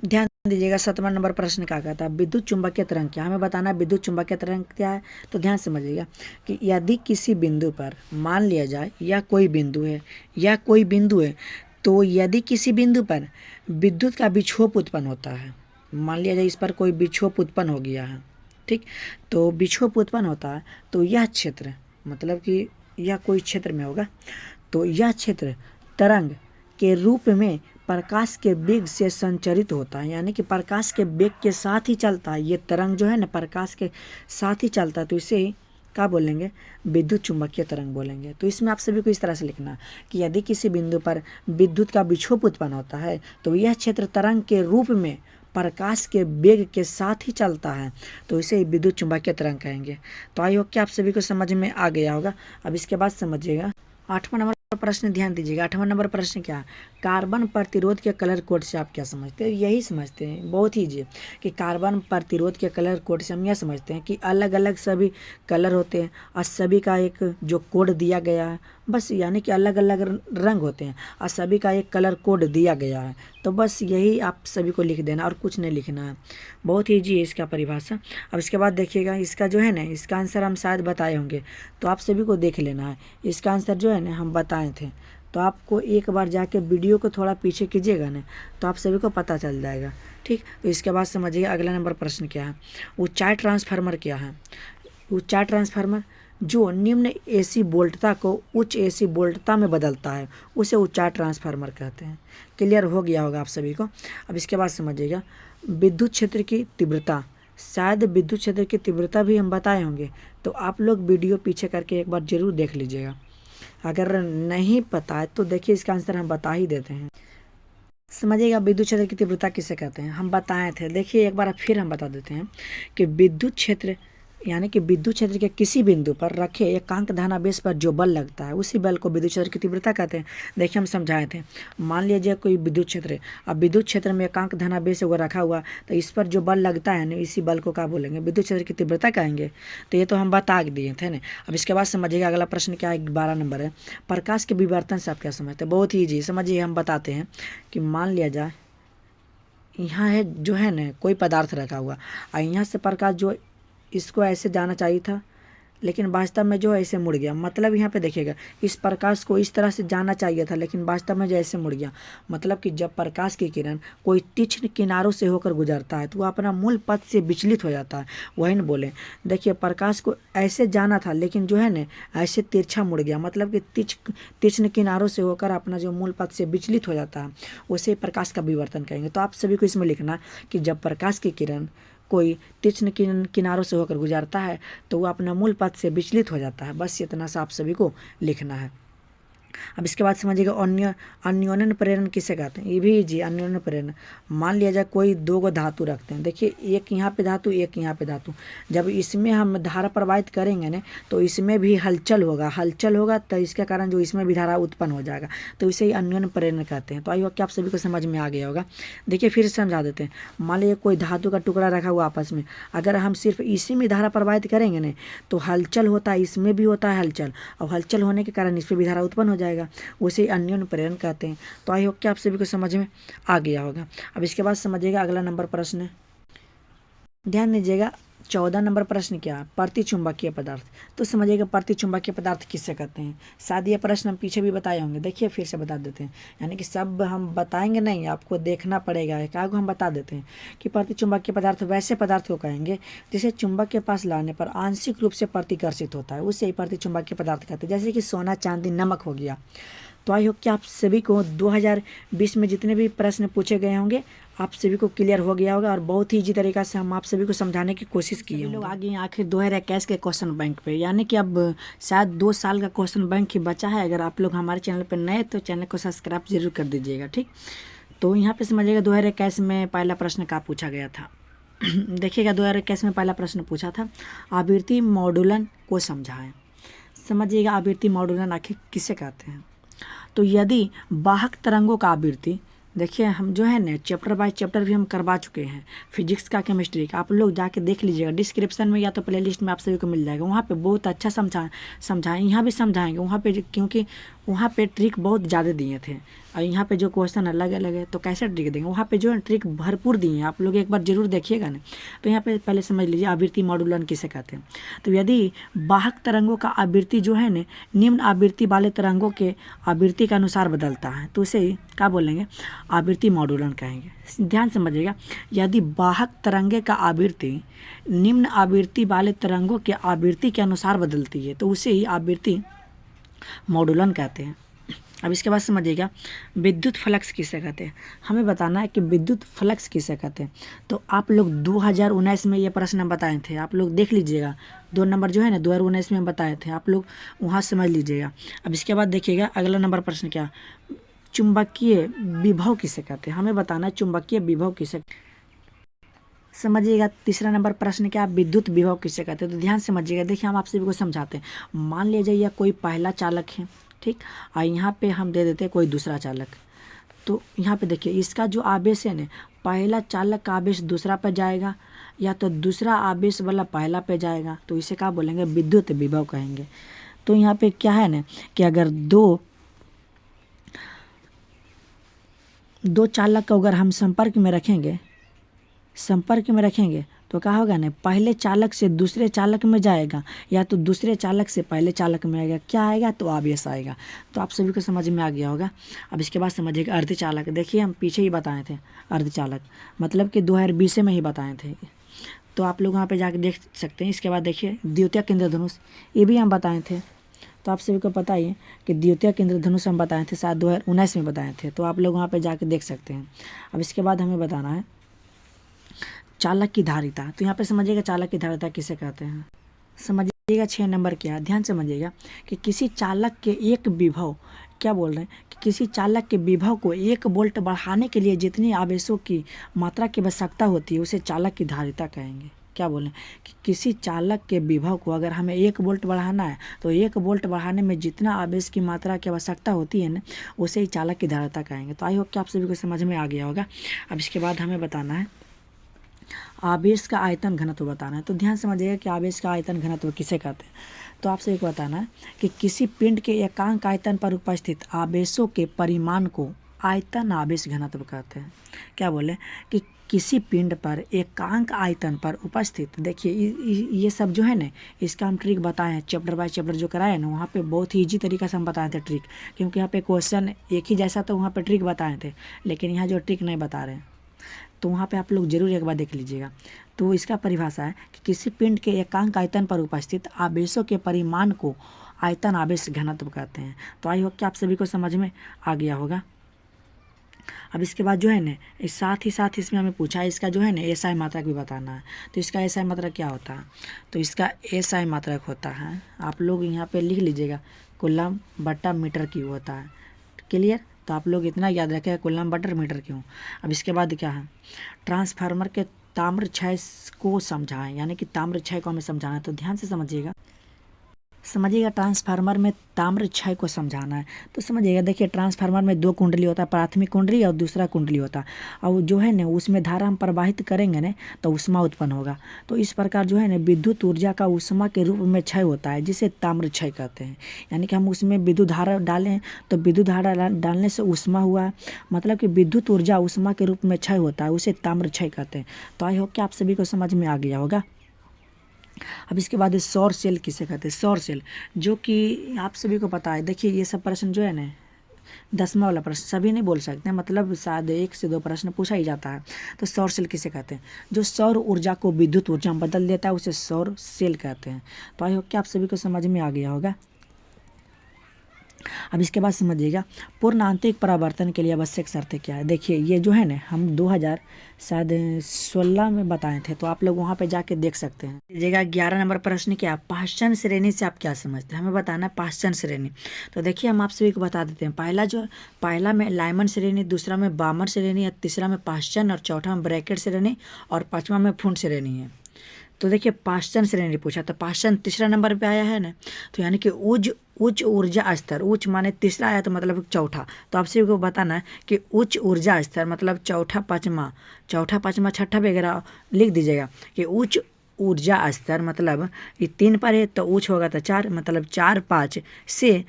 ध्यान दीजिएगा 7वां नंबर प्रश्न क्या कहता है? विद्युत चुंबकीय तरंग क्या? हमें बताना है विद्युत चुंबकीय तरंग क्या है। तो ध्यान समझिएगा कि यदि किसी बिंदु पर मान लिया जाए यह कोई बिंदु है तो यदि किसी बिंदु पर विद्युत का विक्षोभ उत्पन्न होता है, मान लिया जाए इस पर कोई विक्षोभ उत्पन्न हो गया है ठीक। तो विक्षोभ उत्पन्न होता है तो यह क्षेत्र, मतलब कि यह कोई क्षेत्र में होगा, तो यह क्षेत्र तरंग के रूप में प्रकाश के वेग से संचरित होता है, यानी कि प्रकाश के वेग के साथ ही चलता है। ये तरंग जो है ना प्रकाश के साथ ही चलता है, तो इसे ही क्या बोलेंगे, विद्युत चुम्बकीय तरंग बोलेंगे। तो इसमें आप सभी को इस तरह से लिखना कि यदि किसी बिंदु पर विद्युत का विक्षोभ उत्पन्न होता है तो यह क्षेत्र तरंग के रूप में प्रकाश के वेग के साथ ही चलता है, तो इसे ही विद्युत चुम्बकीय तरंग कहेंगे। तो आई होप कि आप सभी को समझ में आ गया होगा। अब इसके बाद समझिएगा 8वां नंबर प्रश्न, ध्यान दीजिएगा। 8वां नंबर प्रश्न क्या है, कार्बन प्रतिरोध के कलर कोड से आप क्या समझते हैं? यही समझते हैं, बहुत ही इजी, कि कार्बन प्रतिरोध के कलर कोड से हम यह समझते हैं कि अलग अलग सभी कलर होते हैं और सभी का एक जो कोड दिया गया है, बस, यानी कि अलग अलग रंग होते हैं और सभी का एक कलर कोड दिया गया है। तो बस यही आप सभी को लिख देना और कुछ नहीं लिखना है, बहुत ही ईजी है इसका परिभाषा। अब इसके बाद देखिएगा, इसका जो है ना, इसका आंसर हम शायद बताए होंगे, तो आप सभी को देख लेना है। इसका आंसर जो है ना हम बताए थे, तो आपको एक बार जाके वीडियो को थोड़ा पीछे कीजिएगा ना, तो आप सभी को पता चल जाएगा। ठीक। तो इसके बाद समझिएगा अगला नंबर प्रश्न क्या है, ऊंचाई ट्रांसफार्मर क्या है? ऊंचाई ट्रांसफार्मर जो निम्न एसी वोल्टता को उच्च एसी वोल्टता में बदलता है उसे ऊंचाई ट्रांसफार्मर कहते हैं। क्लियर हो गया होगा आप सभी को। अब इसके बाद समझिएगा विद्युत क्षेत्र की तीव्रता, शायद विद्युत क्षेत्र की तीव्रता भी हम बताए होंगे, तो आप लोग वीडियो पीछे करके एक बार जरूर देख लीजिएगा। अगर नहीं पता है तो देखिए इसका आंसर हम बता ही देते हैं। समझिएगा विद्युत क्षेत्र की तीव्रता किसे कहते हैं, हम बताए थे। देखिए एक बार फिर हम बता देते हैं कि विद्युत क्षेत्र, यानी कि विद्युत क्षेत्र के किसी बिंदु पर रखे एकांक धनावेश पर जो बल लगता है उसी बल को विद्युत क्षेत्र की तीव्रता कहते हैं। देखिए हम समझाए थे, मान लीजिए कोई विद्युत क्षेत्र है, अब विद्युत क्षेत्र में एकांक धनावेश वो रखा हुआ, तो इस पर जो बल लगता है ना, इसी बल को क्या बोलेंगे, विद्युत क्षेत्र की तीव्रता कहेंगे। तो ये तो हम बता दिए थे ना। अब इसके बाद समझिएगा अगला प्रश्न क्या है, 12 नंबर है, प्रकाश के विवर्तन से आप क्या समझते हैं? बहुत ही ईजी, समझिए हम बताते हैं कि मान लिया जाए यहाँ है जो है ना कोई पदार्थ रखा हुआ और यहाँ से प्रकाश जो इसको ऐसे जाना चाहिए था, लेकिन वास्तव में जो ऐसे मुड़ गया। मतलब यहाँ पे देखिएगा इस प्रकाश को इस तरह से जाना चाहिए था, लेकिन वास्तव में जो ऐसे मुड़ गया। मतलब कि जब प्रकाश की किरण कोई तीक्ष्ण किनारों से होकर गुजरता है तो वह अपना मूल पथ से विचलित हो जाता है। वही न बोले, देखिए प्रकाश को ऐसे जाना था लेकिन जो है ना ऐसे तिरछा मुड़ गया, मतलब कि तीक्ष्ण किनारों से होकर अपना जो मूल पथ से विचलित हो जाता है, उसे प्रकाश का विवर्तन कहेंगे। तो आप सभी को इसमें लिखना कि जब प्रकाश की किरण कोई तीक्ष्ण किनारों से होकर गुजरता है तो वो अपना मूल पथ से विचलित हो जाता है। बस इतना सा आप सभी को लिखना है। अब इसके बाद समझिएगा अन्योन्य प्रेरण किसे कहते हैं? ये भी जी अन्योन्य प्रेरण। मान लिया जाए कोई दो गो धातु रखते हैं, देखिए एक यहाँ पे धातु एक यहाँ पे धातु, जब इसमें हम धारा प्रवाहित करेंगे ना तो इसमें भी हलचल होगा तो इसके कारण जो इसमें भी धारा उत्पन्न हो जाएगा, तो इसे ही अन्योन्य प्रेरण कहते हैं। तो आई होप कि आप सभी को समझ में आ गया होगा। देखिए फिर से समझा देते हैं, मान लीजिए कोई धातु का टुकड़ा रखा हुआ आपस में, अगर हम सिर्फ इसी में धारा प्रवाहित करेंगे ना तो हलचल होता है, इसमें भी होता है हलचल, और हलचल होने के कारण इस पर भी धारा उत्पन्न हो जाएगा, उसे अन्योन्य प्रेरण कहते हैं। तो आई होप कि आप सभी को समझ में आ गया होगा। अब इसके बाद समझिएगा अगला नंबर प्रश्न, ध्यान दीजिएगा 14 नंबर प्रश्न क्या है, प्रतिचुंबकीय पदार्थ। तो समझिएगा प्रतिचुंबकीय पदार्थ किससे कहते हैं? शायद ये प्रश्न हम पीछे भी बताए होंगे, देखिए फिर से बता देते हैं, यानी कि सब हम बताएंगे नहीं, आपको देखना पड़ेगा। क्या को हम बता देते हैं कि प्रतिचुंबकीय पदार्थ वैसे पदार्थ को कहेंगे जिसे चुंबक के पास लाने पर आंशिक रूप से प्रतिकर्षित होता है, उसे ही प्रतिचुंबकीय पदार्थ कहते हैं। जैसे कि सोना, चांदी, नमक हो गया। तो आई होप कि आप सभी को 2020 में जितने भी प्रश्न पूछे गए होंगे आप सभी को क्लियर हो गया होगा, और बहुत ही इजी तरीका से हम आप सभी को समझाने की कोशिश की है। लोग आगे आखिर 2021 के क्वेश्चन बैंक पे, यानी कि अब शायद 2 साल का क्वेश्चन बैंक ही बचा है। अगर आप लोग हमारे चैनल पर नए तो चैनल को सब्सक्राइब जरूर कर दीजिएगा। ठीक। तो यहाँ पे समझिएगा 2021 में पहला प्रश्न क्या पूछा गया था। देखिएगा 2021 में पहला प्रश्न पूछा था, आवृत्ति मॉड्यूलन को समझाएं। समझिएगा आवृत्ति मॉड्यूलन आखिर किसे कहते हैं। तो यदि वाहक तरंगों का आवृत्ति, देखिए हम जो है ना चैप्टर बाय चैप्टर भी हम करवा चुके हैं, फिजिक्स का, केमिस्ट्री का, आप लोग जाके देख लीजिएगा, डिस्क्रिप्शन में या तो प्लेलिस्ट में आप सभी को मिल जाएगा। वहाँ पे बहुत अच्छा समझाएं, यहाँ भी समझाएंगे वहाँ पे, क्योंकि वहाँ पे ट्रिक बहुत ज़्यादा दिए थे। और यहाँ पे जो क्वेश्चन अलग अलग है तो कैसे ट्रिक देंगे, वहाँ पे जो है ट्रिक भरपूर दी हैं, आप लोग एक बार जरूर देखिएगा ना। तो यहाँ पे पहले समझ लीजिए आवृत्ति मॉडुलन किसे कहते हैं। तो यदि वाहक तरंगों का आवृत्ति जो है ना निम्न आवृत्ति वाले तरंगों के आवृत्ति के अनुसार बदलता है तो उसे क्या बोलेंगे, आवृत्ति मॉडुलन कहेंगे। ध्यान समझिएगा, यदि वाहक तरंगे का आवृत्ति निम्न आवृत्ति वाले तरंगों के आवृत्ति के अनुसार बदलती है तो उसे ही आवृत्ति मॉडुलन कहते हैं। अब इसके बाद समझिएगा विद्युत फ्लक्स किसे कहते हैं, हमें बताना है कि विद्युत फ्लक्स किसे कहते हैं। तो आप लोग 2019 में ये प्रश्न बताए थे, आप लोग देख लीजिएगा, 2 नंबर जो है ना 2019 में बताए थे, आप लोग वहाँ समझ लीजिएगा। अब इसके बाद देखिएगा अगला नंबर प्रश्न क्या, चुंबकीय विभव किसे कहते हैं, हमें बताना है चुंबकीय विभव किसे। समझिएगा तीसरा नंबर प्रश्न क्या, विद्युत विभव किसे कहते हैं। तो ध्यान समझिएगा, देखिए हम आप सभी को समझाते हैं। मान लीजिए कोई पहला चालक है, ठीक, और यहाँ पे हम दे देते हैं कोई दूसरा चालक। तो यहाँ पे देखिए इसका जो आवेश है ना, पहला चालक का आवेश दूसरा पे जाएगा या तो दूसरा आवेश वाला पहला पे जाएगा, तो इसे क्या बोलेंगे, विद्युत विभव कहेंगे। तो यहाँ पे क्या है ना कि अगर दो चालक को अगर हम संपर्क में रखेंगे तो क्या होगा ना, पहले चालक से दूसरे चालक में जाएगा या तो दूसरे चालक से पहले चालक में आएगा, क्या आएगा, तो आवेश आएगा। तो आप सभी को समझ में आ गया होगा। अब इसके बाद समझिएगा अर्धचालक, देखिए हम पीछे ही बताए थे अर्धचालक, मतलब कि 2020 में ही बताए थे, तो आप लोग वहाँ पे जाके देख सकते हैं। इसके बाद देखिए द्वितीयक इंद्रधनुष, ये भी हम बताए थे, तो आप सभी को पता ही है कि द्वितीयक इंद्रधनुष हम बताए थे, शायद 2019 में बताए थे, तो आप लोग वहाँ पर जाके देख सकते हैं। अब इसके बाद हमें बताना है चालक की धारिता। तो यहाँ पे समझिएगा चालक की धारिता किसे कहते हैं। समझिएगा 6 नंबर क्या है, ध्यान समझिएगा कि किसी चालक के एक विभव, क्या बोल रहे हैं कि किसी चालक के विभव को 1 वोल्ट बढ़ाने के लिए जितनी आवेशों की मात्रा की आवश्यकता होती है उसे चालक की धारिता कहेंगे। क्या बोलें कि किसी चालक के विभव को अगर हमें 1 वोल्ट बढ़ाना है तो 1 वोल्ट बढ़ाने में जितना आवेश की मात्रा की आवश्यकता होती है ना, उसे ही चालक की धारिता कहेंगे। तो आई होप कि आप सभी को समझ में आ गया होगा। अब इसके बाद हमें बताना है आवेश का आयतन घनत्व बताना है। तो ध्यान समझिएगा कि आवेश का आयतन घनत्व किसे कहते हैं। तो आपसे एक बताना है कि किसी पिंड के एकांक आयतन पर उपस्थित आवेशों के परिमाण को आयतन आवेश घनत्व कहते हैं। क्या बोले कि किसी पिंड पर एकांक आयतन पर उपस्थित, देखिए ये सब जो है ना इसका हम ट्रिक बताए हैं, चैप्टर बाय चैप्टर जो कराए ना वहाँ पे बहुत ही ईजी तरीका से हम बताए थे ट्रिक, क्योंकि यहाँ पे क्वेश्चन एक ही जैसा तो वहाँ पे ट्रिक बताए थे, लेकिन यहाँ जो ट्रिक नहीं बता रहे हैं तो वहाँ पे आप लोग जरूर एक बार देख लीजिएगा। तो इसका परिभाषा है कि किसी पिंड के एकांक आयतन पर उपस्थित आवेशों के परिमाण को आयतन आवेश घनत्व कहते हैं। तो आई होप कि आप सभी को समझ में आ गया होगा। अब इसके बाद जो है ना इस साथ ही इसमें हमें पूछा है इसका जो है ना एसआई मात्रक भी बताना है। तो इसका एसआई मात्रक क्या होता है, तो इसका एसआई मात्रक होता है, आप लोग यहाँ पे लिख लीजिएगा, कूलम बटा मीटर क्यूब होता है। क्लियर, तो आप लोग इतना याद रखें कूलम बटा मीटर क्यूब। अब इसके बाद क्या है, ट्रांसफार्मर के ताम्र क्षय को समझाएं, यानी कि ताम्र क्षय को हमें समझाना है। तो ध्यान से समझिएगा ट्रांसफार्मर में ताम्र क्षय को समझाना है। तो समझिएगा, देखिए ट्रांसफार्मर में 2 कुंडली होता है, प्राथमिक कुंडली और दूसरा कुंडली होता है, और जो है ना उसमें धारा हम प्रवाहित करेंगे ना तो ऊष्मा उत्पन्न होगा। तो इस प्रकार जो है ना विद्युत ऊर्जा का ऊष्मा के रूप में क्षय होता है, जिसे ताम्र क्षय कहते हैं। यानी कि हम उसमें विद्युत धारा डालें तो विद्युत धारा डालने से ऊष्मा हुआ, मतलब कि विद्युत ऊर्जा ऊष्मा के रूप में क्षय होता है, उसे ताम्र क्षय कहते हैं। तो आई होप कि आप सभी को समझ में आ गया होगा। अब इसके बाद सौर सेल किसे कहते हैं। सौर सेल जो कि आप सभी को पता है, देखिए ये सब प्रश्न जो है ना 10वां वाला प्रश्न सभी नहीं बोल सकते, मतलब शायद 1 से 2 प्रश्न पूछा ही जाता है। तो सौर सेल किसे कहते हैं, जो सौर ऊर्जा को विद्युत ऊर्जा में बदल देता है उसे सौर सेल कहते हैं। तो आई होप कि आप सभी को समझ में आ गया होगा। अब इसके बाद समझिएगा पूर्ण आंतरिक परावर्तन के लिए आवश्यक शर्तें क्या है। देखिए ये जो है ना हम 2016 में बताए थे, तो आप लोग वहाँ पे जाके देख सकते हैं। लीजिएगा 11 नंबर प्रश्न क्या, पाश्चन श्रेणी से आप क्या समझते हैं, हमें बताना पाश्चन श्रेणी। तो देखिए हम आप सभी को बता देते हैं, पहला में लाइमन श्रेणी, दूसरा में बामर श्रेणी, तीसरा में पाश्चन, और चौथा में ब्रैकेट श्रेणी, और 5वां में फुंड श्रेणी है। तो देखिए पाश्चन श्रेणी पूछा, तो पाश्चन तीसरा नंबर पे आया है ना, तो यानी कि उच्च ऊर्जा स्तर, उच्च माने तीसरा आया तो मतलब चौथा। तो आप सभी को बताना है कि उच्च ऊर्जा स्तर मतलब चौथा पाँचवा छठा वगैरह लिख दीजिएगा कि उच्च ऊर्जा स्तर, मतलब ये 3 पर है तो उच्च होगा तो 4, मतलब 4 5 से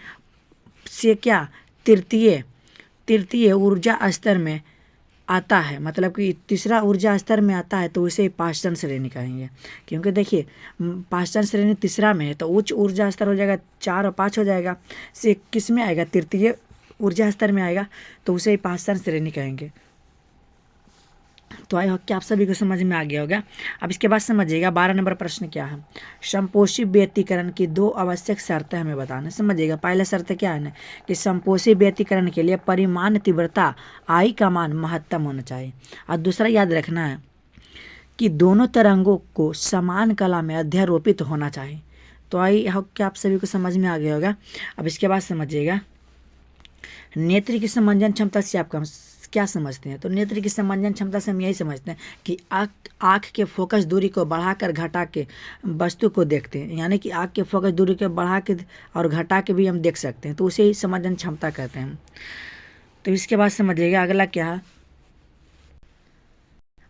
क्या तृतीय तृतीय ऊर्जा स्तर में आता है, मतलब कि तीसरा ऊर्जा स्तर में आता है, तो उसे पाषाण श्रेणी कहेंगे। क्योंकि देखिए पाषाण श्रेणी तीसरा में है तो उच्च ऊर्जा स्तर हो जाएगा 4 और 5 हो जाएगा, से किस में आएगा, तृतीय ऊर्जा स्तर में आएगा, तो उसे पाषाण श्रेणी कहेंगे। तो आई होप कि आप सभी को समझ में आ गया होगा। अब इसके बाद समझिएगा 12 नंबर प्रश्न क्या है। समपोषी व्यतिकरण की 2 आवश्यक शर्तें हमें बताना। समझिएगा पहला शर्त क्या है ना कि समपोषी व्यतिकरण के लिए परिमाण तीव्रता आई का मान महत्तम होना चाहिए, और दूसरा याद रखना है कि दोनों तरंगों को समान कला में अध्यारोपित होना चाहिए। तो आई होप कि आप सभी को समझ में आ गया होगा। अब इसके बाद समझिएगा नेत्र की समंजन क्षमता से आप क्या समझते हैं। तो नेत्र की समंजन क्षमता से हम यही समझते हैं कि आँख के फोकस दूरी को बढ़ाकर घटा के वस्तु को देखते हैं, यानी कि आँख के फोकस दूरी को बढ़ा के और घटा के भी हम देख सकते हैं, तो उसे ही समंजन क्षमता कहते हैं। तो इसके बाद समझिएगा अगला क्या है,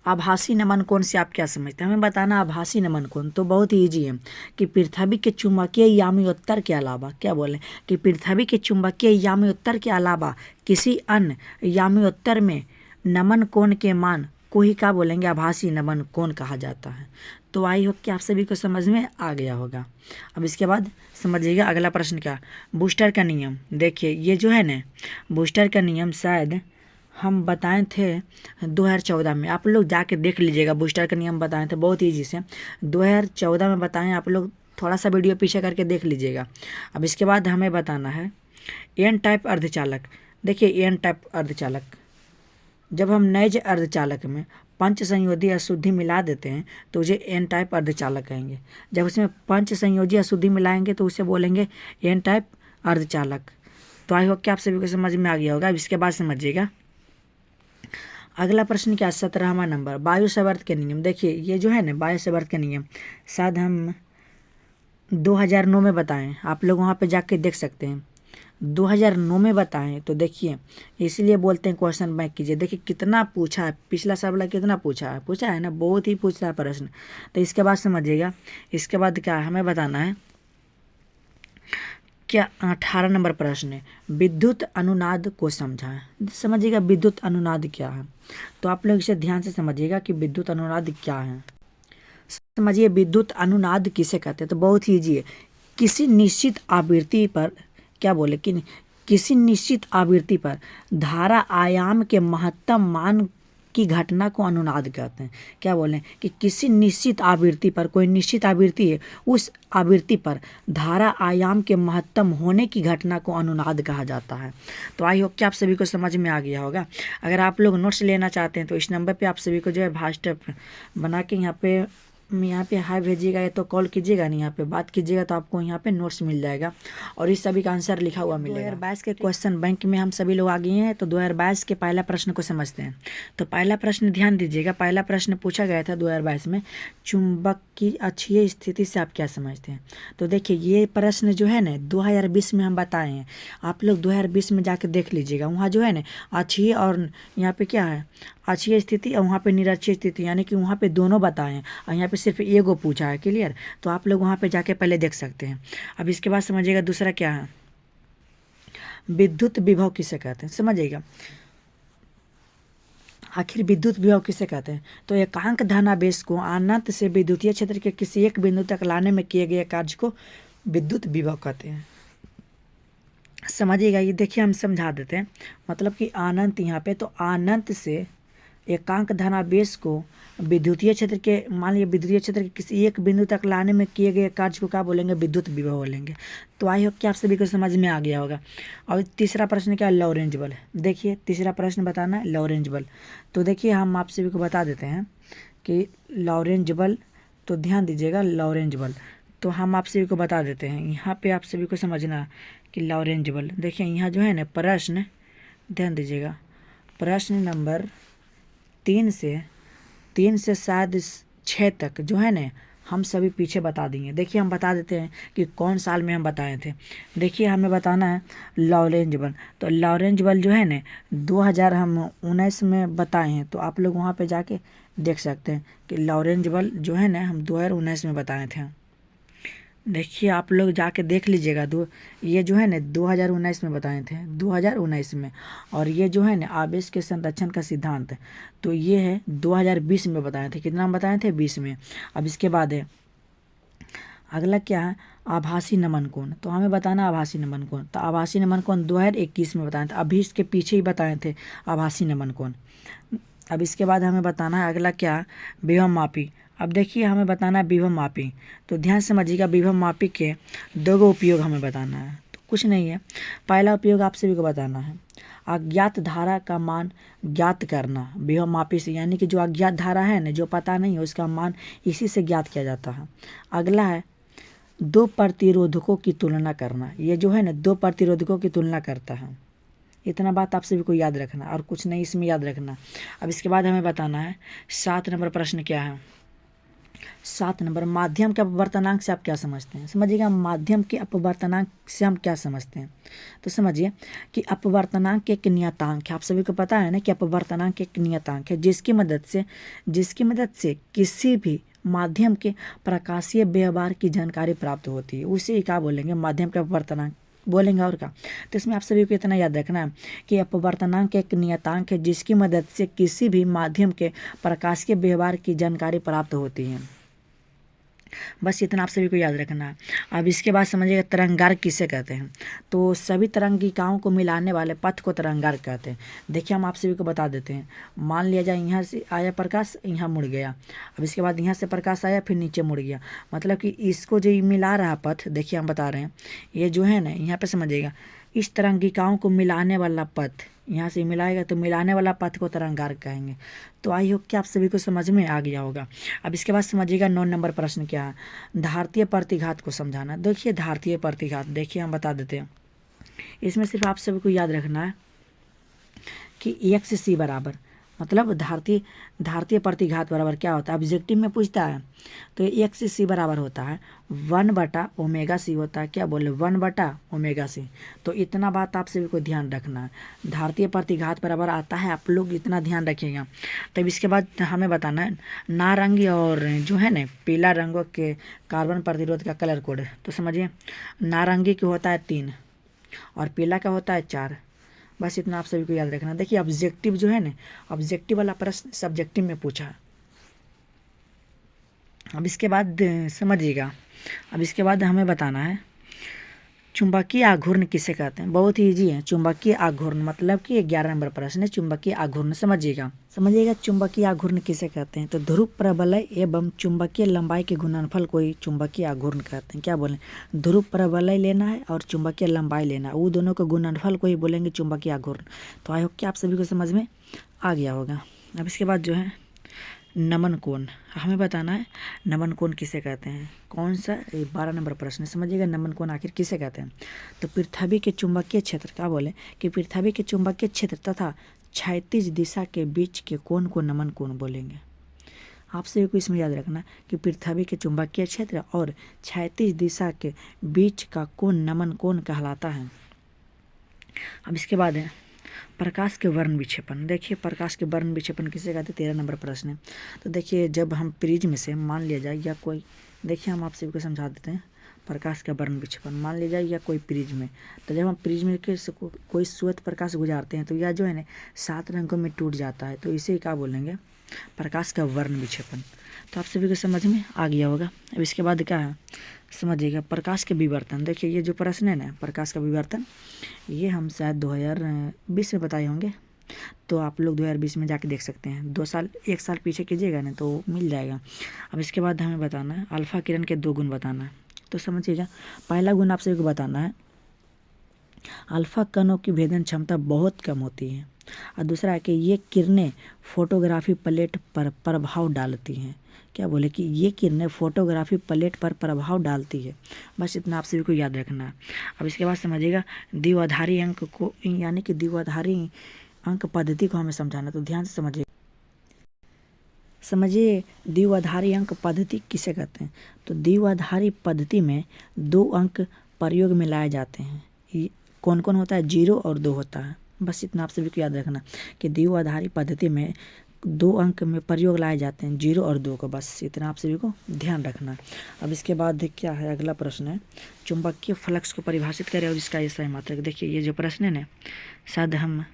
आभासी नमन कोण से आप क्या समझते हैं। हमें बताना आभासी नमन कोण, तो बहुत ही ईजी है कि पृथ्वी के चुंबकीय यामी के अलावा, क्या बोले कि पृथ्वी के चुंबकीय यामी के अलावा किसी अन्य यामी में नमन कोण के मान को ही क्या बोलेंगे, आभासी नमन कोण कहा जाता है। तो आई होप कि आप सभी को समझ में आ गया होगा। अब इसके बाद समझिएगा अगला प्रश्न क्या, बूस्टर का नियम। देखिए ये जो है ना बूस्टर का नियम शायद हम बताए थे 2014 में, आप लोग जाके देख लीजिएगा। बूस्टर का नियम बताए थे बहुत ईजी से, 2014 में बताएं, आप लोग थोड़ा सा वीडियो पीछे करके देख लीजिएगा। अब इसके बाद हमें बताना है एन टाइप अर्धचालक। देखिए एन टाइप अर्धचालक, जब हम नैज अर्धचालक में पंच संयोजी अशुद्धि मिला देते हैं तो उसे एन टाइप अर्धचालक कहेंगे। जब उसमें पंच संयोजी अशुद्धि मिलाएंगे तो उसे बोलेंगे एन टाइप अर्धचालक। तो आई होप कि आप सभी को समझ में आ गया होगा। अब इसके बाद समझिएगा अगला प्रश्न क्या, 17वां नंबर, वायु संवर्त के नियम। देखिए ये जो है ना वायु संवर्त के नियम शायद हम 2009 में बताएं, आप लोग वहाँ पे जाके देख सकते हैं 2009 में बताएं। तो देखिए इसलिए बोलते हैं क्वेश्चन बैंक कीजिए। देखिए कितना पूछा है, पिछला साल वाला कितना पूछा है ना, बहुत ही पूछता है प्रश्न। तो इसके बाद समझिएगा, इसके बाद क्या हमें बताना है, क्या 18 नंबर प्रश्न है, विद्युत अनुनाद को समझाएं। समझिएगा विद्युत अनुनाद क्या है। तो आप लोग इसे ध्यान से समझिएगा कि विद्युत अनुनाद क्या है। समझिए विद्युत अनुनाद किसे कहते हैं। तो बहुत ही ईजी है, किसी निश्चित आवृत्ति पर, क्या बोले कि किसी निश्चित आवृत्ति पर धारा आयाम के महत्तम मान की घटना को अनुनाद कहते हैं। क्या बोलें कि किसी निश्चित आवृत्ति पर, कोई निश्चित आवृत्ति है, उस आवृत्ति पर धारा आयाम के महत्तम होने की घटना को अनुनाद कहा जाता है। तो आई होप कि आप सभी को समझ में आ गया होगा। अगर आप लोग नोट्स लेना चाहते हैं तो इस नंबर पे आप सभी को जो है व्हाट्सएप बना के यहाँ पे हाई भेजिएगा, या तो कॉल कीजिएगा, नहीं यहाँ पे बात कीजिएगा, तो आपको यहाँ पे नोट्स मिल जाएगा और इस सभी का आंसर लिखा हुआ मिलेगा। 2022 के क्वेश्चन बैंक में हम सभी लोग आ गए हैं। तो 2022 के पहला प्रश्न को समझते हैं। तो पहला प्रश्न ध्यान दीजिएगा, पहला प्रश्न पूछा गया था 2022 में, चुंबक की अक्षीय स्थिति से आप क्या समझते हैं। तो देखिए ये प्रश्न जो है ना 2020 में हम बताए हैं, आप लोग 2020 में जाके देख लीजिएगा। वहाँ जो है ना अक्षीय और यहाँ पे क्या है, अक्षीय स्थिति और वहाँ पे निरक्षीय स्थिति, यानी कि वहाँ पे दोनों बताए हैं और यहाँ पे सिर्फ एगो पूछा है। क्लियर, तो आप लोग वहाँ पे जाके पहले देख सकते हैं। अब इसके बाद समझिएगा दूसरा क्या है, विद्युत विभव किसे कहते हैं। समझिएगा आखिर विद्युत विभव किसे कहते हैं। तो एकांक धनावेश को अनंत से विद्युतीय क्षेत्र के किसी एक बिंदु तक लाने में किए गए कार्य को विद्युत विभव कहते हैं। समझिएगा, ये देखिए हम समझा देते हैं, मतलब कि अनंत यहाँ पे, तो अनंत से एकांक धनावेश को विद्युतीय क्षेत्र के, मान लीजिए विद्युतीय क्षेत्र के किसी एक बिंदु तक लाने में किए गए कार्य को क्या बोलेंगे, विद्युत विभव बोलेंगे। तो आई होप कि आप सभी को समझ में आ गया होगा। और तीसरा प्रश्न क्या है, लॉरेंज बल। देखिए तीसरा प्रश्न बताना है लॉरेंज बल। तो देखिए हम आप सभी को बता देते हैं कि लॉरेंज बल, तो ध्यान दीजिएगा लॉरेंज बल, तो हम आप सभी को बता देते हैं। यहाँ पे आप सभी को समझना कि लॉरेंज बल, देखिए यहाँ जो है ना प्रश्न, ध्यान दीजिएगा प्रश्न नंबर 3 से शायद 6 तक जो है ना हम सभी पीछे बता देंगे। देखिए हम बता देते हैं कि कौन साल में हम बताए थे। देखिए हमें बताना है लॉरेंज बल। तो लॉरेंज बल जो है ना 2019 में बताए हैं, तो आप लोग वहाँ पे जाके देख सकते हैं कि लॉरेंज बल जो है ना हम 2019 में बताए थे। देखिए आप लोग जाके देख लीजिएगा। ये जो है ना 2019 में बताए थे, 2019 में। और ये जो है ना आवेश के संरक्षण का सिद्धांत, तो ये है 2020 में बताए थे। कितना में बताए थे? 20 में। अब इसके बाद है अगला क्या है, आभासी नमन कोण। तो हमें बताना आभासी नमन कोण। तो आभासी नमन कोण 2021 में बताए थे, अभी इसके पीछे ही बताए थे आभासी नमन कोण। अब इसके बाद हमें बताना है अगला क्या, विभव मापी। अब देखिए हमें बताना है विभव मापी। तो ध्यान से समझिएगा, विभव मापी के दो गो उपयोग हमें बताना है। तो कुछ नहीं है, पहला उपयोग आप सभी को बताना है, अज्ञात धारा का मान ज्ञात करना विभव मापी से। यानी कि जो अज्ञात धारा है ना, जो पता नहीं है, उसका मान इसी से ज्ञात किया जाता है। अगला है दो प्रतिरोधकों की तुलना करना। ये जो है ना दो प्रतिरोधकों की तुलना करता है। इतना बात आप सभी को याद रखना, और कुछ नहीं इसमें याद रखना। अब इसके बाद हमें बताना है 7 नंबर प्रश्न क्या है। 7 नंबर, माध्यम के अपवर्तनांक से आप क्या समझते हैं? समझिएगा, माध्यम के अपवर्तनांक से हम क्या समझते हैं। तो समझिए कि अपवर्तनांक एक नियतांक है। आप सभी को पता है ना कि अपवर्तनांक एक नियतांक है, जिसकी मदद से किसी भी माध्यम के प्रकाशीय व्यवहार की जानकारी प्राप्त होती है। उसे क्या बोलेंगे? माध्यम के अपवर्तनांक बोलेंगे। और क्या? तो इसमें आप सभी को इतना याद रखना है कि अपवर्तनांक एक नियतांक है, जिसकी मदद से किसी भी माध्यम के प्रकाशीय व्यवहार की जानकारी प्राप्त होती है। बस इतना आप सभी को याद रखना है। अब इसके बाद समझिएगा तरंगार्क किसे कहते हैं। तो सभी तरंगिकाओं को मिलाने वाले पथ को तरंगार्क कहते हैं। देखिए हम आप सभी को बता देते हैं। मान लिया जाए यहाँ से आया प्रकाश, यहाँ मुड़ गया। अब इसके बाद यहाँ से प्रकाश आया, फिर नीचे मुड़ गया। मतलब कि इसको जो मिला रहा पथ, देखिए हम बता रहे हैं, ये जो है ना यहाँ पे समझिएगा, इस तरंगिकाओं को मिलाने वाला पथ, यहाँ से मिलाएगा तो मिलाने वाला पथ को तरंगार्क कहेंगे। तो आई होप कि आप सभी को समझ में आ गया होगा। अब इसके बाद समझिएगा 9 नंबर प्रश्न क्या है, धारतीय प्रतिघात को समझाना। देखिए धारतीय प्रतिघात, देखिए हम बता देते हैं। इसमें सिर्फ आप सभी को याद रखना है कि एक्स सी बराबर, मतलब धारतीय प्रतिघात बराबर क्या होता है, ऑब्जेक्टिव में पूछता है। तो एक्स सी बराबर होता है 1/ω_c होता है। क्या बोले? 1/ω_c। तो इतना बात आप सभी को ध्यान रखना है। धारतीय प्रतिघात बराबर आता है, आप लोग इतना ध्यान रखिएगा। तब इसके बाद हमें बताना है नारंगी और जो है ना पीला रंगों के कार्बन प्रतिरोध का कलर कोड। तो समझिए, नारंगी का होता है 3 और पीला का होता है 4। बस इतना आप सभी को याद रखना। देखिए ऑब्जेक्टिव जो है ना, ऑब्जेक्टिव वाला प्रश्न सब्जेक्टिव में पूछा। अब इसके बाद समझिएगा, अब इसके बाद हमें बताना है चुंबकीय आघूर्ण किसे कहते हैं। बहुत ही ईजी है। चुंबकीय आघूर्ण मतलब कि 11 नंबर प्रश्न है, चुंबकीय आघूर्ण। समझिएगा चुंबकीय आघूर्ण किसे कहते हैं। तो ध्रुव प्रबलय एवं चुंबकीय लंबाई के गुणनफल को ही चुंबकीय आघूर्ण कहते हैं। क्या बोलें? ध्रुव प्रबलय लेना है और चुंबकीय लंबाई लेना है, वो दोनों के गुणनफल को ही बोलेंगे चुंबकीय आघूर्ण। तो आई होप कि आप सभी को समझ में आ गया होगा। अब इसके बाद जो है नमन कोण, हमें बताना है नमन कोण किसे कहते हैं। कौन सा? 12 नंबर प्रश्न। समझिएगा नमन कोण आखिर किसे कहते हैं। तो पृथ्वी के चुंबकीय क्षेत्र, क्या बोले कि पृथ्वी के चुंबकीय क्षेत्र तथा क्षैतिज दिशा के बीच के कोण को नमन कोण बोलेंगे। आप सभी को इसमें याद रखना कि पृथ्वी के चुंबकीय क्षेत्र और क्षैतिज दिशा के बीच का कोण नमन कोण कहलाता है। अब इसके बाद है प्रकाश के वर्ण विक्षेपण। देखिए प्रकाश के वर्ण विक्षेपण किसे कहते हैं, 13 नंबर प्रश्न है। तो देखिए जब हम प्रिज्म से मान लिया जाए या कोई, देखिए हम आप सभी को समझा देते हैं प्रकाश का वर्ण विक्षेपण। मान लिया जाए या कोई प्रिज्म है, तो जब हम प्रिज्म के कोई श्वेत प्रकाश गुजारते हैं तो यह जो है ना 7 रंगों में टूट जाता है। तो इसे क्या बोलेंगे? प्रकाश का वर्ण विक्षेपण। तो आप सभी को समझ में आ गया होगा। अब इसके बाद क्या है समझिएगा प्रकाश के विवर्तन। देखिए ये जो प्रश्न है ना प्रकाश का विवर्तन, ये हम शायद 2020 में बताए होंगे। तो आप लोग 2020 में जाके देख सकते हैं। 1 साल पीछे कीजिएगा ना तो मिल जाएगा। अब इसके बाद हमें बताना है अल्फा किरण के 2 गुण बताना है। तो समझिएगा पहला गुण आप सभी को बताना है, अल्फा कणों की भेदन क्षमता बहुत कम होती है। और दूसरा है कि ये किरणें फोटोग्राफी प्लेट पर प्रभाव डालती हैं। क्या बोले कि ये किरणें फोटोग्राफी प्लेट पर प्रभाव डालती है। बस इतना आप सभी को याद रखना है। अब इसके बाद समझिएगा द्विआधारी अंक को, यानी कि द्विआधारी अंक पद्धति को हमें समझाना। तो ध्यान से समझिए द्विआधारी अंक पद्धति किसे कहते हैं। तो द्विआधारी पद्धति में 2 अंक प्रयोग में लाए जाते हैं। कौन कौन होता है? 0 और 2 होता है। बस इतना आप सभी को याद रखना कि द्विआधारी पद्धति में दो अंक में प्रयोग लाए जाते हैं, 0 और 2 को, बस इतना आप सभी को ध्यान रखना है। अब इसके बाद क्या है, अगला प्रश्न है चुंबकीय फ्लक्स को परिभाषित करें और इसका SI मात्रक। देखिए ये जो प्रश्न है ना, शायद हम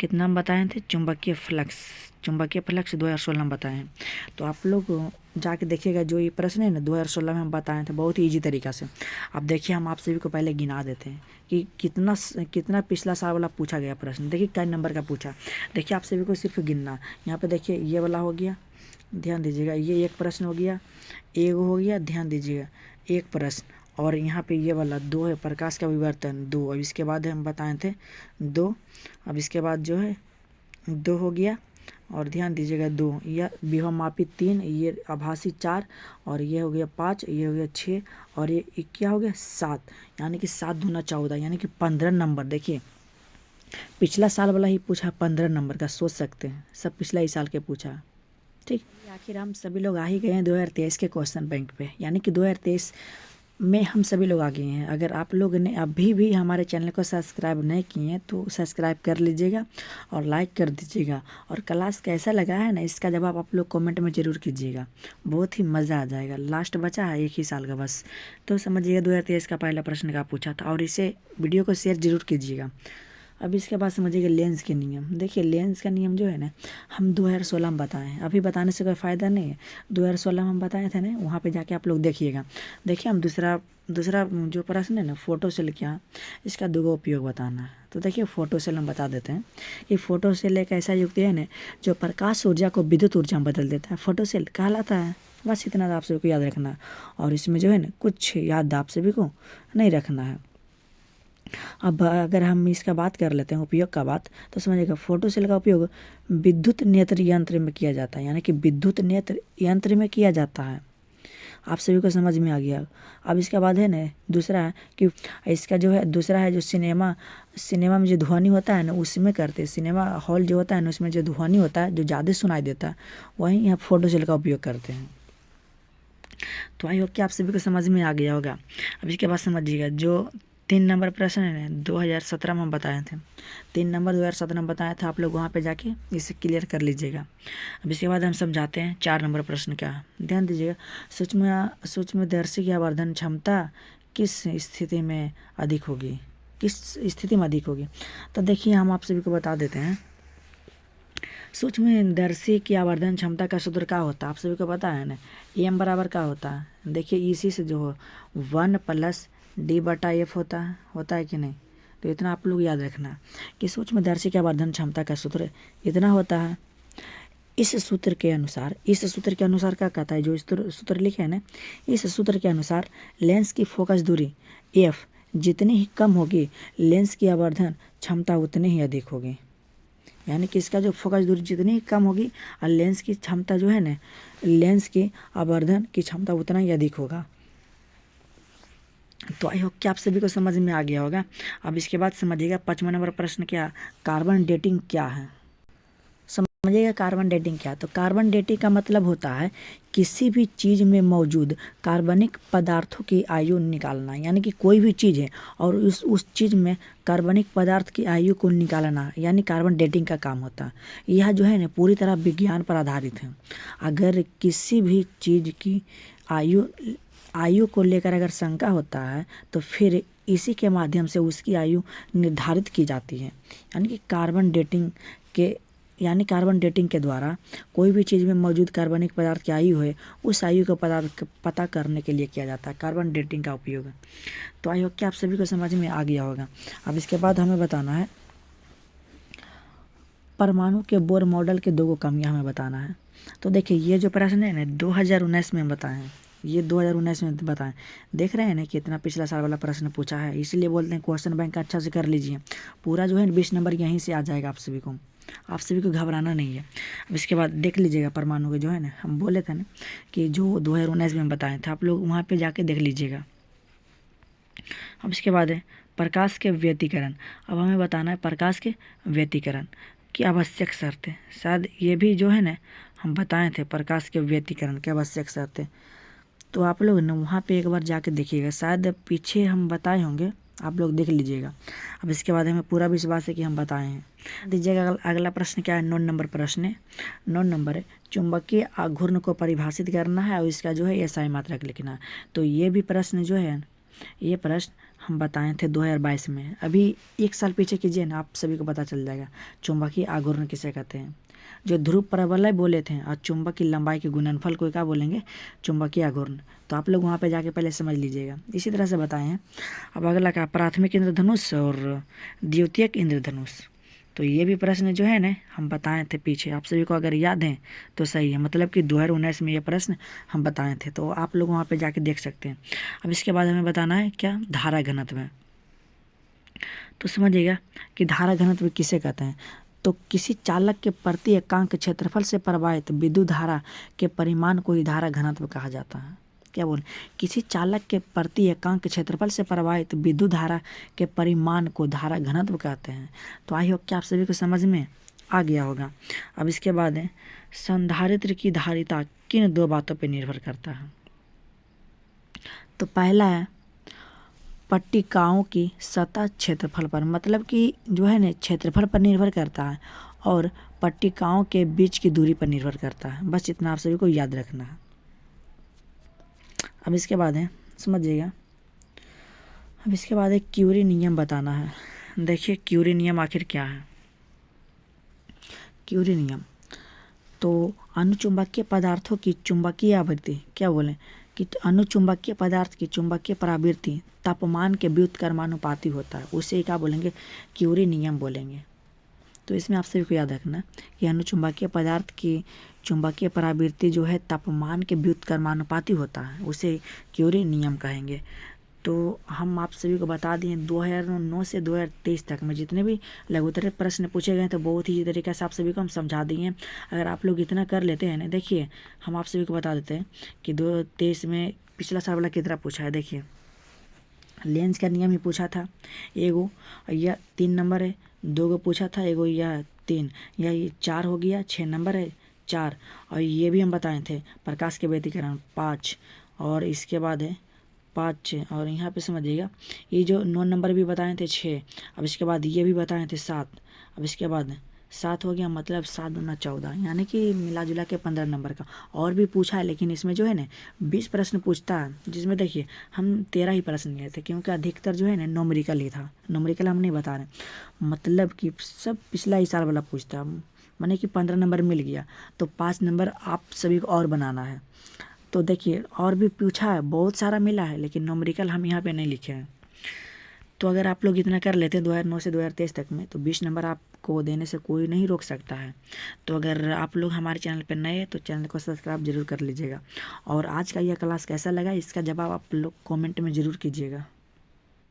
कितना हम बताए थे, चुंबकीय फ्लक्स 2016 में बताए हैं। तो आप लोग जाके देखिएगा, जो ये प्रश्न है ना 2016 में हम बताए थे बहुत ही ईजी तरीका से। अब देखिए हम आप सभी को पहले गिना देते हैं कि कितना पिछला साल वाला पूछा गया प्रश्न। देखिए कई नंबर का पूछा, देखिए आप सभी को सिर्फ गिनना। यहाँ पे देखिए ये वाला हो गया, ध्यान दीजिएगा, ये एक प्रश्न हो गया, एक हो गया, ध्यान दीजिएगा एक प्रश्न, और यहाँ पे ये वाला 2 है, प्रकाश का विवर्तन 2। अब इसके बाद हम बताए थे 2, अब इसके बाद जो है 2 हो गया, और ध्यान दीजिएगा 2, यह विभवमापी 3, ये आभासी 4, और ये हो गया 5, ये हो गया 6, और ये क्या हो गया 7, यानी कि 7 दूना 14, यानी कि 15 नंबर। देखिए पिछला साल वाला ही पूछा 15 नंबर का, सोच सकते हैं, सब पिछला ही साल के पूछा। ठीक, आखिर हम सभी लोग आ ही गए हैं 2023 के क्वेश्चन बैंक पे, यानी कि 2023 में हम सभी लोग आ गए हैं। अगर आप लोग ने अभी भी हमारे चैनल को सब्सक्राइब नहीं किए हैं तो सब्सक्राइब कर लीजिएगा और लाइक कर दीजिएगा, और क्लास कैसा लगा है ना इसका जवाब आप लोग कमेंट में ज़रूर कीजिएगा, बहुत ही मज़ा आ जाएगा। लास्ट बचा है 1 ही साल का बस, तो समझिएगा 2023 का पहला प्रश्न का पूछा था, और इसे वीडियो को शेयर जरूर कीजिएगा। अब इसके बाद समझिएगा लेंस के नियम। देखिए लेंस का नियम जो है ना हम 2016 में बताए हैं, अभी बताने से कोई फ़ायदा नहीं है। 2016 में हम बताए थे ना, वहाँ पे जाके आप लोग देखिएगा। देखिए हम दूसरा जो प्रश्न है ना फोटो सेल क्या, इसका 2 उपयोग बताना है। तो देखिए फोटो सेल हम बता देते हैं कि फोटो सेल एक ऐसा युक्ति है ना जो प्रकाश ऊर्जा को विद्युत ऊर्जा में बदल देता है, फोटो सेल कहलाता है। बस इतना आप सभी को याद रखना है, और इसमें जो है ना कुछ याद आप सभी को नहीं रखना है। अब अगर हम इसका बात कर लेते हैं उपयोग का बात, तो समझिएगा फोटो सेल का उपयोग विद्युत नेत्र यंत्र में किया जाता है, यानी कि विद्युत नेत्र यंत्र में किया जाता है। आप सभी को समझ में आ गया। अब इसके बाद है ना दूसरा है कि इसका जो है दूसरा है जो सिनेमा में जो ध्वनि होता है ना उसमें करते हैं, सिनेमा हॉल जो होता है ना उसमें जो ध्वनि होता है जो ज़्यादा सुनाई देता है, वहीं यहाँ फोटो सेल का उपयोग करते हैं। तो आई होप कि आप सभी को समझ में आ गया होगा। अब इसके बाद समझिएगा जो 3 नंबर प्रश्न है 2017 में हम बताए थे, 3 नंबर 2017 में बताया था, आप लोग वहाँ पे जाके इसे क्लियर कर लीजिएगा। अब इसके बाद हम समझाते हैं 4 नंबर प्रश्न क्या, ध्यान दीजिएगा। सूक्ष्मदर्शी की आवर्धन क्षमता किस स्थिति में अधिक होगी, तो देखिए हम आप सभी को बता देते हैं। सूक्ष्मदर्शी की आवर्धन क्षमता का सूत्र क्या होता है, आप सभी को पता है ना, एम बराबर क्या होता है। देखिए इसी से जो 1 + D/F होता है कि नहीं, तो इतना आप लोग याद रखना कि सूक्ष्मदर्शी की आवर्धन क्षमता का सूत्र इतना होता है। इस सूत्र के अनुसार क्या कहता है, जो इस सूत्र लिखे है ना, इस सूत्र के अनुसार लेंस की फोकस दूरी F जितनी ही कम होगी लेंस की आवर्धन क्षमता उतनी ही अधिक होगी, यानी कि इसका जो फोकस दूरी जितनी ही कम होगी और लेंस की क्षमता जो है ना, लेंस की आवर्धन की क्षमता उतना ही अधिक होगा। तो आई होप कि आप सभी को समझ में आ गया होगा। अब इसके बाद समझिएगा 5वां नंबर प्रश्न क्या, कार्बन डेटिंग क्या है। समझिएगा कार्बन डेटिंग क्या है, तो कार्बन डेटिंग का मतलब होता है किसी भी चीज़ में मौजूद कार्बनिक पदार्थों की आयु निकालना, यानी कि कोई भी चीज़ है और उस चीज़ में कार्बनिक पदार्थ की आयु को निकालना, यानी कार्बन डेटिंग का काम होता है। यह जो है ना पूरी तरह विज्ञान पर आधारित है। अगर किसी भी चीज़ की आयु को लेकर अगर शंका होता है तो फिर इसी के माध्यम से उसकी आयु निर्धारित की जाती है, यानी कि कार्बन डेटिंग के द्वारा कोई भी चीज़ में मौजूद कार्बनिक पदार्थ की आयु है उस आयु को पता करने के लिए किया जाता है कार्बन डेटिंग का उपयोग। तो आई होप कि आप सभी को समझ में आ गया होगा। अब इसके बाद हमें बताना है परमाणु के बोर मॉडल के 2 कमियां हमें बताना है। तो देखिए ये जो प्रश्न है ना 2019 में बताए हैं, ये 2019 में बताएं। देख रहे हैं ना कि इतना पिछला साल वाला प्रश्न पूछा है, इसीलिए बोलते हैं क्वेश्चन बैंक अच्छा से कर लीजिए, पूरा जो है 20 नंबर यहीं से आ जाएगा। आप सभी को घबराना नहीं है। अब इसके बाद देख लीजिएगा परमाणु के जो है ना, हम बोले थे ना कि जो 2019 में बताए थे, आप लोग वहाँ पे जाके देख लीजिएगा। अब इसके बाद है प्रकाश के व्यतिकरण। अब हमें बताना है प्रकाश के व्यतिकरण की आवश्यक शर्तें, शायद ये भी जो है ना हम बताए थे प्रकाश के व्यतिकरण की आवश्यक शर्तें। तो आप लोग ना वहाँ पे एक बार जाके देखिएगा, शायद पीछे हम बताए होंगे, आप लोग देख लीजिएगा। अब इसके बाद हमें पूरा विश्वास है कि हम बताए हैं। दीजिएगा अगला प्रश्न क्या है, 9 नंबर प्रश्न है। 9 नंबर है, चुंबकीय आघूर्ण को परिभाषित करना है और इसका जो है SI मात्रक लिखना है। तो ये भी प्रश्न जो है, ये प्रश्न हम बताए थे 2022 में। अभी 1 साल पीछे कीजिए ना, आप सभी को पता चल जाएगा चुंबकीय आघूर्ण किसे कहते हैं। जो ध्रुव प्रबलय बोले थे और चुंबक की लंबाई के गुणनफल को क्या बोलेंगे, चुंबकीय आघूर्ण। तो आप लोग वहाँ पे जाके पहले समझ लीजिएगा। इसी तरह से बताए हैं। अब अगला क्या, प्राथमिक इंद्रधनुष और द्वितीयक इंद्रधनुष। तो ये भी प्रश्न जो है ना हम बताए थे पीछे, आप सभी को अगर याद है तो सही है, मतलब कि 2019 में ये प्रश्न हम बताए थे, तो आप लोग वहाँ पे जाके देख सकते हैं। अब इसके बाद हमें बताना है क्या, धारा घनत्व। तो समझिएगा कि धारा घनत्व किसे कहते हैं। तो किसी चालक के प्रति एकांक क्षेत्रफल से प्रवाहित विद्युत धारा के परिमाण को ही धारा घनत्व कहा जाता है। क्या बोले, किसी चालक के प्रति एकांक क्षेत्रफल से प्रवाहित विद्युत धारा के परिमाण को धारा घनत्व कहते हैं। तो आई होप कि आप सभी को समझ में आ गया होगा। अब इसके बाद है, संधारित्र की धारिता किन 2 बातों पर निर्भर करता है। तो पहला है पट्टिकाओं की सतह क्षेत्रफल पर, मतलब कि जो है ना क्षेत्रफल पर निर्भर करता है, और पट्टिकाओं के बीच की दूरी पर निर्भर करता है। बस इतना आप सभी को याद रखना है। अब इसके बाद है, समझिएगा, अब इसके बाद एक क्यूरी नियम बताना है। देखिए क्यूरी नियम आखिर क्या है। क्यूरी नियम तो अनुचुंबकीय पदार्थों की चुंबकीय आवृत्ति, क्या बोले कि अनुचुंबकीय पदार्थ की चुंबकीय प्रवृत्ति तापमान के व्युत्क्रमानुपाती होता है, उसे क्या बोलेंगे, क्यूरी नियम बोलेंगे। तो इसमें आप सभी को याद रखना कि अनुचुंबकीय पदार्थ की चुंबकीय प्रवृत्ति जो है तापमान के व्युत्क्रमानुपाती होता है, उसे क्यूरी नियम कहेंगे। तो हम आप सभी को बता दिए 2009 से 2023 तक में जितने भी लघुत्तरीय प्रश्न पूछे गए तो बहुत ही तरीके से आप सभी को हम समझा दिए। अगर आप लोग इतना कर लेते हैं ना, देखिए हम आप सभी को बता देते हैं कि 2023 में पिछला साल वाला कितना पूछा है। देखिए लेंस का नियम ही पूछा था एगो, यह 3 नंबर है। 2 गो पूछा था एगो, यह 3, यह 4 हो गया, 6 नंबर है 4। और ये भी हम बताए थे प्रकाश के व्यतिकरण 5, और इसके बाद है 5, और यहाँ पे समझिएगा ये जो 9 नंबर भी बताए थे 6। अब इसके बाद ये भी बताए थे 7। अब इसके बाद 7 हो गया, मतलब 7 दूना 14, यानी कि मिला जुला के 15 नंबर का। और भी पूछा है, लेकिन इसमें जो है ना 20 प्रश्न पूछता है, जिसमें देखिए हम 13 ही प्रश्न लिए थे, क्योंकि अधिकतर जो है ना न्यूमेरिकल ही था। न्यूमेरिकल हम नहीं बता रहे, मतलब कि सब पिछला ही साल वाला पूछता, माने कि 15 नंबर मिल गया, तो 5 नंबर आप सभी को और बनाना है। तो देखिए और भी पूछा है, बहुत सारा मिला है, लेकिन न्यूमेरिकल हम यहाँ पे नहीं लिखे हैं। तो अगर आप लोग इतना कर लेते हैं 2009 से 2023 तक में, तो 20 नंबर आपको देने से कोई नहीं रोक सकता है। तो अगर आप लोग हमारे चैनल पर नए हैं तो चैनल को सब्सक्राइब जरूर कर लीजिएगा। और आज का यह क्लास कैसा लगा, इसका जवाब आप लोग कमेंट में ज़रूर कीजिएगा।